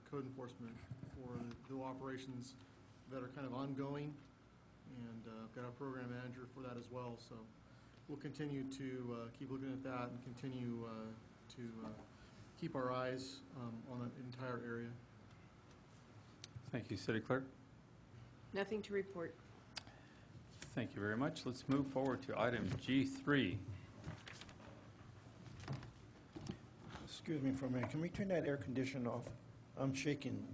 code enforcement for the operations that are kind of ongoing, and got a program manager for that as well. So we'll continue to keep looking at that and continue to keep our eyes on the entire area. Thank you. City Clerk? Nothing to report. Thank you very much. Let's move forward to item G3. Excuse me for a minute. Can we turn that air conditioner off? I'm shaking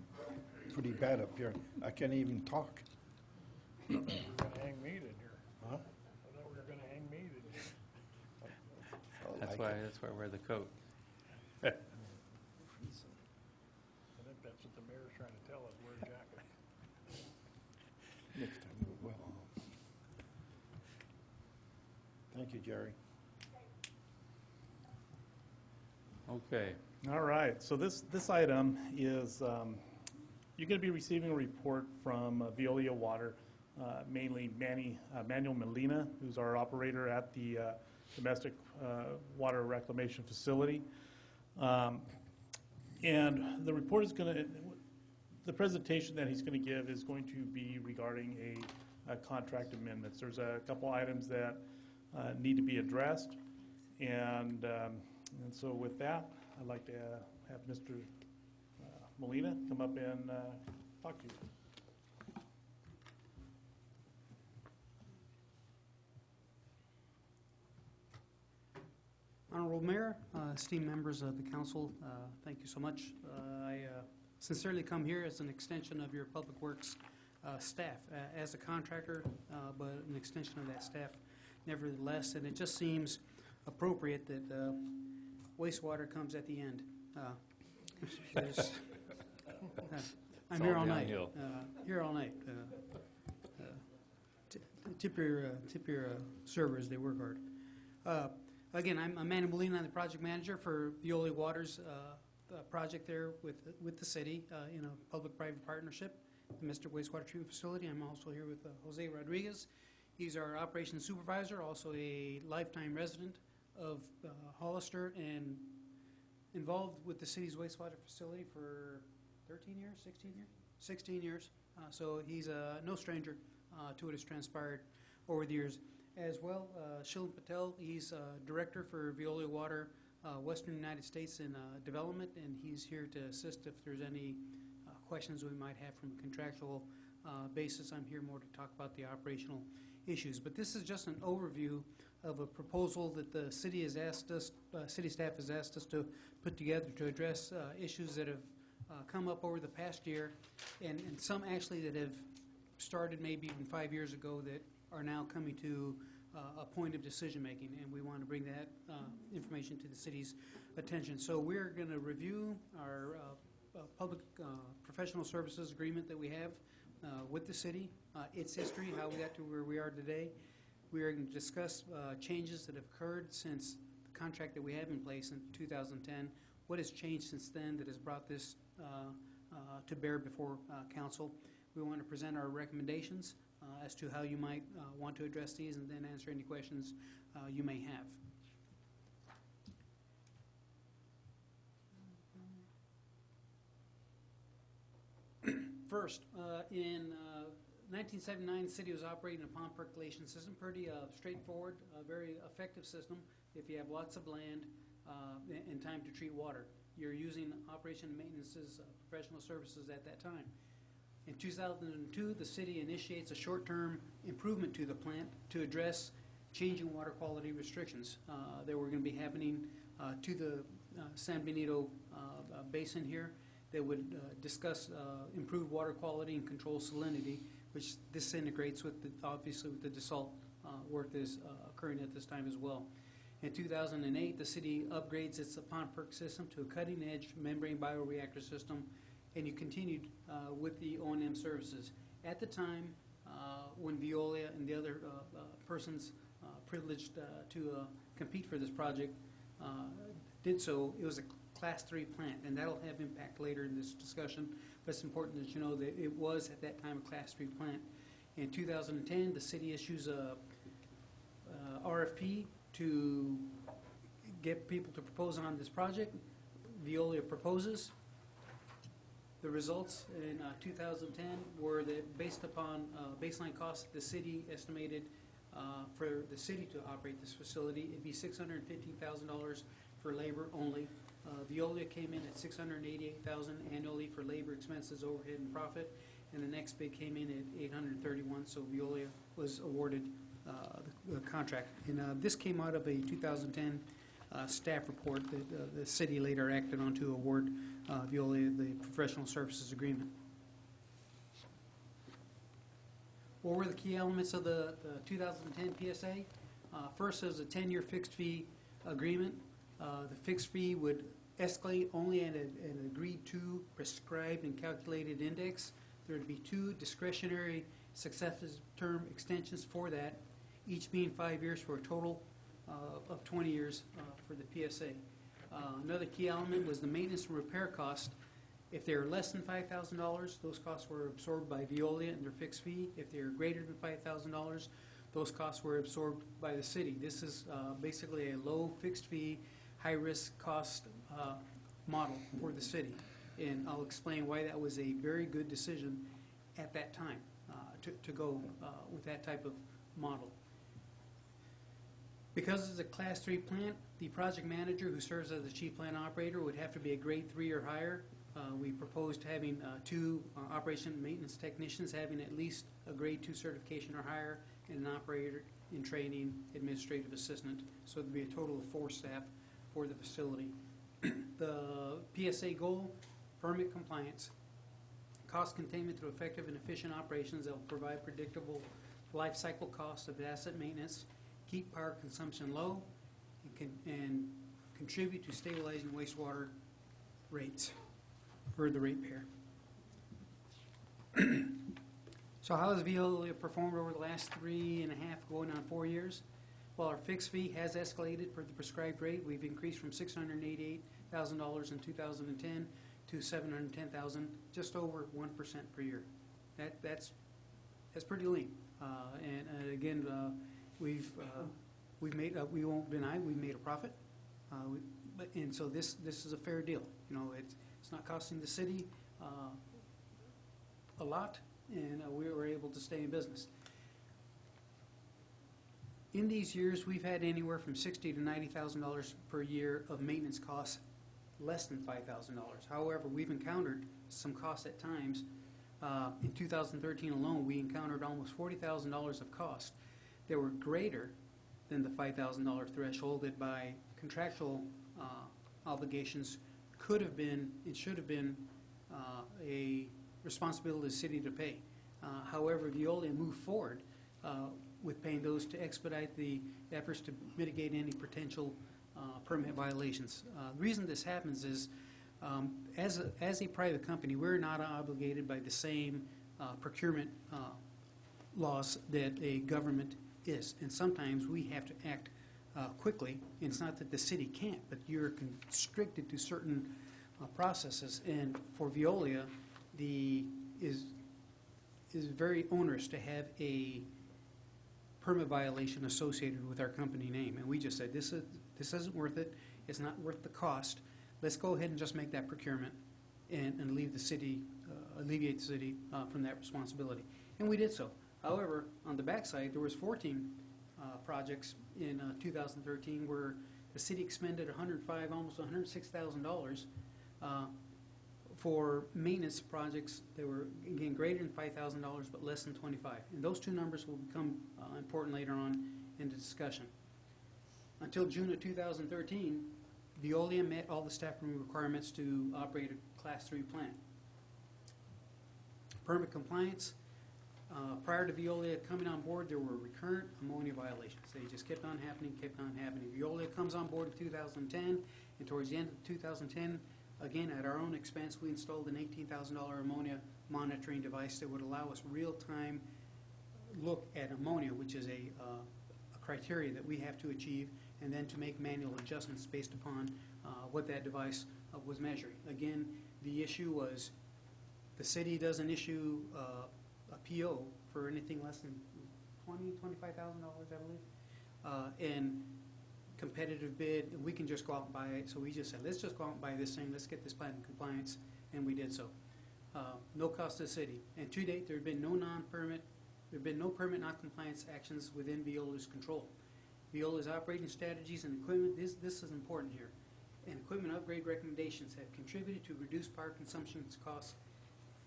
pretty bad up here. I can't even talk. We're going to hang meat in here. Huh? I thought we were going to hang meat in here. That's why I wear the coat. I think that's what the mayor's trying to tell us, wear a jacket. Next time we will. Thank you, Jerry. Okay. All right. So this item is you're going to be receiving a report from Veolia Water, mainly Manuel Molina, who's our operator at the domestic water reclamation facility. And the report is going to, the presentation that he's going to give is going to be regarding a contract amendments. There's a couple items that need to be addressed, and so with that, I'd like to have Mr. Molina come up and talk to you. Mayor, esteemed members of the council, thank you so much. I sincerely come here as an extension of your Public Works staff, as a contractor, but an extension of that staff nevertheless, and it just seems appropriate that wastewater comes at the end. Because, I'm here all night. Here all night. Tip your servers, they work hard. Again, I'm Manny Molina. I'm the project manager for Veolia Water's project there with the city in a public-private partnership, the Mystic Wastewater Treatment Facility. I'm also here with Jose Rodriguez. He's our operations supervisor, also a lifetime resident of Hollister and involved with the city's wastewater facility for 13 years, 16 years? 16 years. So he's no stranger to what has transpired over the years. As well, Shilan Patel, he's director for Veolia Water, Western United States in development, and he's here to assist if there's any questions we might have from a contractual basis. I'm here more to talk about the operational issues. But this is just an overview of a proposal that the city has asked us, city staff has asked us to put together to address issues that have come up over the past year, and some actually that have started maybe even 5 years ago that are now coming to a point of decision making, and we want to bring that information to the city's attention. So we're going to review our public professional services agreement that we have with the city, its history, how we got to where we are today. We are going to discuss changes that have occurred since the contract that we have in place in 2010. What has changed since then that has brought this to bear before council? We want to present our recommendations as to how you might want to address these, and then answer any questions you may have. First, in 1979, the city was operating a pond percolation system, pretty straightforward, very effective system. If you have lots of land and time to treat water, you're using operation and maintenance as professional services at that time. In 2002, the city initiates a short-term improvement to the plant to address changing water quality restrictions that were going to be happening to the San Benito basin here that would discuss improved water quality and control salinity, which disintegrates with obviously with the desalt work that is occurring at this time as well. In 2008, the city upgrades its pond perk system to a cutting-edge membrane bioreactor system, and you continued with the O&M services. At the time, when Veolia and the other persons privileged to compete for this project did so, it was a Class 3 plant, and that'll have impact later in this discussion, but it's important that you know that it was at that time a Class 3 plant. In 2010, the city issues a RFP to get people to propose on this project. Veolia proposes. The results in 2010 were that based upon baseline costs the city estimated for the city to operate this facility, it'd be $615,000 for labor only. Veolia came in at $688,000 annually for labor, expenses, overhead, and profit, and the next bid came in at $831,000. So Veolia was awarded the contract, and this came out of a 2010 staff report that the city later acted on to award Veolia the professional services agreement. What were the key elements of the 2010 PSA? First, is a 10-year fixed fee agreement. The fixed fee would escalate only at an agreed-to, prescribed, and calculated index. There would be 2 discretionary successive term extensions for that, each being 5 years for a total of 20 years for the PSA. Another key element was the maintenance and repair cost. If they were less than $5,000, those costs were absorbed by Veolia and their fixed fee. If they were greater than $5,000, those costs were absorbed by the city. This is basically a low fixed fee, high risk cost model for the city. And I'll explain why that was a very good decision at that time to go with that type of model. Because it's a Class 3 plant, the project manager who serves as the chief plant operator would have to be a grade 3 or higher. We proposed having 2 operation and maintenance technicians having at least a grade 2 certification or higher, and an operator in training administrative assistant. So there'd be a total of 4 staff for the facility. The PSA goal, permit compliance, cost containment through effective and efficient operations that will provide predictable life cycle costs of asset maintenance, keep power consumption low, and contribute to stabilizing wastewater rates for the ratepayer. So how has Veolia performed over the last 3.5, going on 4 years? Well, our fixed fee has escalated per the prescribed rate. We've increased from $688,000 in 2010 to $710,000, just over 1% per year. That's pretty lean. And again, we've made we won't deny we've made a profit. And so this is a fair deal. You know, it's not costing the city a lot, and we were able to stay in business. In these years, we've had anywhere from $60,000 to $90,000 per year of maintenance costs, less than $5,000. However, we've encountered some costs at times. In 2013 alone, we encountered almost $40,000 of costs that were greater than the $5,000 threshold that by contractual obligations could have been and should have been a responsibility of the city to pay. However, Veolia moved forward with paying those to expedite the efforts to mitigate any potential permit violations. The reason this happens is as a private company, we're not obligated by the same procurement laws that a government is. And sometimes we have to act quickly. And it's not that the city can't, but you're constricted to certain processes. And for Veolia, is very onerous to have a permit violation associated with our company name. And we just said, this isn't worth it. It's not worth the cost. Let's go ahead and just make that procurement and leave the city, alleviate the city from that responsibility. And we did so. However, on the backside, there was 14 projects in 2013 where the city expended almost $106,000 for maintenance projects that were, again, greater than $5,000 but less than $25,000. And those two numbers will become important later on in the discussion. Until June of 2013, Veolia met all the staff room requirements to operate a Class 3 plant. Permit compliance. Prior to Veolia coming on board, there were recurrent ammonia violations. They just kept on happening. Veolia comes on board in 2010, and towards the end of 2010, again, at our own expense, we installed an $18,000 ammonia monitoring device that would allow us real-time look at ammonia, which is a criteria that we have to achieve, and then to make manual adjustments based upon what that device was measuring. Again, the issue was the city doesn't issue a PO for anything less than $25,000, I believe, and competitive bid, and we can just go out and buy it. So we just said, let's just go out and buy this thing, let's get this plant in compliance, and we did so. No cost to the city. And to date, there have been no permit non-compliance actions within Veolia's control. Veolia's operating strategies and equipment, this is important here, and equipment upgrade recommendations have contributed to reduced power consumption costs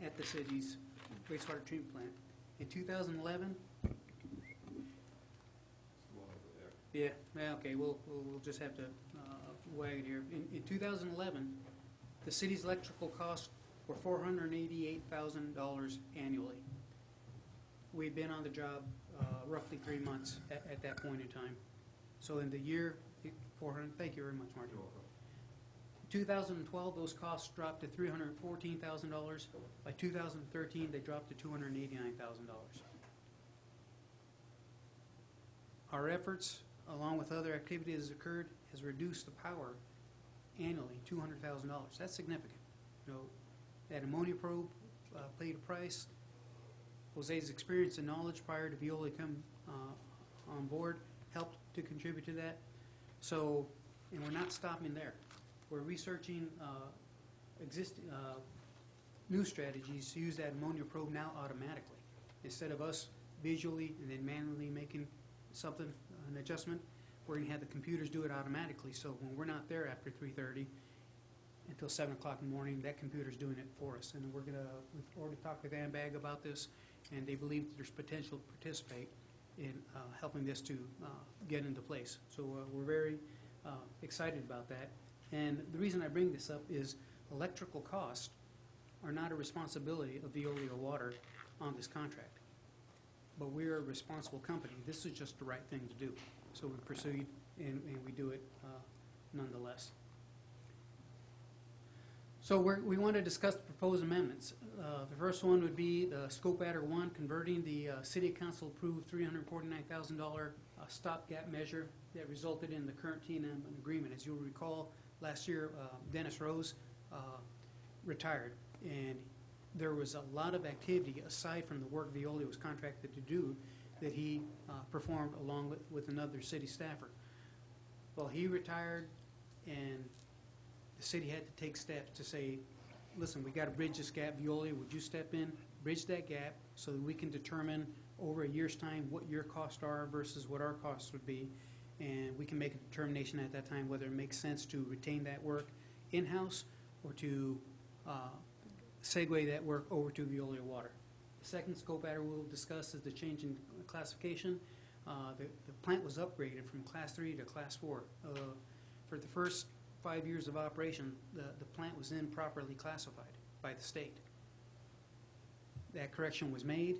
at the city's wastewater treatment plant. In 2011, yeah, okay, we'll just have to wag it here. In 2011, the city's electrical costs were $488,000 annually. We've been on the job roughly 3 months at that point in time. So in the year, thank you very much, Marty. 2012, those costs dropped to $314,000. By 2013, they dropped to $289,000. Our efforts, along with other activities that occurred, has reduced the power annually $200,000. That's significant. You know, that ammonia probe played a price. Jose's experience and knowledge prior to Veolia come on board helped to contribute to that. So, and we're not stopping there. We're researching new strategies to use that ammonia probe now automatically. Instead of us visually and then manually making something, an adjustment, we're going to have the computers do it automatically. So when we're not there after 3:30 until 7 o'clock in the morning, that computer's doing it for us. And we've already talked with AMBAG about this, and they believe that there's potential to participate in helping this to get into place. So we're very excited about that. And the reason I bring this up is electrical costs are not a responsibility of Veolia Water on this contract. But we're a responsible company. This is just the right thing to do. So we proceed and we do it nonetheless. So we want to discuss the proposed amendments. The first one would be the scope adder 1, converting the City Council approved $349,000 stopgap measure that resulted in the current T&M agreement. As you'll recall, last year Dennis Rose retired, and there was a lot of activity aside from the work Veolia was contracted to do that he performed along with another city staffer. Well, he retired, and the city had to take steps to say, listen, we got to bridge this gap. Veolia, would you step in, bridge that gap so that we can determine over a year's time what your costs are versus what our costs would be, and we can make a determination at that time whether it makes sense to retain that work in-house or to segue that work over to Veolia Water. The second scope adder we'll discuss is the change in classification. The plant was upgraded from Class 3 to Class 4. For the first 5 years of operation, the plant was improperly classified by the state. That correction was made.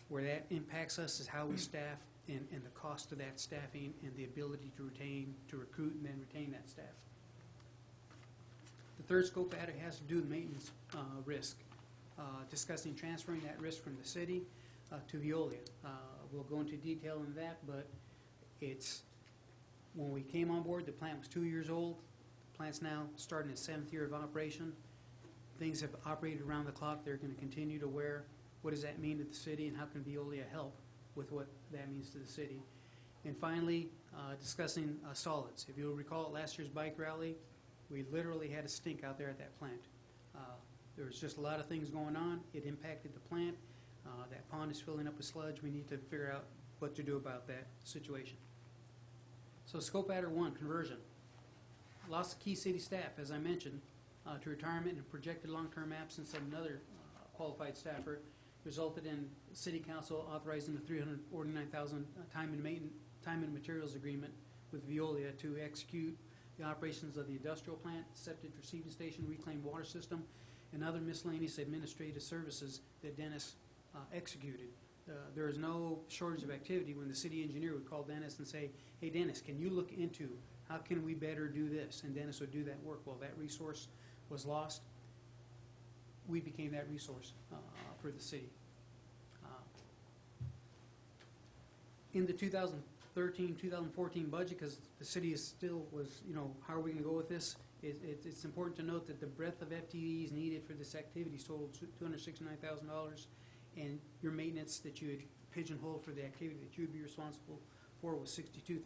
Where that impacts us is how we staff and the cost of that staffing and the ability to recruit and then retain that staff. The third scope adder has to do with maintenance risk, discussing transferring that risk from the city to Veolia. We'll go into detail in that, but it's when we came on board, the plant was 2 years old. The plant's now starting its 7th year of operation. Things have operated around the clock. They're going to continue to wear. What does that mean to the city, and how can Veolia help with what that means to the city? And finally, discussing solids. If you'll recall at last year's bike rally, we literally had a stink out there at that plant. There was just a lot of things going on. It impacted the plant. That pond is filling up with sludge. We need to figure out what to do about that situation. So scope adder 1, conversion. Loss of key city staff, as I mentioned, to retirement and projected long-term absence of another qualified staffer resulted in City Council authorizing the $349,000 time and materials agreement with Veolia to execute the operations of the industrial plant, septic receiving station, reclaimed water system, and other miscellaneous administrative services that Dennis executed. There is no shortage of activity when the city engineer would call Dennis and say, hey Dennis, can you look into how can we better do this? And Dennis would do that work. Well, that resource was lost. We became that resource for the city. In the 2013-2014 budget, because the city is still was, how are we going to go with this? It's important to note that the breadth of FTEs needed for this activity totaled $269,000, and your maintenance that you had pigeonholed for the activity that you would be responsible for was $62,000.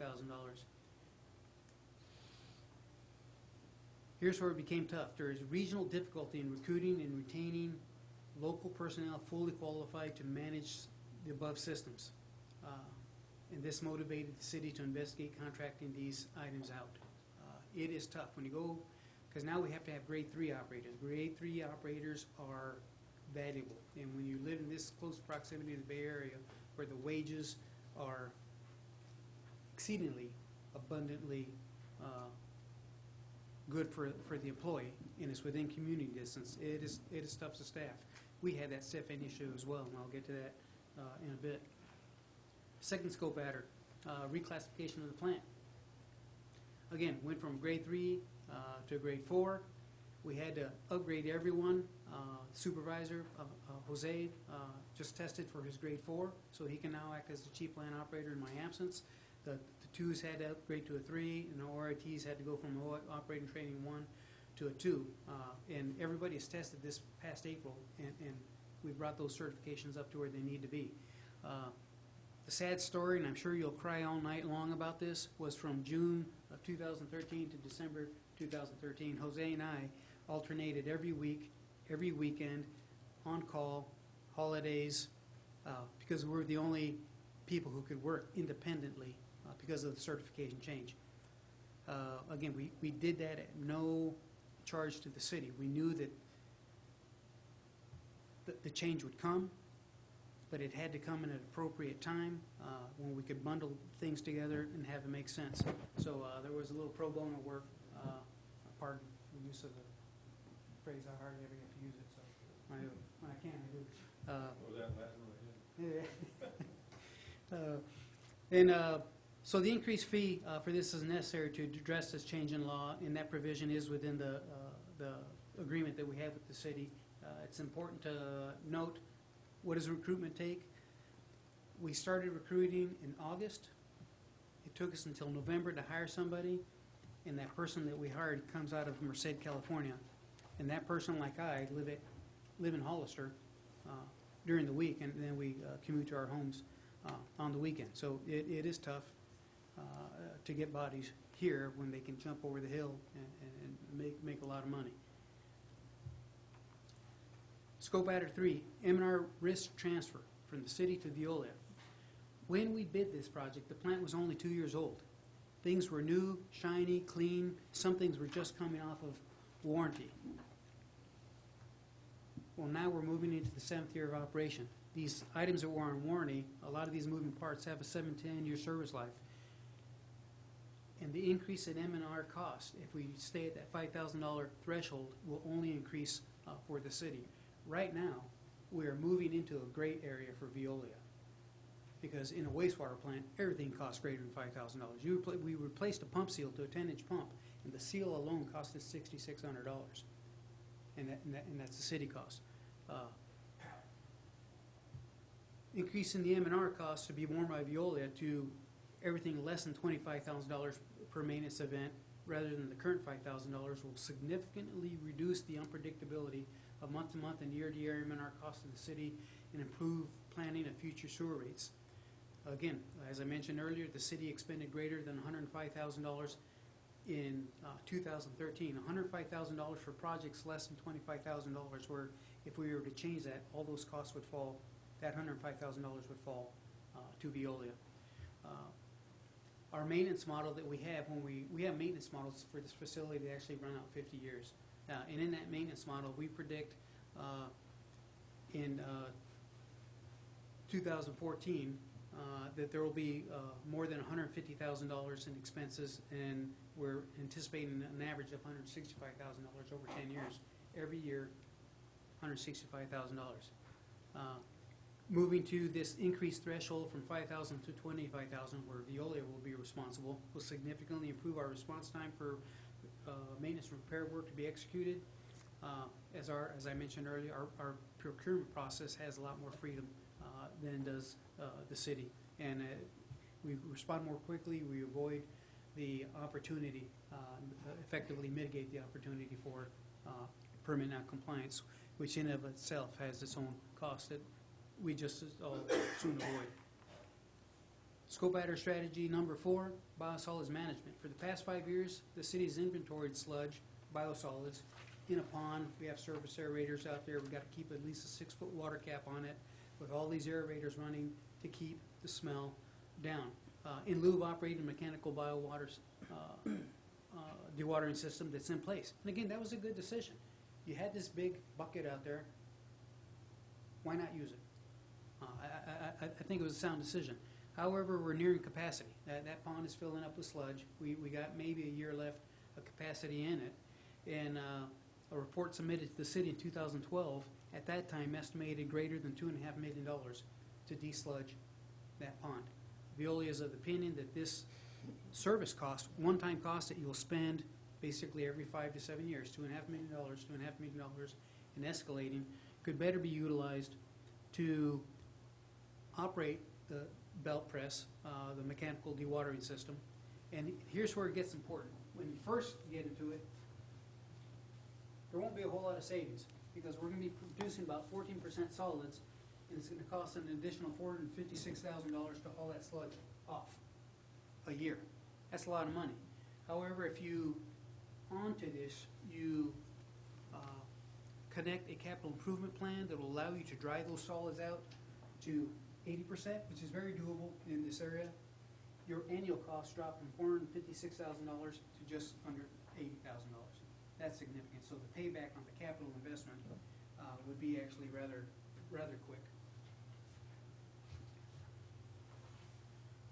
Here's where it became tough. There is regional difficulty in recruiting and retaining local personnel fully qualified to manage the above systems. And this motivated the city to investigate contracting these items out. It is tough when you go, because now we have to have grade 3 operators. Grade 3 operators are valuable. And when you live in this close proximity to the Bay Area, where the wages are exceedingly abundantly good for the employee, and it's within commuting distance, it is tough to staff. We had that staffing issue as well, and I'll get to that in a bit. Second scope adder, reclassification of the plant. Again, went from grade 3 to grade 4. We had to upgrade everyone. Supervisor, Jose, just tested for his grade 4, so he can now act as the chief plant operator in my absence. The 2s had to upgrade to a 3, and the ORITs had to go from operating training 1 to a 2. And everybody is tested this past April, and we brought those certifications up to where they need to be. The sad story, and I'm sure you'll cry all night long about this, was from June of 2013 to December 2013. Jose and I alternated every week, every weekend, on call, holidays, because we were the only people who could work independently because of the certification change. Again, we did that at no charge to the city. We knew that the change would come, but it had to come in at an appropriate time when we could bundle things together and have it make sense. So there was a little pro bono work, pardon the use of the phrase, I hardly ever get to use it, so when I can, I do. So the increased fee for this is necessary to address this change in law, and that provision is within the agreement that we have with the city. It's important to note, what does recruitment take? We started recruiting in August. It took us until November to hire somebody, and that person that we hired comes out of Merced, California. And that person, like I, live in Hollister during the week, and then we commute to our homes on the weekend. So it is tough to get bodies here when they can jump over the hill and make a lot of money. Scope Adder 3, M&R risk transfer from the city to Veolia. When we bid this project, the plant was only 2 years old. Things were new, shiny, clean. Some things were just coming off of warranty. Well, now we're moving into the 7th year of operation. These items that were on warranty, a lot of these moving parts have a 7 to 10 year service life. And the increase in M&R cost, if we stay at that $5,000 threshold, will only increase for the city. Right now, we are moving into a gray area for Veolia, because in a wastewater plant, everything costs greater than $5,000. We replaced a pump seal to a 10-inch pump, and the seal alone cost us $6,600, and that's the city cost. Increasing the M&R cost to be borne by Veolia to everything less than $25,000 per maintenance event, rather than the current $5,000, will significantly reduce the unpredictability of month-to-month and year-to-year M&R costs of the city and improve planning of future sewer rates. Again, as I mentioned earlier, the city expended greater than $105,000 in 2013. $105,000 for projects less than $25,000, where if we were to change that, all those costs would fall, that $105,000 would fall to Veolia. Our maintenance model that we have, when we have maintenance models for this facility that actually run out 50 years. And in that maintenance model, we predict in 2014 that there will be more than $150,000 in expenses, and we're anticipating an average of $165,000 over 10 years. Every year, $165,000. Moving to this increased threshold from $5,000 to $25,000, where Veolia will be responsible, will significantly improve our response time for maintenance and repair work to be executed. As I mentioned earlier, our procurement process has a lot more freedom than does the city, and we respond more quickly. We avoid the opportunity, effectively mitigate the opportunity for permit non-compliance, which in of itself has its own cost that we just soon avoid. Scope Adder strategy number 4, biosolids management. For the past 5 years, the city's inventoried sludge, biosolids, in a pond. We have surface aerators out there. We've got to keep at least a 6-foot water cap on it, with all these aerators running to keep the smell down. In lieu of operating a mechanical biowaters dewatering system that's in place. And again, that was a good decision. You had this big bucket out there. Why not use it? I think it was a sound decision. However, we're nearing capacity. That pond is filling up with sludge. We got maybe a year left of capacity in it. And a report submitted to the city in 2012, at that time estimated greater than $2.5 million to desludge that pond. Veolia is of the opinion that this service cost, one-time cost that you'll spend basically every 5 to 7 years, $2.5 million, and escalating, could better be utilized to operate the belt press, the mechanical dewatering system. And here's where it gets important. When you first get into it, there won't be a whole lot of savings, because we're going to be producing about 14% solids, and it's going to cost an additional $456,000 to haul that sludge off a year. That's a lot of money. However, if you, onto this, you connect a capital improvement plan that will allow you to dry those solids out to 80%, which is very doable in this area, your annual costs drop from $456,000 to just under $80,000. That's significant. So the payback on the capital investment would be actually rather quick.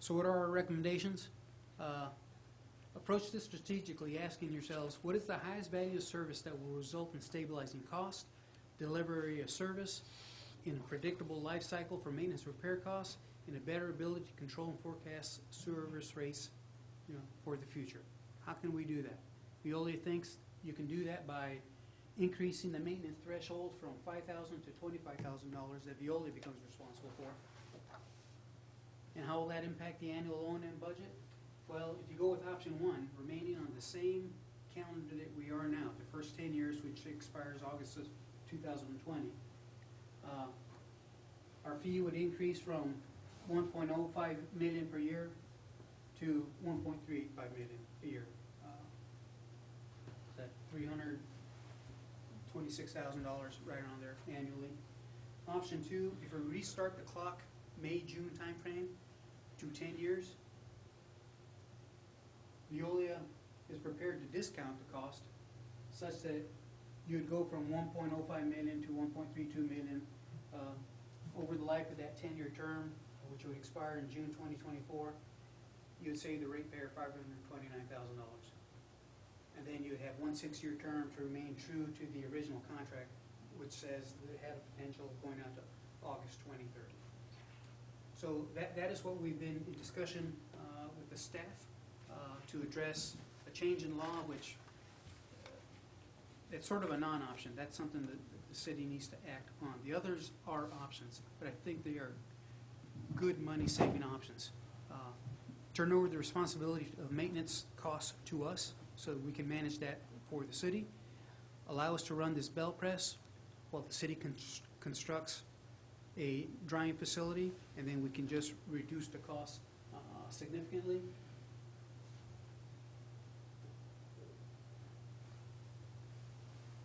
So what are our recommendations? Approach this strategically, asking yourselves, what is the highest value of service that will result in stabilizing cost, delivery of service, in a predictable life cycle for maintenance repair costs, and a better ability to control and forecast service rates, for the future? How can we do that? Veolia thinks you can do that by increasing the maintenance threshold from $5,000 to $25,000 that Veolia becomes responsible for. And how will that impact the annual O&M budget? Well, if you go with option one, remaining on the same calendar that we are now, the first 10 years, which expires August of 2020, our fee would increase from $1.05 million per year to $1.385 million a year. That $326,000 right around there annually. Option two, if we restart the clock May-June timeframe to 10 years, Veolia is prepared to discount the cost such that you'd go from $1.05 million to $1.32 million over the life of that 10-year term, which would expire in June 2024. You'd save the ratepayer $529,000. And then you'd have 1 6-year term to remain true to the original contract, which says that it had a potential of going out to August 2030. So that is what we've been in discussion with the staff to address a change in law, which it's sort of a non-option. That's something that the city needs to act upon. The others are options, but I think they are good money-saving options. Turn over the responsibility of maintenance costs to us so that we can manage that for the city. Allow us to run this belt press while the city constructs a drying facility, and then we can just reduce the cost significantly.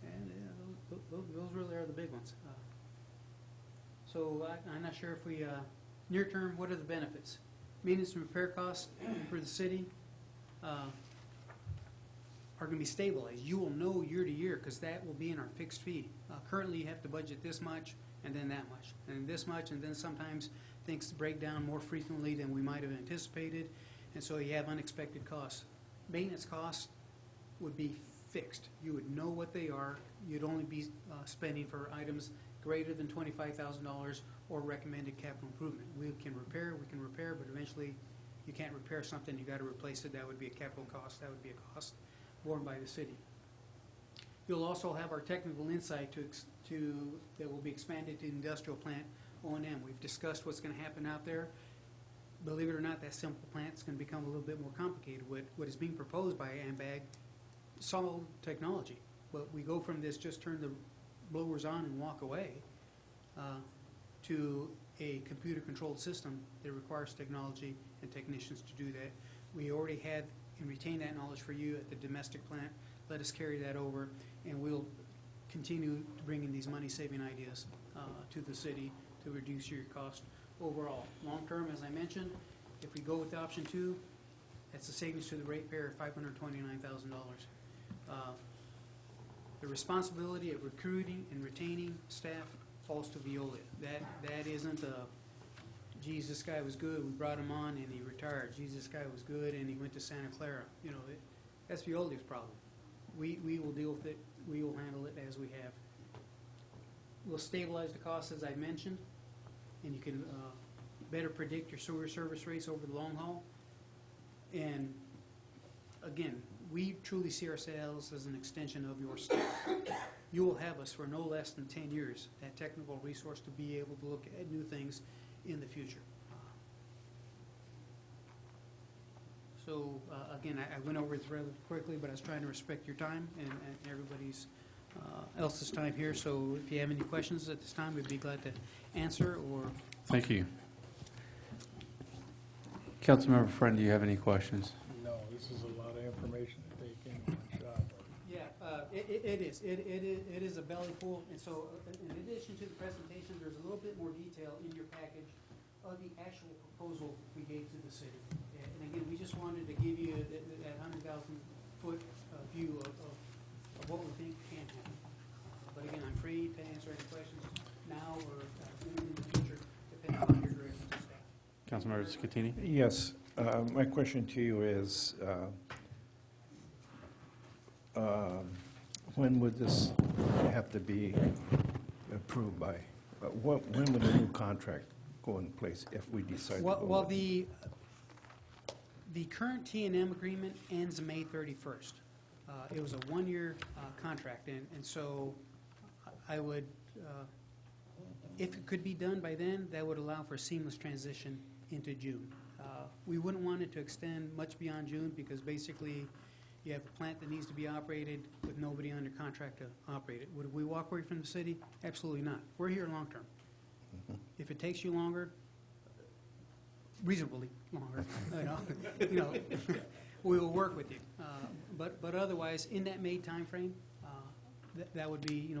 And those really are the big ones. So I'm not sure if we, near term, what are the benefits? Maintenance and repair costs for the city are going to be stabilized. You will know year to year because that will be in our fixed fee. Currently, you have to budget this much and then that much, and this much, and then sometimes things break down more frequently than we might have anticipated, and so you have unexpected costs. Maintenance costs would be fixed. You would know what they are. You'd only be spending for items greater than $25,000 or recommended capital improvement. We can repair, but eventually you can't repair something, you got to replace it. That would be a capital cost. That would be a cost borne by the city. You'll also have our technical insight that will be expanded to industrial plant O&M. We've discussed what's going to happen out there. Believe it or not, that simple plant is going to become a little bit more complicated. What is being proposed by AMBAG, solid technology, but we go from this just turn the blowers on and walk away to a computer-controlled system that requires technology and technicians to do that. We already had and retain that knowledge for you at the domestic plant. Let us carry that over, and we'll continue to bring in these money-saving ideas to the city to reduce your cost overall. Long-term, as I mentioned, if we go with option two, that's a savings to the ratepayer of $529,000. The responsibility of recruiting and retaining staff falls to Veolia. That isn't a, geez, this guy was good, we brought him on and he retired. Geez, this guy was good and he went to Santa Clara. That's Veolia's problem. We will deal with it. We will handle it as we have. We'll stabilize the costs, as I mentioned, and you can better predict your sewer service rates over the long haul. And again, we truly see ourselves as an extension of your staff. You will have us for no less than 10 years, that technical resource to be able to look at new things in the future. So again, I went over it rather quickly, but I was trying to respect your time and everybody's else's time here. So if you have any questions at this time, we'd be glad to answer. Or thank you. Councilmember Friend, do you have any questions? No, this is a lot of information to take in one shot. yeah, it is. It is a belly full. And so in addition to the presentation, there's a little bit more detail in your package of the actual proposal we gave to the city. And again, we just wanted to give you that 100,000-foot view of what we think can happen. But again, I'm free to answer any questions now or in the future, depending on your direction to staff. Councilmember Scatini? Yes, my question to you is, when would this have to be approved by? When would a new contract go in place if we decide to go? Well, with it? the current T&M agreement ends May 31st. It was a one-year contract, and so I would, if it could be done by then, that would allow for a seamless transition into June. We wouldn't want it to extend much beyond June because basically you have a plant that needs to be operated with nobody under contract to operate it. Would we walk away from the city? Absolutely not. We're here long-term. If it takes you longer, reasonably longer, we will work with you. But otherwise, in that May timeframe, that would be,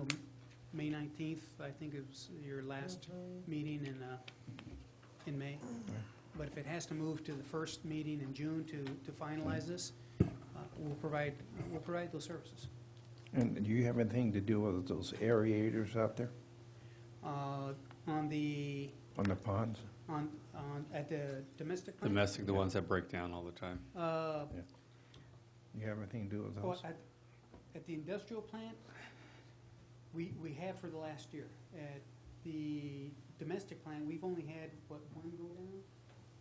May 19th, I think it was your last meeting in May. But if it has to move to the first meeting in June to finalize this, we'll provide those services. And do you have anything to do with those aerators out there On the ponds? At the domestic plant? Domestic, the ones that break down all the time. You have anything to do with those? At the industrial plant, we have for the last year. At the domestic plant, we've only had,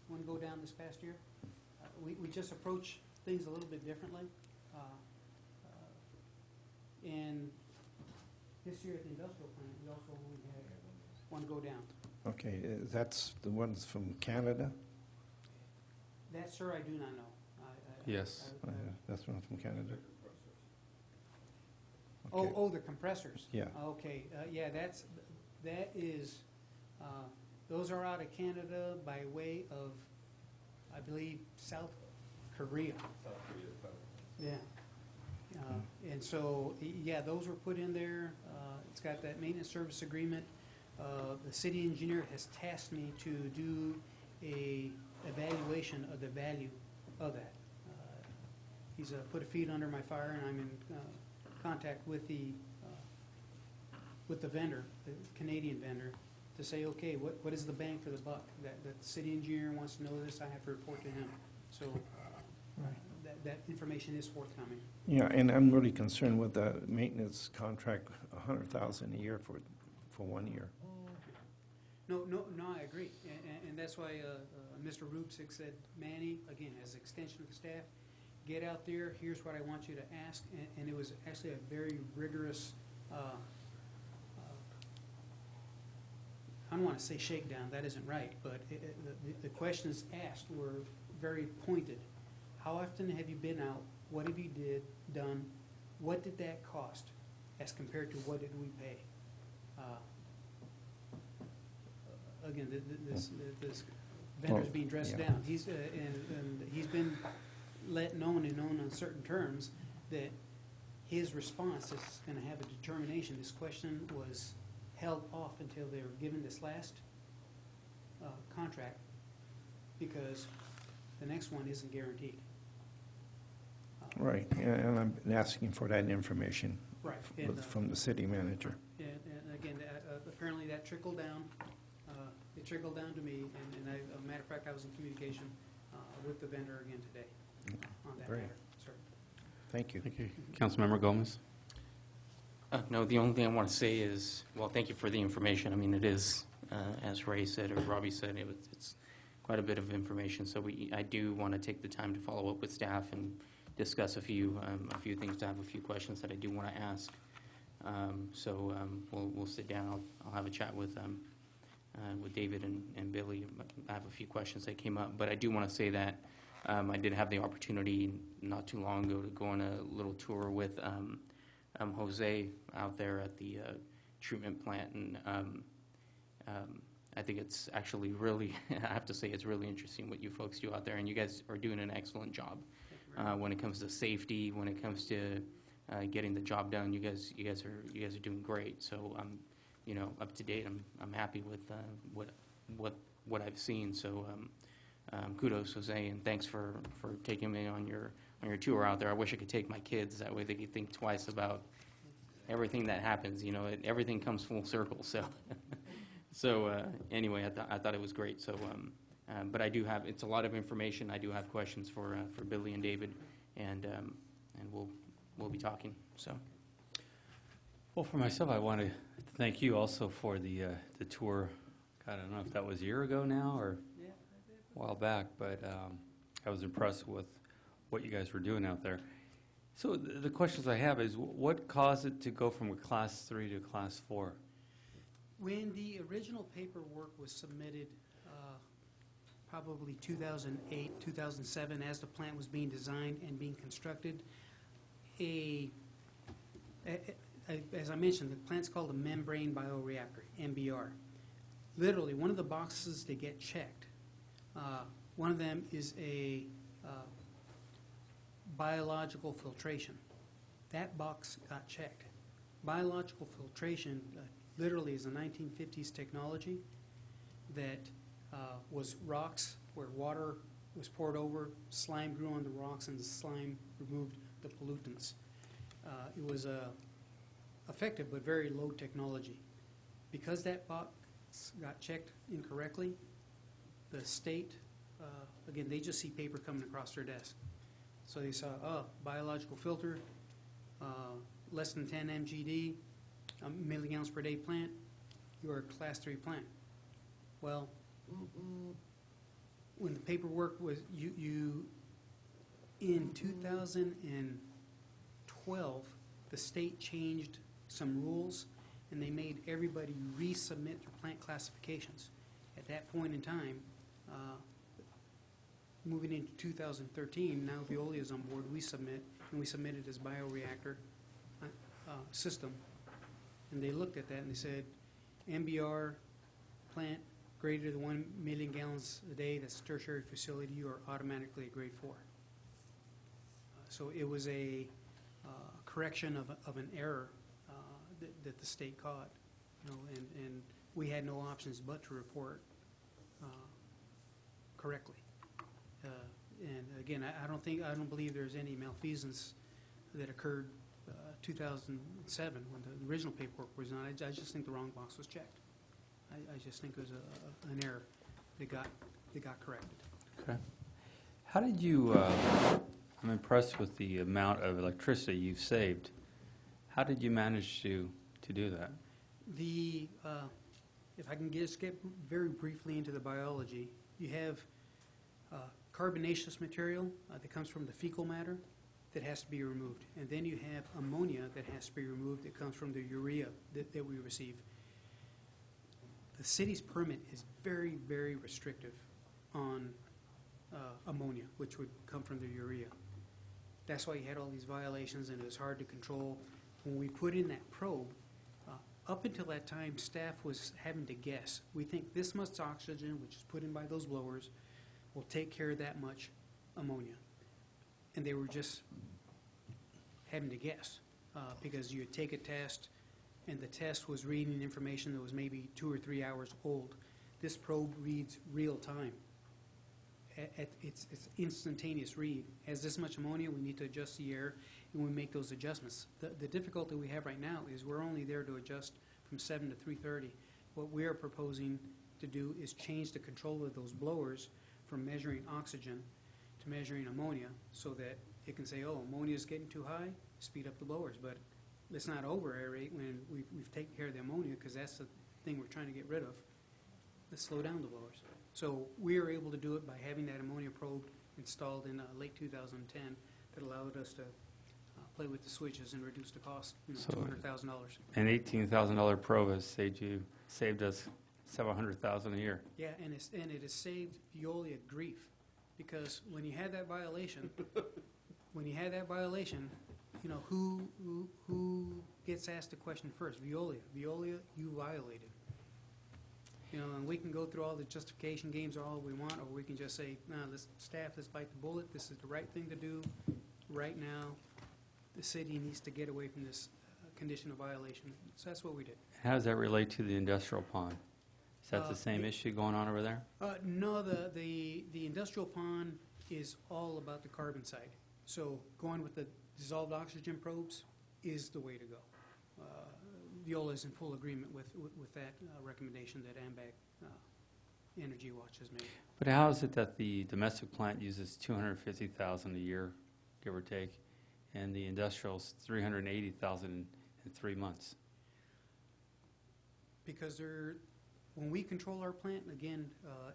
one go down this past year. We just approach things a little bit differently. And this year at the industrial plant, we also only had one go down. Okay, that's the ones from Canada? That, sir, I do not know. Yes. That's one from Canada? Oh, the compressors? Yeah. Okay, yeah, that is, those are out of Canada by way of, I believe, South Korea. Yeah. And so, yeah, those were put in there. It's got that maintenance service agreement. The city engineer has tasked me to do a evaluation of the value of that. He's put a feet under my fire, and I'm in contact with the vendor, the Canadian vendor, to say, okay, what is the bang for the buck? That the city engineer wants to know this, I have to report to him. So that information is forthcoming. Yeah, and I'm really concerned with the maintenance contract, $100,000 a year for 1 year. No, I agree, and that's why Mr. Rubsick said, Manny, again, as an extension of the staff, get out there, here's what I want you to ask, and it was actually a very rigorous, I don't want to say shakedown, that isn't right, but the questions asked were very pointed. How often have you been out? What have you done? What did that cost as compared to what did we pay? Again, this vendor's being dressed down. He's and he's been known on certain terms that his response is going to have a determination. This question was held off until they were given this last contract because the next one isn't guaranteed. Right, and I'm asking for that information Right. from the city manager. And again, apparently that trickled down. It trickled down to me, and as a matter of fact, I was in communication with the vendor again today on that Great. matter. Sir. Thank you. Thank you. Councilmember Gomez? No, the only thing I want to say is, well, thank you for the information. I mean, it is, as Ray said or Robbie said, it's quite a bit of information. So I do want to take the time to follow up with staff and discuss a few things. I have a few questions that I do want to ask. We'll sit down. I'll have a chat with David and Billy. I have a few questions that came up, but I do want to say that I did have the opportunity not too long ago to go on a little tour with Jose out there at the treatment plant, and I think it's actually really, I have to say, it's really interesting what you folks do out there, and you guys are doing an excellent job when it comes to safety, when it comes to getting the job done. You guys are doing great. So I'm up to date. I'm happy with what I've seen. So kudos, Jose, and thanks for taking me on your tour out there. I wish I could take my kids. That way they could think twice about everything that happens. Everything comes full circle. So anyway, I thought it was great. So But I do have, it's a lot of information. I do have questions for Billy and David, and we'll be talking, so. Well, for myself, I want to thank you also for the tour. God, I don't know if that was a year ago now or a while back, but I was impressed with what you guys were doing out there. So the questions I have is, what caused it to go from a Class 3 to Class 4? When the original paperwork was submitted, probably 2008, 2007, as the plant was being designed and being constructed, as I mentioned, the plant's called a membrane bioreactor, MBR. Literally, one of the boxes that get checked, one of them is a biological filtration. That box got checked. Biological filtration literally is a 1950s technology that was rocks where water was poured over, slime grew on the rocks, and the slime removed the pollutants. It was effective but very low technology. Because that box got checked incorrectly, the state, again, they just see paper coming across their desk. So they saw, biological filter, less than 10 MGD, milligallons per day plant, you're a Class 3 plant. Well, when the paperwork was, in 2012, the state changed some rules, and they made everybody resubmit their plant classifications. At that point in time, moving into 2013, now Veolia is on board, we submit, and we submitted as bioreactor system. And they looked at that and they said, MBR plant greater than 1 million gallons a day, that's a tertiary facility, you are automatically a grade 4. So it was a correction of an error that the state caught, and we had no options but to report correctly. And again, I don't believe there's any malfeasance that occurred 2007 when the original paperwork was done. I just think the wrong box was checked. I just think it was an error that got corrected. Okay. How did you, I'm impressed with the amount of electricity you've saved. How did you manage to do that? If I can just get very briefly into the biology, you have carbonaceous material that comes from the fecal matter that has to be removed. And then you have ammonia that has to be removed that comes from the urea that we receive. The city's permit is very, very restrictive on ammonia, which would come from the urea. That's why you had all these violations, and it was hard to control. When we put in that probe, up until that time, staff was having to guess. We think this much oxygen, which is put in by those blowers, will take care of that much ammonia. And they were just having to guess because you would take a test, and the test was reading information that was maybe 2 or 3 hours old. This probe reads real time. It's instantaneous read. Has this much ammonia, we need to adjust the air, and we make those adjustments. The difficulty we have right now is we're only there to adjust from 7 to 3:30. What we are proposing to do is change the control of those blowers from measuring oxygen to measuring ammonia, so that it can say, oh, ammonia is getting too high, speed up the blowers. But let's not over aerate when we've taken care of the ammonia, because that's the thing we're trying to get rid of. Let's slow down the blowers. So we are able to do it by having that ammonia probe installed in late 2010 that allowed us to play with the switches and reduce the cost, So $200,000. An $18,000 probe has saved us $700,000 a year. Yeah, and it has saved Veolia grief, because when you had that violation, who gets asked the question first? Veolia. Veolia, you violated. And we can go through all the justification games all we want, or we can just say, no, let's bite the bullet. This is the right thing to do right now. The city needs to get away from this condition of violation. So that's what we did. How does that relate to the industrial pond? Is that the same issue going on over there? No, the industrial pond is all about the carbon side. So going with the dissolved oxygen probes is the way to go. Veolia is in full agreement with that recommendation that AMBAG Energy Watch has made. But how is it that the domestic plant uses 250,000 a year, give or take, and the industrial's 380,000 in 3 months? Because when we control our plant, again,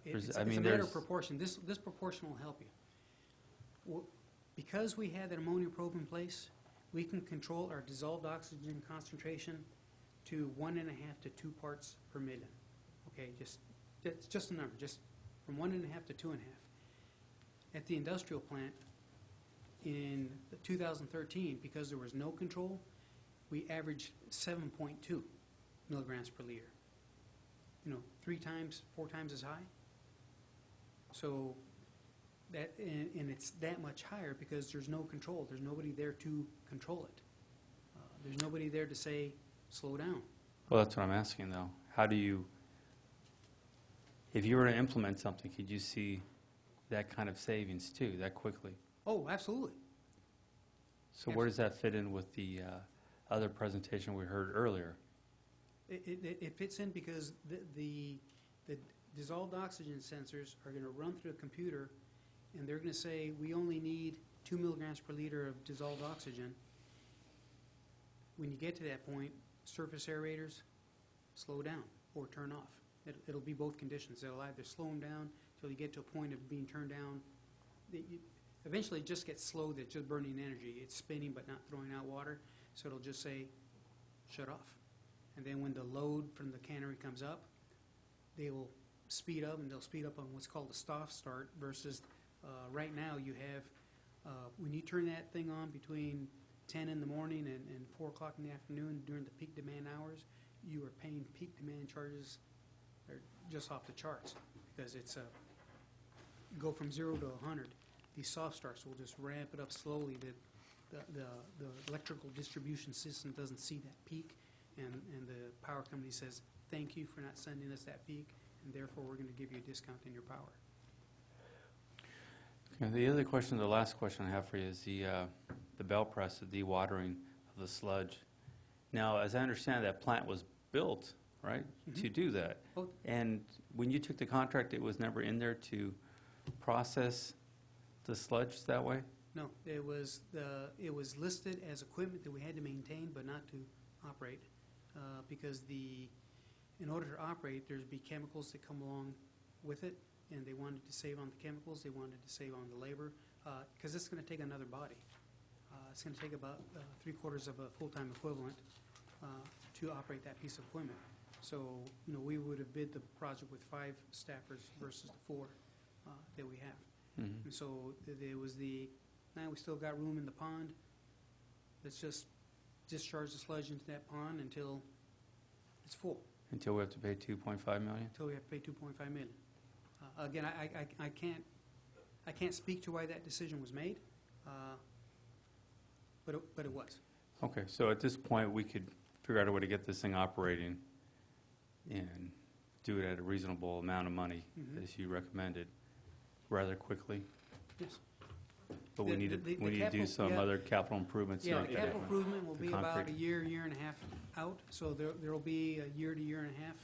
There's- it's I a mean, matter there's- of proportion. This proportion will help you. Because we have that ammonia probe in place, we can control our dissolved oxygen concentration to 1.5 to 2 parts per million. Okay, it's just a number, just from 1.5 to 2.5. At the industrial plant, in 2013, because there was no control, we averaged 7.2 milligrams per liter. 3 times, 4 times as high. So that, and it's that much higher because there's no control. There's nobody there to control it. There's nobody there to say, slow down. Well, that's what I'm asking, though. How do you, if you were to implement something, could you see that kind of savings, too, that quickly? Oh, absolutely. So where does that fit in with the other presentation we heard earlier? It fits in because the dissolved oxygen sensors are going to run through a computer, and they're going to say, we only need 2 milligrams per liter of dissolved oxygen. When you get to that point, surface aerators slow down or turn off. It'll be both conditions. It'll either slow them down until you get to a point of being turned down. Eventually, it just gets slow. It's just burning energy. It's spinning but not throwing out water. So it'll just say, shut off. And then when the load from the cannery comes up, they will speed up, and they'll speed up on what's called a soft start versus right now you have, when you turn that thing on between 10 in the morning and 4 o'clock in the afternoon during the peak demand hours, you are paying peak demand charges that are just off the charts because it's you go from 0 to 100. These soft starts will just ramp it up slowly. The electrical distribution system doesn't see that peak, and the power company says, thank you for not sending us that peak, and therefore we're going to give you a discount in your power. Okay, the other question, the last question I have for you is the bell press, the dewatering of the sludge. Now, as I understand, that plant was built, right, to do that. Oh. And when you took the contract, it was never in there to process the sludge that way? No, it was listed as equipment that we had to maintain but not to operate because in order to operate, there's be chemicals that come along with it, and they wanted to save on the chemicals, they wanted to save on the labor, because it's going to take another body. It's going to take about 3/4 of a full-time equivalent to operate that piece of equipment. So, we would have bid the project with 5 staffers versus the 4 that we have. Mm-hmm. And so there was we still got room in the pond. Let's just discharge the sludge into that pond until it's full. Until we have to pay $2.5 million? Until we have to pay $2.5 million. Again, I can't speak to why that decision was made, but it was. Okay, so at this point, we could figure out a way to get this thing operating and do it at a reasonable amount of money, Mhm. as you recommended, rather quickly. Yes. But we need to do some other capital improvements. Yeah, like the that. capital improvement will The be about concrete. a year and a half out, so there will be a year to year and a half.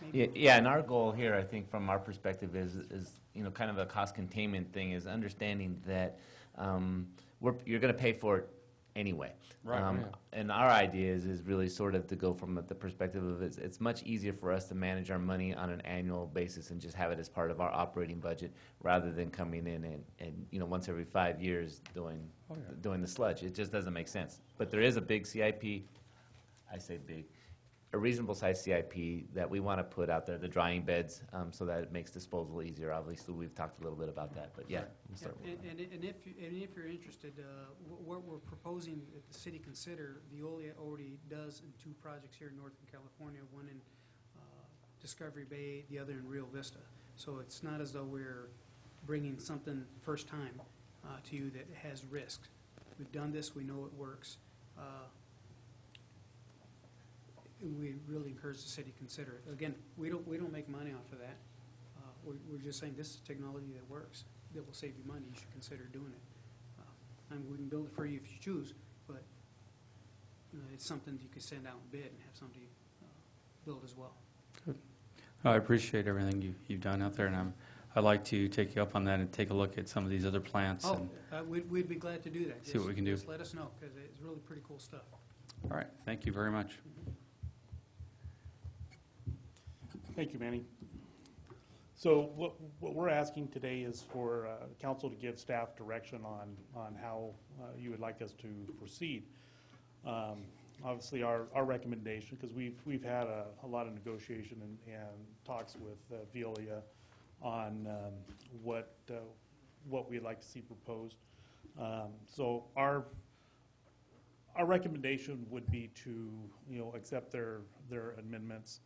Maybe. Yeah, and our goal here, I think, from our perspective is kind of a cost containment thing, is understanding that you're going to pay for it anyway. Right, yeah. And our idea is really sort of to go from the perspective of it's much easier for us to manage our money on an annual basis and just have it as part of our operating budget rather than coming in and once every 5 years doing the sludge. It just doesn't make sense. But there is a big CIP, I say big, a reasonable size CIP that we want to put out there, the drying beds, so that it makes disposal easier. Obviously, we've talked a little bit about that, but yeah. We'll start with that. And if you're interested, what we're proposing that the city consider, Veolia already does in 2 projects here in Northern California, one in Discovery Bay, the other in Rio Vista. So it's not as though we're bringing something first time to you that has risk. We've done this, we know it works. We really encourage the city to consider it. Again, we don't make money off of that. We're just saying this is technology that works, that will save you money. You should consider doing it. We can build it for you if you choose, but it's something you could send out and bid and have somebody build as well. Good. I appreciate everything you've done out there, and I'd like to take you up on that and take a look at some of these other plants. Oh, And we'd be glad to do that. See what we can do. Just let us know, because it's really pretty cool stuff. All right, thank you very much. Thank you, Manny. So what we're asking today is for council to give staff direction on how you would like us to proceed. Obviously, our recommendation, because we've had a lot of negotiation and talks with Veolia on what we'd like to see proposed. So our recommendation would be to accept their amendments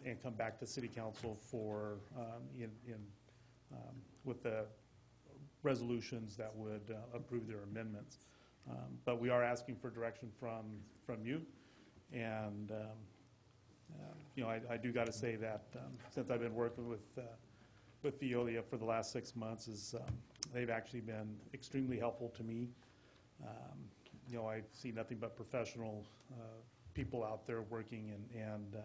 and come back to City Council for with the resolutions that would approve their amendments. But we are asking for direction from you, and I do got to say that since I've been working with Veolia for the last 6 months, they've actually been extremely helpful to me. I see nothing but professional people out there working, and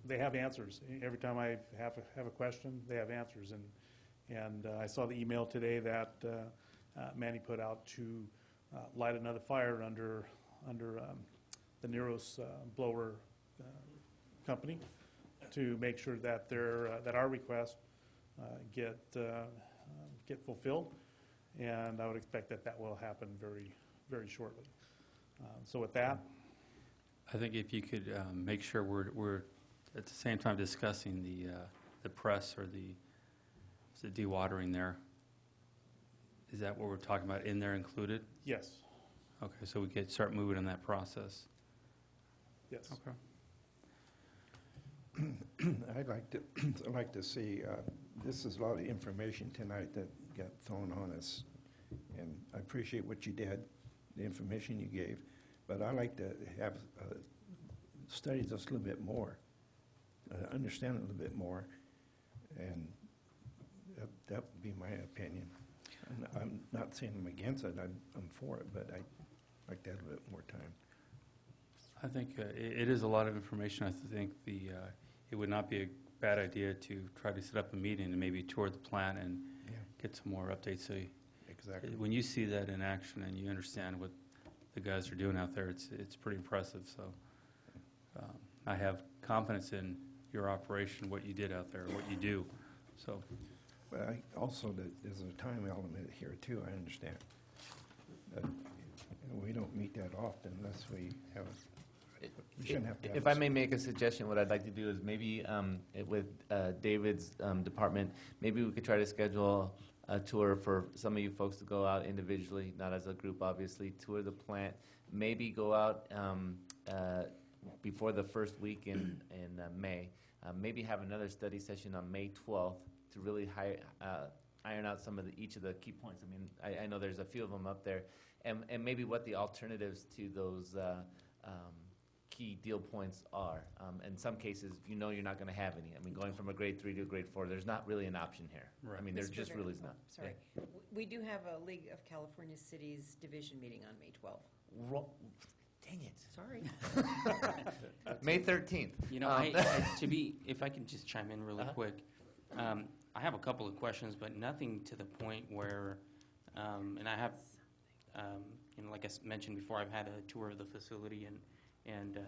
they have answers. Every time I have a question, they have answers. And I saw the email today that Manny put out to light another fire under the Neros blower company to make sure that that our requests get fulfilled. And I would expect that will happen very, very shortly. So with that, I think if you could make sure we're at the same time discussing the press or the dewatering there. Is that what we're talking about in there included? yes, Okay, so we could start moving in that process. yes. Okay. I'd like to see, this is a lot of information tonight that got thrown on us, and I appreciate what you did, the information you gave, but I'd like to have studied this a little bit more, understand it a little bit more, and that would be my opinion. I'm not saying I'm against it, I'm for it, but I'd like to have a little bit more time. I think it is a lot of information. I think it would not be a bad idea to try to set up a meeting and maybe tour the plant and get some more updates. So Exactly. when you see that in action and you understand what the guys are doing out there, it's pretty impressive. So I have confidence in your operation, what you did out there, what you do. So. But also, there's a time element here, too, I understand. We don't meet that often unless we have we shouldn't have to have If I may make a suggestion, what I'd like to do is maybe with David's department, maybe we could try to schedule a tour for some of you folks to go out individually, not as a group, obviously, tour the plant, maybe go out before the first week in May, maybe have another study session on May 12th to really iron out some of each of the key points. I mean, I know there's a few of them up there, and maybe what the alternatives to those key deal points are. In some cases, you're not going to have any. I mean, going from a grade 3 to a grade 4, there's not really an option here. Right. I mean, there Mr. just really is Rivera, not. Sorry. We do have a League of California Cities division meeting on May 12th. Dang it. Sorry. May 13th. If I can just chime in really quick. I have a couple of questions, but nothing to the point where, and I have, like I mentioned before, I've had a tour of the facility, and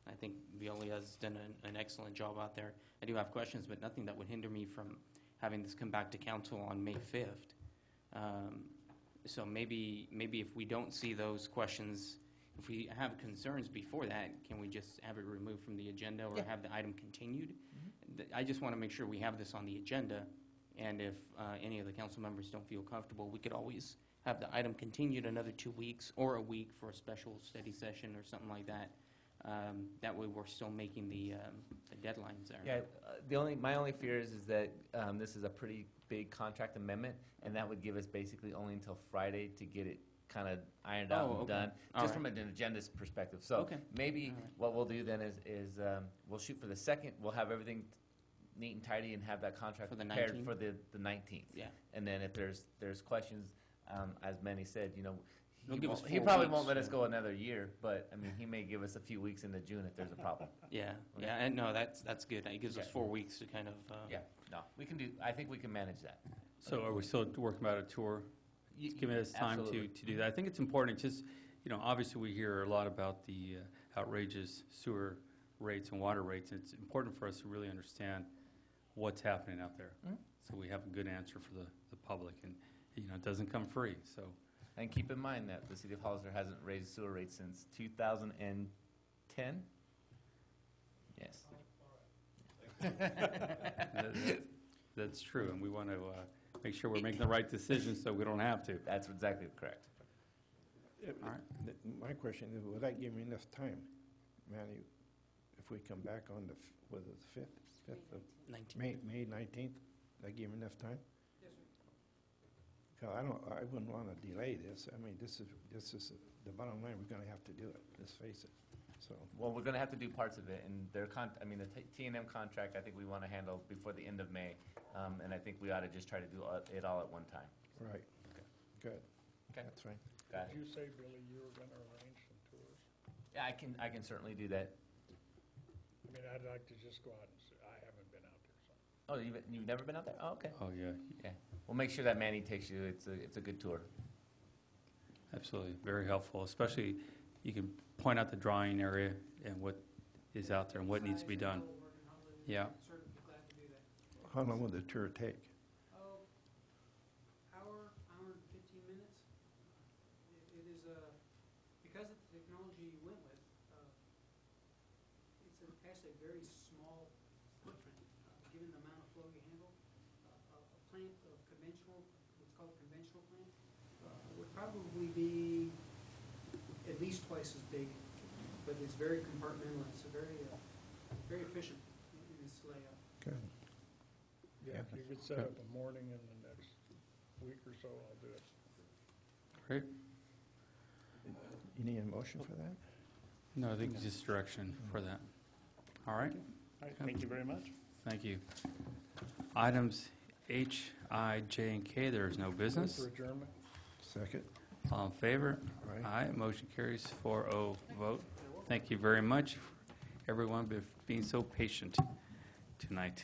I think Veolia has done an excellent job out there. I do have questions, but nothing that would hinder me from having this come back to council on May 5th. So maybe if we don't see those questions, if we have concerns before that, can we just have it removed from the agenda or have the item continued? I just want to make sure we have this on the agenda, and if any of the council members don't feel comfortable, we could always have the item continued another 2 weeks or a week for a special study session or something like that. That way we're still making the deadlines there. Yeah, my only fear is that this is a pretty big contract amendment, and that would give us basically only until Friday to get it kind of ironed out and done, just from an agenda perspective. So maybe what we'll do then is we'll shoot for the 2nd. We'll have everything neat and tidy and have that contract for the prepared 19th? for the 19th. Yeah. And then if there's questions, as Manny said, He'll give us He 4 probably weeks. won't let us go another year, but, I mean, he may give us a few weeks into June if there's a problem. Yeah, Okay. yeah, and no, that's good. It gives us Okay. 4 weeks to kind of. Yeah, no, we can do, I think we can manage that. So are we still working about a tour? Y- Giving us time absolutely. to do that. I think it's important, just, obviously we hear a lot about the outrageous sewer rates and water rates. It's important for us to really understand what's happening out there. Mhm. So we have a good answer for the public, and, it doesn't come free, so. And keep in mind that the city of Hollister hasn't raised sewer rates since 2010? Yes. That's true, and we want to make sure we're making the right decisions so we don't have to. That's exactly correct. All right. My question is, will that give me enough time, Manny, if we come back on the, was it the 5th of 19th. May 19th? That give me enough time? Because I wouldn't want to delay this. I mean, this is the bottom line. We're going to have to do it. Let's face it. So, Well, we're going to have to do parts of it, and the T&M contract, I think we want to handle before the end of May, and I think we ought to just try to do it all at one time. right. Good. Okay. That's fine. Got Did it. you say, Billy, you were gonna arrange some tours? Yeah, I can certainly do that. I mean, I'd like to just go out and see, I haven't been out there, so. Oh, you've never been out there? Oh, okay. Oh, yeah, Yeah. We'll make sure that Manny takes you. It's a good tour. absolutely, very helpful, especially you can point out the drawing area and what is out there and what needs to be done. Yeah. Certainly glad to do that. How long will the tour take? Oh, hour and 15 minutes. It is, because of the technology you went with, it's actually a very small footprint, given the amount of flow you handle. A plant of conventional, what's called a conventional plant, would probably be at least twice as big, but it's very compartmentalized, so very efficient in its layout. Good. Yeah, if you could set up a morning in the next week or so, I'll do it. Great. You need a motion for that? No, I think it's just direction for that. All right, All right, thank you very much. thank you. Items H, I, J, and K, there is no business. For adjournment? Second? All in favor? Aye. Motion carries 4-0 vote. Thank you very much, everyone, for being so patient tonight.